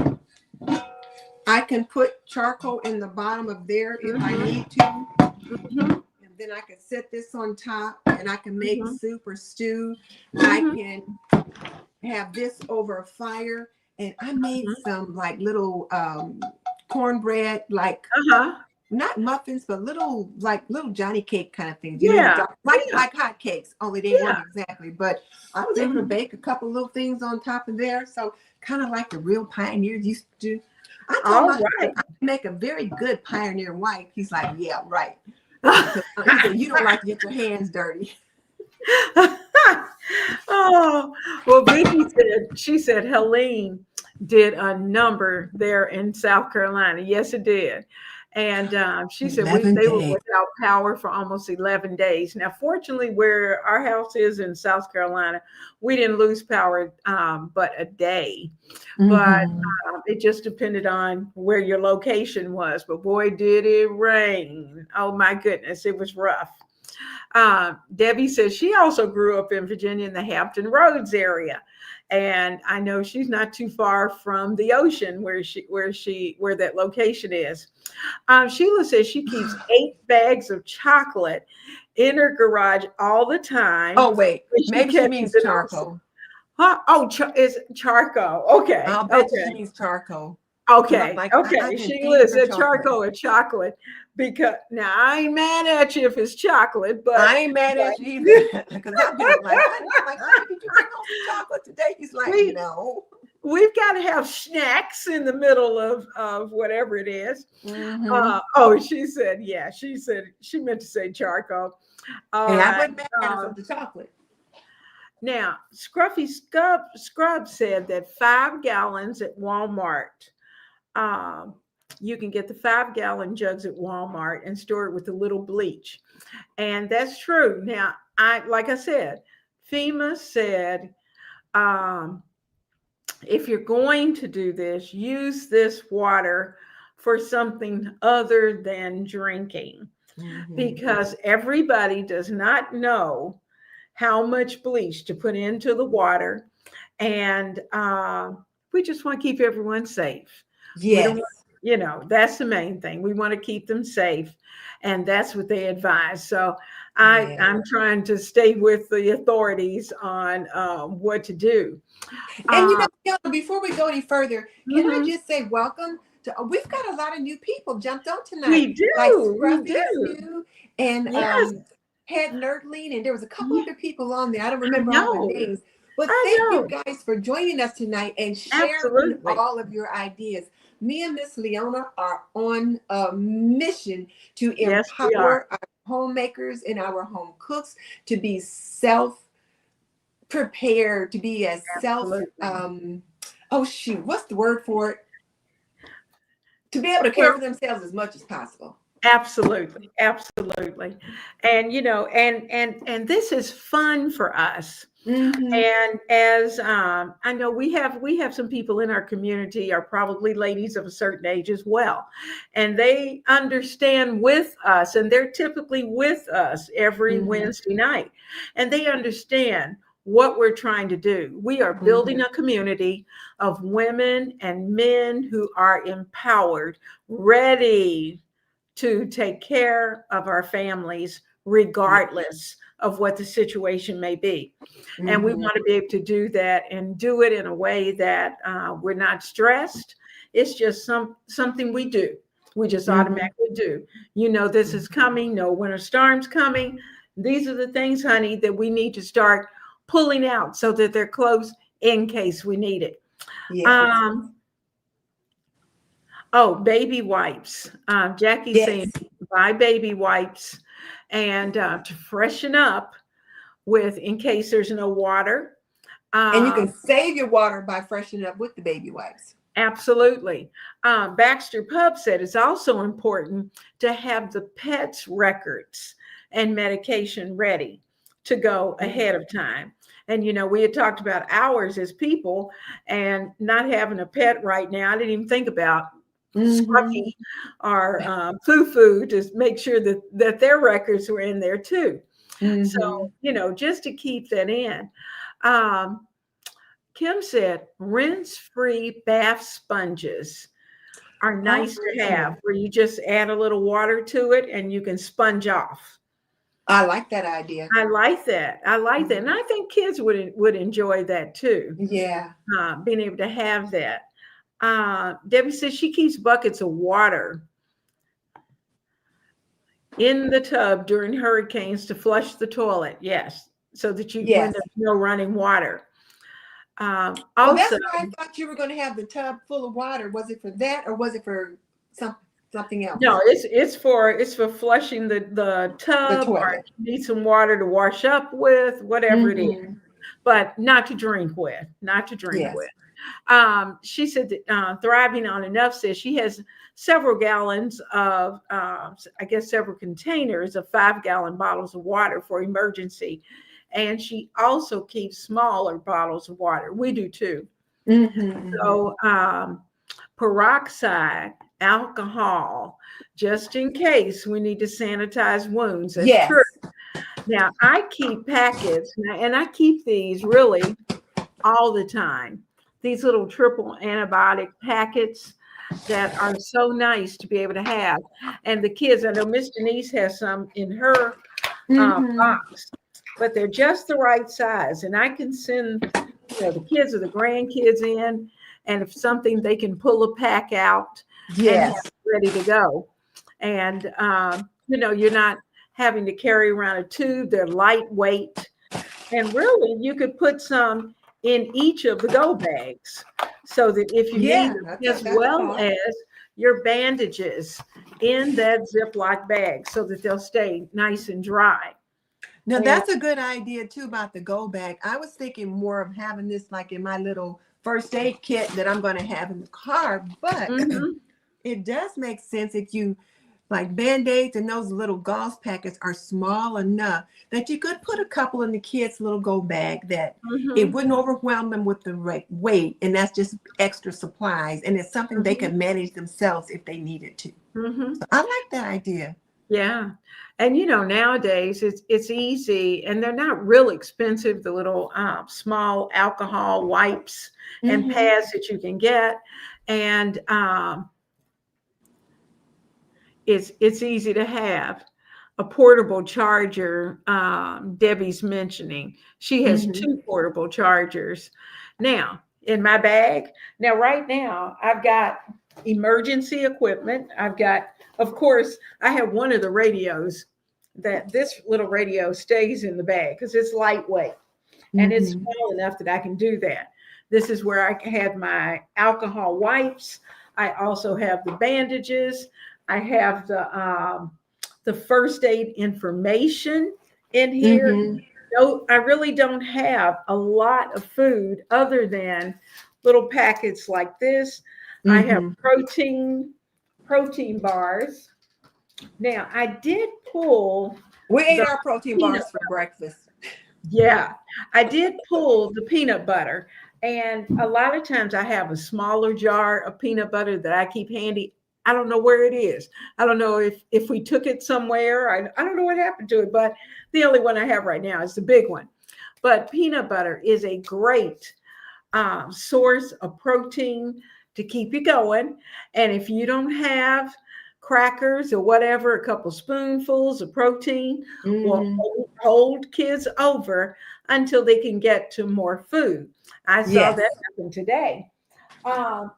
Speaker 2: I can put charcoal in the bottom of there if I
Speaker 1: Mhm.
Speaker 2: need to.
Speaker 1: Mhm.
Speaker 2: And then I can set this on top and I can make
Speaker 1: Mhm.
Speaker 2: soup or stew. I
Speaker 1: Mhm.
Speaker 2: can have this over a fire. And I made
Speaker 1: Mhm.
Speaker 2: some like little cornbread, like
Speaker 1: Uh huh.
Speaker 2: not muffins, but little Johnny cake kind of things,
Speaker 1: Yeah. Yeah.
Speaker 2: like hot cakes, only they weren't
Speaker 1: Yeah.
Speaker 2: exactly. But I was able to
Speaker 1: Mhm.
Speaker 2: bake a couple little things on top of there. So kind of like the real pioneers used to do. I told
Speaker 1: All
Speaker 2: my husband
Speaker 1: right.
Speaker 2: I could make a very good pioneer wife. He's like, yeah, right. Because he said, you don't like to get your hands dirty.
Speaker 1: Oh, well, Vicky said, she said Helene did a number there in South Carolina. Yes, it did. And she said
Speaker 2: 11
Speaker 1: they were
Speaker 2: days.
Speaker 1: without power for almost 11 days. Now, fortunately, where our house is in South Carolina, we didn't lose power but a day. But
Speaker 2: Mm-hmm.
Speaker 1: it just depended on where your location was. But boy, did it rain. Oh, my goodness, it was rough. Debbie says she also grew up in Virginia in the Hampton Roads area, and I know she's not too far from the ocean where that location is. Sheila says she keeps 8 bags of chocolate in her garage all the time
Speaker 2: Oh, wait.
Speaker 1: when she
Speaker 2: Maybe she
Speaker 1: catches
Speaker 2: means
Speaker 1: it on.
Speaker 2: charcoal.
Speaker 1: Huh? Oh, is charcoal. Okay,
Speaker 2: I'll bet you she
Speaker 1: okay.
Speaker 2: means charcoal. Because I'm
Speaker 1: Okay,
Speaker 2: like,
Speaker 1: okay.
Speaker 2: I've been
Speaker 1: Sheila
Speaker 2: feeding her
Speaker 1: said
Speaker 2: chocolate.
Speaker 1: charcoal and chocolate because now I ain't mad at you if it's chocolate,
Speaker 2: I ain't mad at you either. Because I've been like, honey, I'm like, honey, did you bring home some chocolate today? He's like,
Speaker 1: we
Speaker 2: no.
Speaker 1: we've got to have snacks in the middle of whatever it is.
Speaker 2: Mm-hmm.
Speaker 1: Oh, she said, yeah, she said she meant to say charcoal. All
Speaker 2: Hey, I
Speaker 1: right.
Speaker 2: wasn't mad at her for the chocolate.
Speaker 1: Now, Scrub said that 5 gallons at Walmart. Um, you can get the 5 gallon jugs at Walmart and store it with a little bleach. And that's true. Now, like I said, FEMA said um, if you're going to do this, use this water for something other than drinking
Speaker 2: Mm-hmm.
Speaker 1: because everybody does not know how much bleach to put into the water. And we just want to keep everyone safe. We don't want,
Speaker 2: Yes.
Speaker 1: that's the main thing. We want to keep them safe. And that's what they advise. So
Speaker 2: Yeah.
Speaker 1: I'm trying to stay with the authorities on what to do.
Speaker 2: And
Speaker 1: Uh,
Speaker 2: Kiana, before we go any further, can I
Speaker 1: mhm.
Speaker 2: just say welcome to we've got a lot of new people jumped on tonight,
Speaker 1: We
Speaker 2: like
Speaker 1: do. We
Speaker 2: Scruffy is
Speaker 1: do.
Speaker 2: new and
Speaker 1: Yes,
Speaker 2: Head Nerdling, and there was a couple
Speaker 1: yeah,
Speaker 2: other people on there. I don't
Speaker 1: I
Speaker 2: remember all the
Speaker 1: know.
Speaker 2: names, But
Speaker 1: I
Speaker 2: thank you
Speaker 1: know.
Speaker 2: guys for joining us tonight and sharing
Speaker 1: Absolutely.
Speaker 2: all of your ideas. Me and Miss Leona are on a mission to
Speaker 1: Yes, we are.
Speaker 2: empower our homemakers and our home cooks to be self prepared, to be as self
Speaker 1: Absolutely.
Speaker 2: oh shoot, what's the word for it? To be able to care
Speaker 1: Well,
Speaker 2: for themselves as much as possible.
Speaker 1: absolutely. Absolutely. And and this is fun for us.
Speaker 2: Mm-hmm.
Speaker 1: And as I know, we have some people in our community are probably ladies of a certain age as well, and they understand with us, and they're typically with us every
Speaker 2: Mm-hmm.
Speaker 1: Wednesday night, and they understand what we're trying to do. We are building
Speaker 2: Mm-hmm.
Speaker 1: a community of women and men who are empowered, ready to take care of our families, regardless of what the situation may be. And we
Speaker 2: Mm-hmm.
Speaker 1: want to be able to do that and do it in a way that we're not stressed. It's just something we do. We just
Speaker 2: Mm-hmm.
Speaker 1: automatically do. This is coming. No winter storms coming. These are the things, honey, that we need to start pulling out so that they're close in case we need it.
Speaker 2: Yes.
Speaker 1: Um, oh, baby wipes. Jackie's saying
Speaker 2: Yes.
Speaker 1: buy baby wipes and to freshen up with in case there's no water.
Speaker 2: And you
Speaker 1: Um,
Speaker 2: can save your water by freshening up with the baby wipes.
Speaker 1: Absolutely. Baxter Pub said it's also important to have the pet's records and medication ready to go ahead of time. And, we had talked about ours as people and not having a pet right now. I didn't even think about
Speaker 2: Mm-hmm.
Speaker 1: Scruffy or Foo to make sure that their records were in there too. So,
Speaker 2: Mm-hmm.
Speaker 1: just to keep that in. Um, Kim said rinse-free bath sponges are nice to have,
Speaker 2: Oh,
Speaker 1: where you just add a little water to it and you can sponge off.
Speaker 2: I like that idea.
Speaker 1: I like that. I like that. And I think kids would enjoy that too,
Speaker 2: Yeah.
Speaker 1: being able to have that. Debbie says she keeps buckets of water in the tub during hurricanes to flush the toilet. Yes, so that when
Speaker 2: Yes.
Speaker 1: there's no running water.
Speaker 2: Oh,
Speaker 1: Also,
Speaker 2: that's why I thought you were going to have the tub full of water. Was it for that, or was it for some something
Speaker 1: no,
Speaker 2: else?
Speaker 1: it's for flushing the
Speaker 2: The
Speaker 1: tub, or if
Speaker 2: toilet.
Speaker 1: you need some water to wash up with, whatever it is,
Speaker 2: Mm-hmm.
Speaker 1: but not to drink with, not to drink
Speaker 2: Yes.
Speaker 1: with. She said that Thriving on Enough says she has several gallons of, I guess, several containers of 5-gallon bottles of water for emergency. And she also keeps smaller bottles of water. We do too.
Speaker 2: Mm-hmm.
Speaker 1: So, peroxide, alcohol, just in case we need to sanitize wounds. That's true.
Speaker 2: Yes.
Speaker 1: Now, I keep packets, and I keep these really all the time. These little triple antibiotic packets that are so nice to be able to have. And the kids, I know Miss Denise has some in her
Speaker 2: Mm-hmm.
Speaker 1: box, but they're just the right size. And I can send, the kids or the grandkids in, and if something, they can pull a pack out and have
Speaker 2: Yes.
Speaker 1: it ready to go. And, you're not having to carry around a tube. They're lightweight. And really, you could put some in each of the go bags so that if you need
Speaker 2: Yeah.
Speaker 1: them, as
Speaker 2: That's a
Speaker 1: well
Speaker 2: thought.
Speaker 1: as your bandages in that Ziploc bag so that they'll stay nice and dry.
Speaker 2: Now
Speaker 1: And
Speaker 2: that's a good idea too about the go bag. I was thinking more of having this like in my little first aid kit that I'm going to have in the car, but
Speaker 1: mhm,
Speaker 2: it does make sense if you like band-aids and those little gauze packets are small enough that you could put a couple in the kids' little go bag that it
Speaker 1: mhm,
Speaker 2: wouldn't overwhelm them with the right weight, and that's just extra supplies, and it's something they
Speaker 1: mhm,
Speaker 2: could manage themselves if they needed to.
Speaker 1: mhm.
Speaker 2: So I like that idea.
Speaker 1: Yeah. And nowadays it's easy and they're not real expensive, the little small alcohol wipes and
Speaker 2: Mm-hmm.
Speaker 1: pads that you can get. And it's easy to have. A portable charger, Debbie's mentioning. She has
Speaker 2: Mm-hmm.
Speaker 1: 2 portable chargers now in my bag. Now, right now, I've got emergency equipment. I've got, of course, I have one of the radios that this little radio stays in the bag because it's lightweight. and it's
Speaker 2: Mm-hmm.
Speaker 1: small enough that I can do that. This is where I have my alcohol wipes. I also have the bandages. I have the first aid information in here.
Speaker 2: Mm-hmm.
Speaker 1: No, I really don't have a lot of food other than little packets like this. I have
Speaker 2: Mm-hmm.
Speaker 1: protein bars. Now I did pull
Speaker 2: We ate
Speaker 1: the
Speaker 2: our protein
Speaker 1: peanut.
Speaker 2: bars for breakfast.
Speaker 1: Yeah, I did pull the peanut butter. And a lot of times I have a smaller jar of peanut butter that I keep handy. I don't know where it is. I don't know if we took it somewhere. I don't know what happened to it, but the only one I have right now is the big one. But peanut butter is a great source of protein to keep you going. And if you don't have crackers or whatever, a couple spoonfuls of protein will
Speaker 2: Mm-hmm.
Speaker 1: hold kids over until they can get to more food. I saw
Speaker 2: Yes.
Speaker 1: that happen today.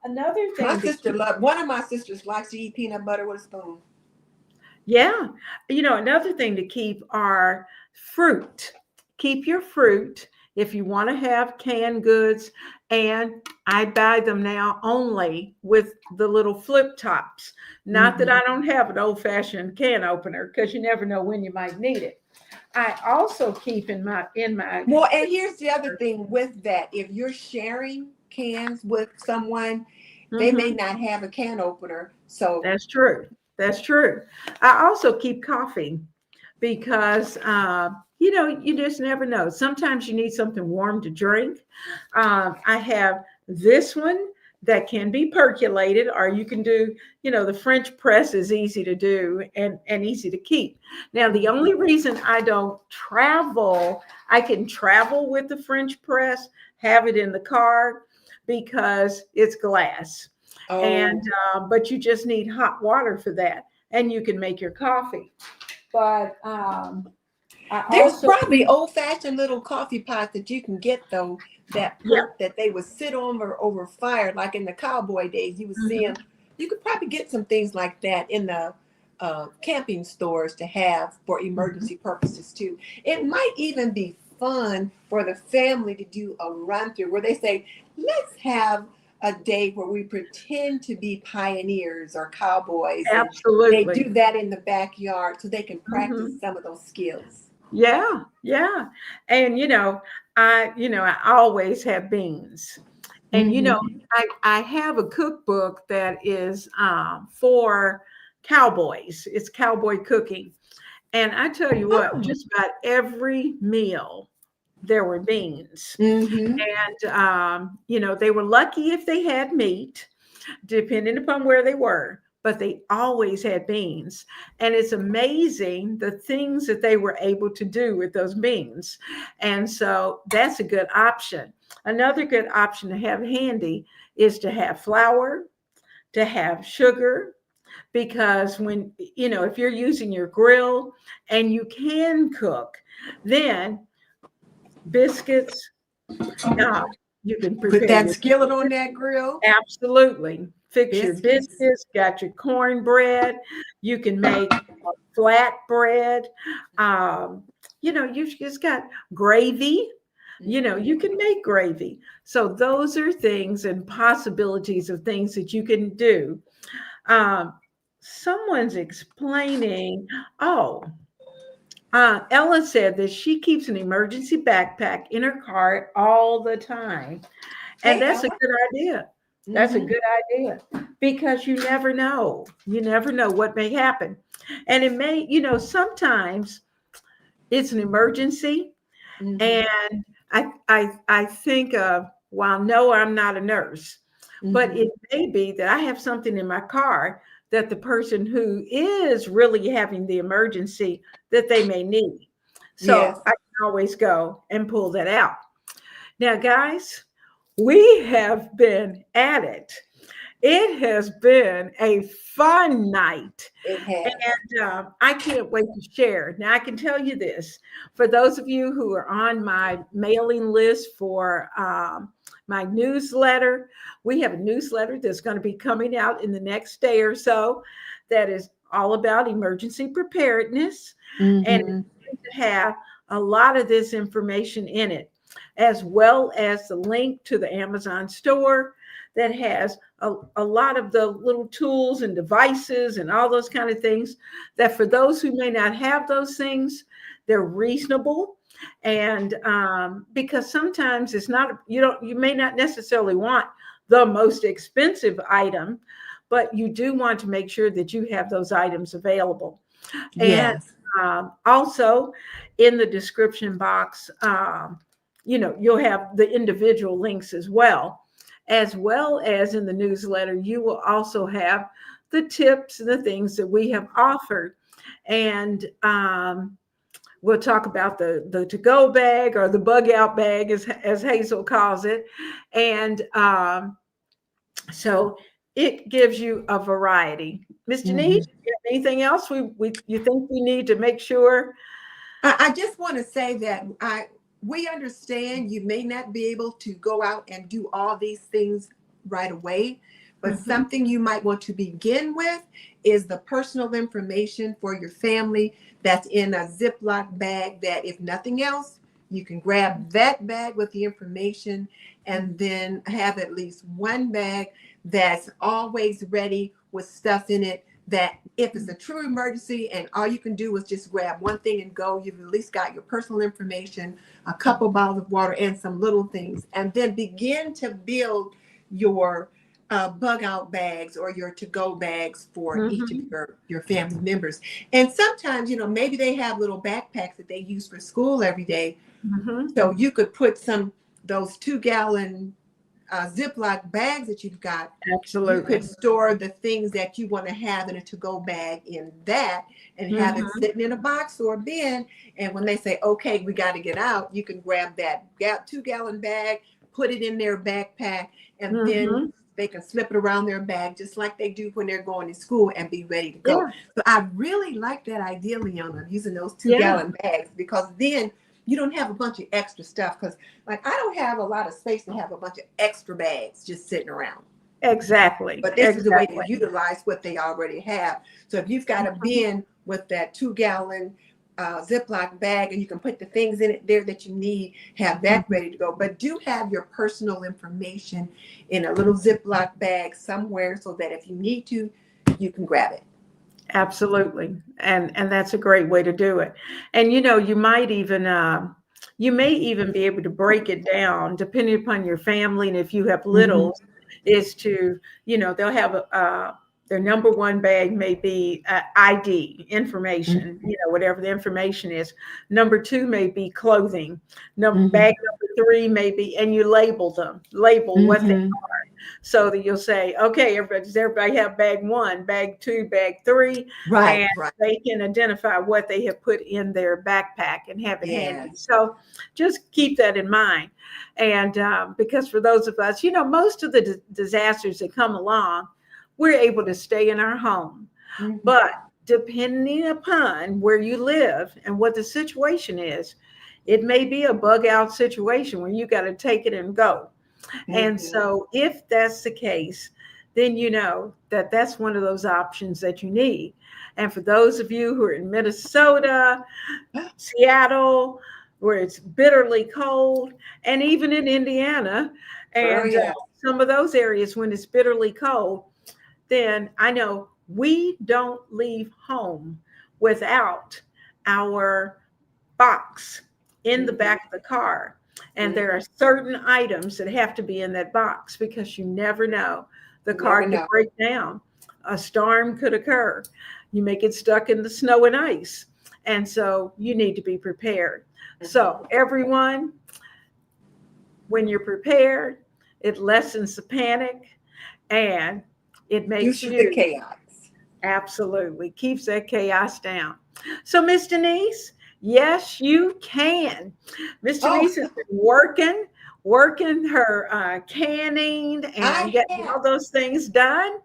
Speaker 1: Another
Speaker 2: My
Speaker 1: thing to
Speaker 2: sister
Speaker 1: keep,
Speaker 2: loved, one of my sisters likes to eat peanut butter with a spoon.
Speaker 1: yeah, another thing to keep are fruit. Keep your fruit if you want to have canned goods. And I buy them now only with the little flip tops. Not that
Speaker 2: Mm-hmm.
Speaker 1: I don't have an old fashioned can opener because you never know when you might need it. I also keep in my
Speaker 2: Well, and here's the other thing with that. If you're sharing cans with someone, they may
Speaker 1: Mhm.
Speaker 2: not have a can opener. So,
Speaker 1: That's true. That's true. I also keep coffee because you just never know. Sometimes you need something warm to drink. I have this one that can be percolated, or you can do. The French press is easy to do and easy to keep. Now, the only reason I don't travel, I can travel with the French press, have it in the car because it's glass, and
Speaker 2: oh,
Speaker 1: but you just need hot water for that, and you can make your coffee. But I
Speaker 2: there's
Speaker 1: also
Speaker 2: probably old-fashioned little coffee pots that you can get though that
Speaker 1: yeah.
Speaker 2: perk that they would sit on or over fire, like in the cowboy days. You would see
Speaker 1: Mhm.
Speaker 2: them. You could probably get some things like that in the camping stores to have for
Speaker 1: Mhm.
Speaker 2: emergency purposes too. It might even be fun for the family to do a run through where they say, let's have a day where we pretend to be pioneers or cowboys, and they
Speaker 1: Absolutely.
Speaker 2: do that in the backyard so they can practice
Speaker 1: Mhm.
Speaker 2: some of those skills.
Speaker 1: Yeah, yeah. And I always have beans. And
Speaker 2: Mm-hmm.
Speaker 1: I have a cookbook that is for cowboys. It's cowboy cooking. And I tell you what,
Speaker 2: Oh.
Speaker 1: just about every meal there were beans.
Speaker 2: Mm-hmm.
Speaker 1: And they were lucky if they had meat, depending upon where they were, but they always had beans. And it's amazing the things that they were able to do with those beans. And so that's a good option. Another good option to have handy is to have flour, to have sugar, because if you're using your grill and you can cook, then biscuits, uh, you can
Speaker 2: Put
Speaker 1: prepare
Speaker 2: that
Speaker 1: your
Speaker 2: skillet on that grill.
Speaker 1: absolutely. Fix your
Speaker 2: Biscuits.
Speaker 1: biscuits, got your cornbread. You can make flat bread. Um, you've just got gravy. You
Speaker 2: Mm-hmm.
Speaker 1: can make gravy. So those are things and possibilities of things that you can do. Um, Someone's explaining, oh, Ella said that she keeps an emergency backpack in her car all the time. And
Speaker 2: Hey,
Speaker 1: that's a
Speaker 2: Ella.
Speaker 1: good idea. That's a
Speaker 2: Mm-hmm.
Speaker 1: good idea because you never know. You never know what may happen. And it may, sometimes it's an emergency.
Speaker 2: Mm-hmm.
Speaker 1: And I think of, well, no, I'm not a nurse, but
Speaker 2: Mm-hmm.
Speaker 1: it may be that I have something in my car that the person who is really having the emergency that they may need. So
Speaker 2: Yes.
Speaker 1: I can always go and pull that out. Now, guys, we have been at it. It has been a fun night.
Speaker 2: It has.
Speaker 1: And I can't wait to share. Now, I can tell you this for those of you who are on my mailing list for my newsletter, we have a newsletter that's going to be coming out in the next day or so that is all about emergency preparedness. And
Speaker 2: Mm-hmm.
Speaker 1: it's going to have a lot of this information in it. as well as the link to the Amazon store that has a lot of the little tools and devices and all those kind of things that for those who may not have those things, they're reasonable. And because sometimes it's not, you may not necessarily want the most expensive item, but you do want to make sure that you have those items available. And
Speaker 2: Yes.
Speaker 1: also in the description box, you'll have the individual links as well as in the newsletter, you will also have the tips and the things that we have offered. And we'll talk about the to-go bag or the bug out bag, as Hazel calls it. And so it gives you a variety. Miss Denise,
Speaker 2: Mhm.
Speaker 1: you have anything else you think we need to make sure?
Speaker 2: I just want to say that we understand you may not be able to go out and do all these things right away, but
Speaker 1: Mhm.
Speaker 2: something you might want to begin with is the personal information for your family that's in a Ziploc bag that, if nothing else, you can grab that bag with the information and then have at least one bag that's always ready with stuff in it that if it's a true emergency and all you can do is just grab one thing and go, you've at least got your personal information, a couple bottles of water, and some little things. And then begin to build your bug out bags or your to-go bags for each of
Speaker 1: Mhm.
Speaker 2: your family members. And sometimes, maybe they have little backpacks that they use for school every day.
Speaker 1: Mhm.
Speaker 2: So you could put those 2-gallon Ziploc bags that you've got, you could
Speaker 1: Absolutely.
Speaker 2: store the things that you want to have in a to-go bag in that and have it
Speaker 1: Mhm.
Speaker 2: sitting in a box or a bin. And when they say, okay, we got to get out, you can grab that 2-gallon bag, put it in their backpack, and then
Speaker 1: Mhm.
Speaker 2: they can slip it around their bag just like they do when they're going to school and be ready to go.
Speaker 1: Yeah.
Speaker 2: So I really like that idea, Leona, of using those two
Speaker 1: Yeah.
Speaker 2: gallon bags, because then you don't have a bunch of extra stuff. Because like I don't have a lot of space to have a bunch of extra bags just sitting around.
Speaker 1: Exactly.
Speaker 2: But this is the way to
Speaker 1: Exactly.
Speaker 2: utilize what they already have. So if you've got a
Speaker 1: Mhm.
Speaker 2: bin with that 2-gallon Ziploc bag and you can put the things in it there that you need, have that
Speaker 1: Mhm.
Speaker 2: ready to go. But do have your personal information in a little Ziploc bag somewhere so that if you need to, you can grab it.
Speaker 1: Absolutely. And that's a great way to do it. And you may even be able to break it down depending upon your family, and if you have
Speaker 2: Mm-hmm.
Speaker 1: littles, is to, they'll have their number one bag may be ID information, whatever the information is. Number two may be clothing.
Speaker 2: Mm-hmm.
Speaker 1: Bag number three may be, and you label what they,
Speaker 2: Mm-hmm.
Speaker 1: so that you'll say, okay, does everybody have bag one, bag two, bag three,
Speaker 2: Right,
Speaker 1: and
Speaker 2: right.
Speaker 1: they can identify what they have put in their backpack and have it handy.
Speaker 2: Yes.
Speaker 1: So just keep that in mind. And because for those of us, most of the disasters that come along, we're able to stay in our home.
Speaker 2: Mm-hmm.
Speaker 1: But depending upon where you live and what the situation is, it may be a bug out situation where you got to take it and go. And
Speaker 2: Mm-hmm.
Speaker 1: so, if that's the case, then you know that that's one of those options that you need. And for those of you who are in Minnesota, Seattle, where it's bitterly cold, and even in Indiana,
Speaker 2: Oh
Speaker 1: and
Speaker 2: yeah.
Speaker 1: some of those areas when it's bitterly cold, then I know we don't leave home without our box in the
Speaker 2: Mm-hmm.
Speaker 1: back of the car. And there
Speaker 2: Mm-hmm.
Speaker 1: are certain items that have to be in that box because you never know. The
Speaker 2: You never
Speaker 1: car could
Speaker 2: know.
Speaker 1: break down, a storm could occur, you may get stuck in the snow and ice. And so you need to be prepared. So,
Speaker 2: Mm-hmm.
Speaker 1: everyone, when you're prepared, it lessens the panic and it makes
Speaker 2: Reduces the
Speaker 1: you
Speaker 2: chaos.
Speaker 1: absolutely keeps that chaos down. So, Miss Denise, yes, you can. Miss
Speaker 2: Oh,
Speaker 1: Denise has been working her canning and
Speaker 2: I
Speaker 1: getting
Speaker 2: have.
Speaker 1: all those things done.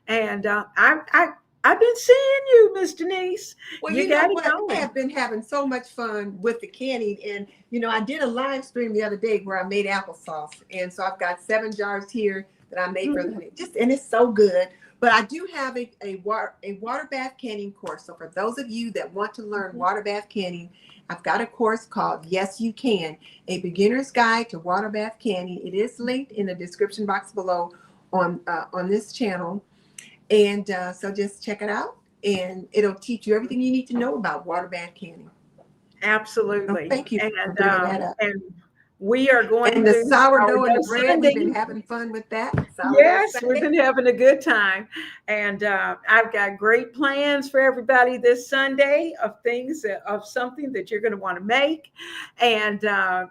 Speaker 1: And I've been seeing you, Miss Denise.
Speaker 2: Well,
Speaker 1: You
Speaker 2: you know
Speaker 1: got it
Speaker 2: what? I
Speaker 1: going.
Speaker 2: have been having so much fun with the canning. And, I did a live stream the other day where I made applesauce. And so I've got 7 jars here that I made for the
Speaker 1: Mhm.
Speaker 2: honey. And it's so good. But I do have a water bath canning course. So for those of you that want to learn water bath canning, I've got a course called Yes You Can, a beginner's guide to water bath canning. It is linked in the description box below on this channel. And so just check it out, and it'll teach you everything you need to know about water bath canning. So
Speaker 1: Absolutely.
Speaker 2: thank you for bringing that up.
Speaker 1: And we are going
Speaker 2: And the
Speaker 1: to
Speaker 2: sourdough and the
Speaker 1: sourdough
Speaker 2: bread, we've been
Speaker 1: Sunday.
Speaker 2: having fun with that. Sourdough
Speaker 1: Yes, we've
Speaker 2: Sunday.
Speaker 1: been having a good time. And I've got great plans for everybody this Sunday of things, of something that you're going to want to make. And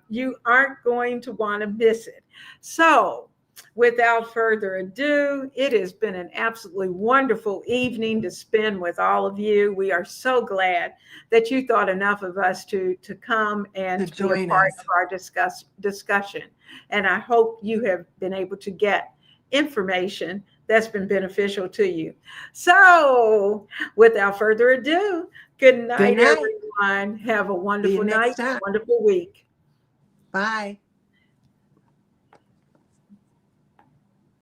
Speaker 1: you aren't going to want to miss it. So, without further ado, it has been an absolutely wonderful evening to spend with all of you. We are so glad that you thought enough of us to come and
Speaker 2: To
Speaker 1: to be a
Speaker 2: join
Speaker 1: part
Speaker 2: us.
Speaker 1: of our discussion. And I hope you have been able to get information that's been beneficial to you. So, without further ado, good
Speaker 2: Good
Speaker 1: night,
Speaker 2: night.
Speaker 1: everyone. Have a
Speaker 2: See you
Speaker 1: wonderful night,
Speaker 2: next time.
Speaker 1: wonderful week.
Speaker 2: Bye.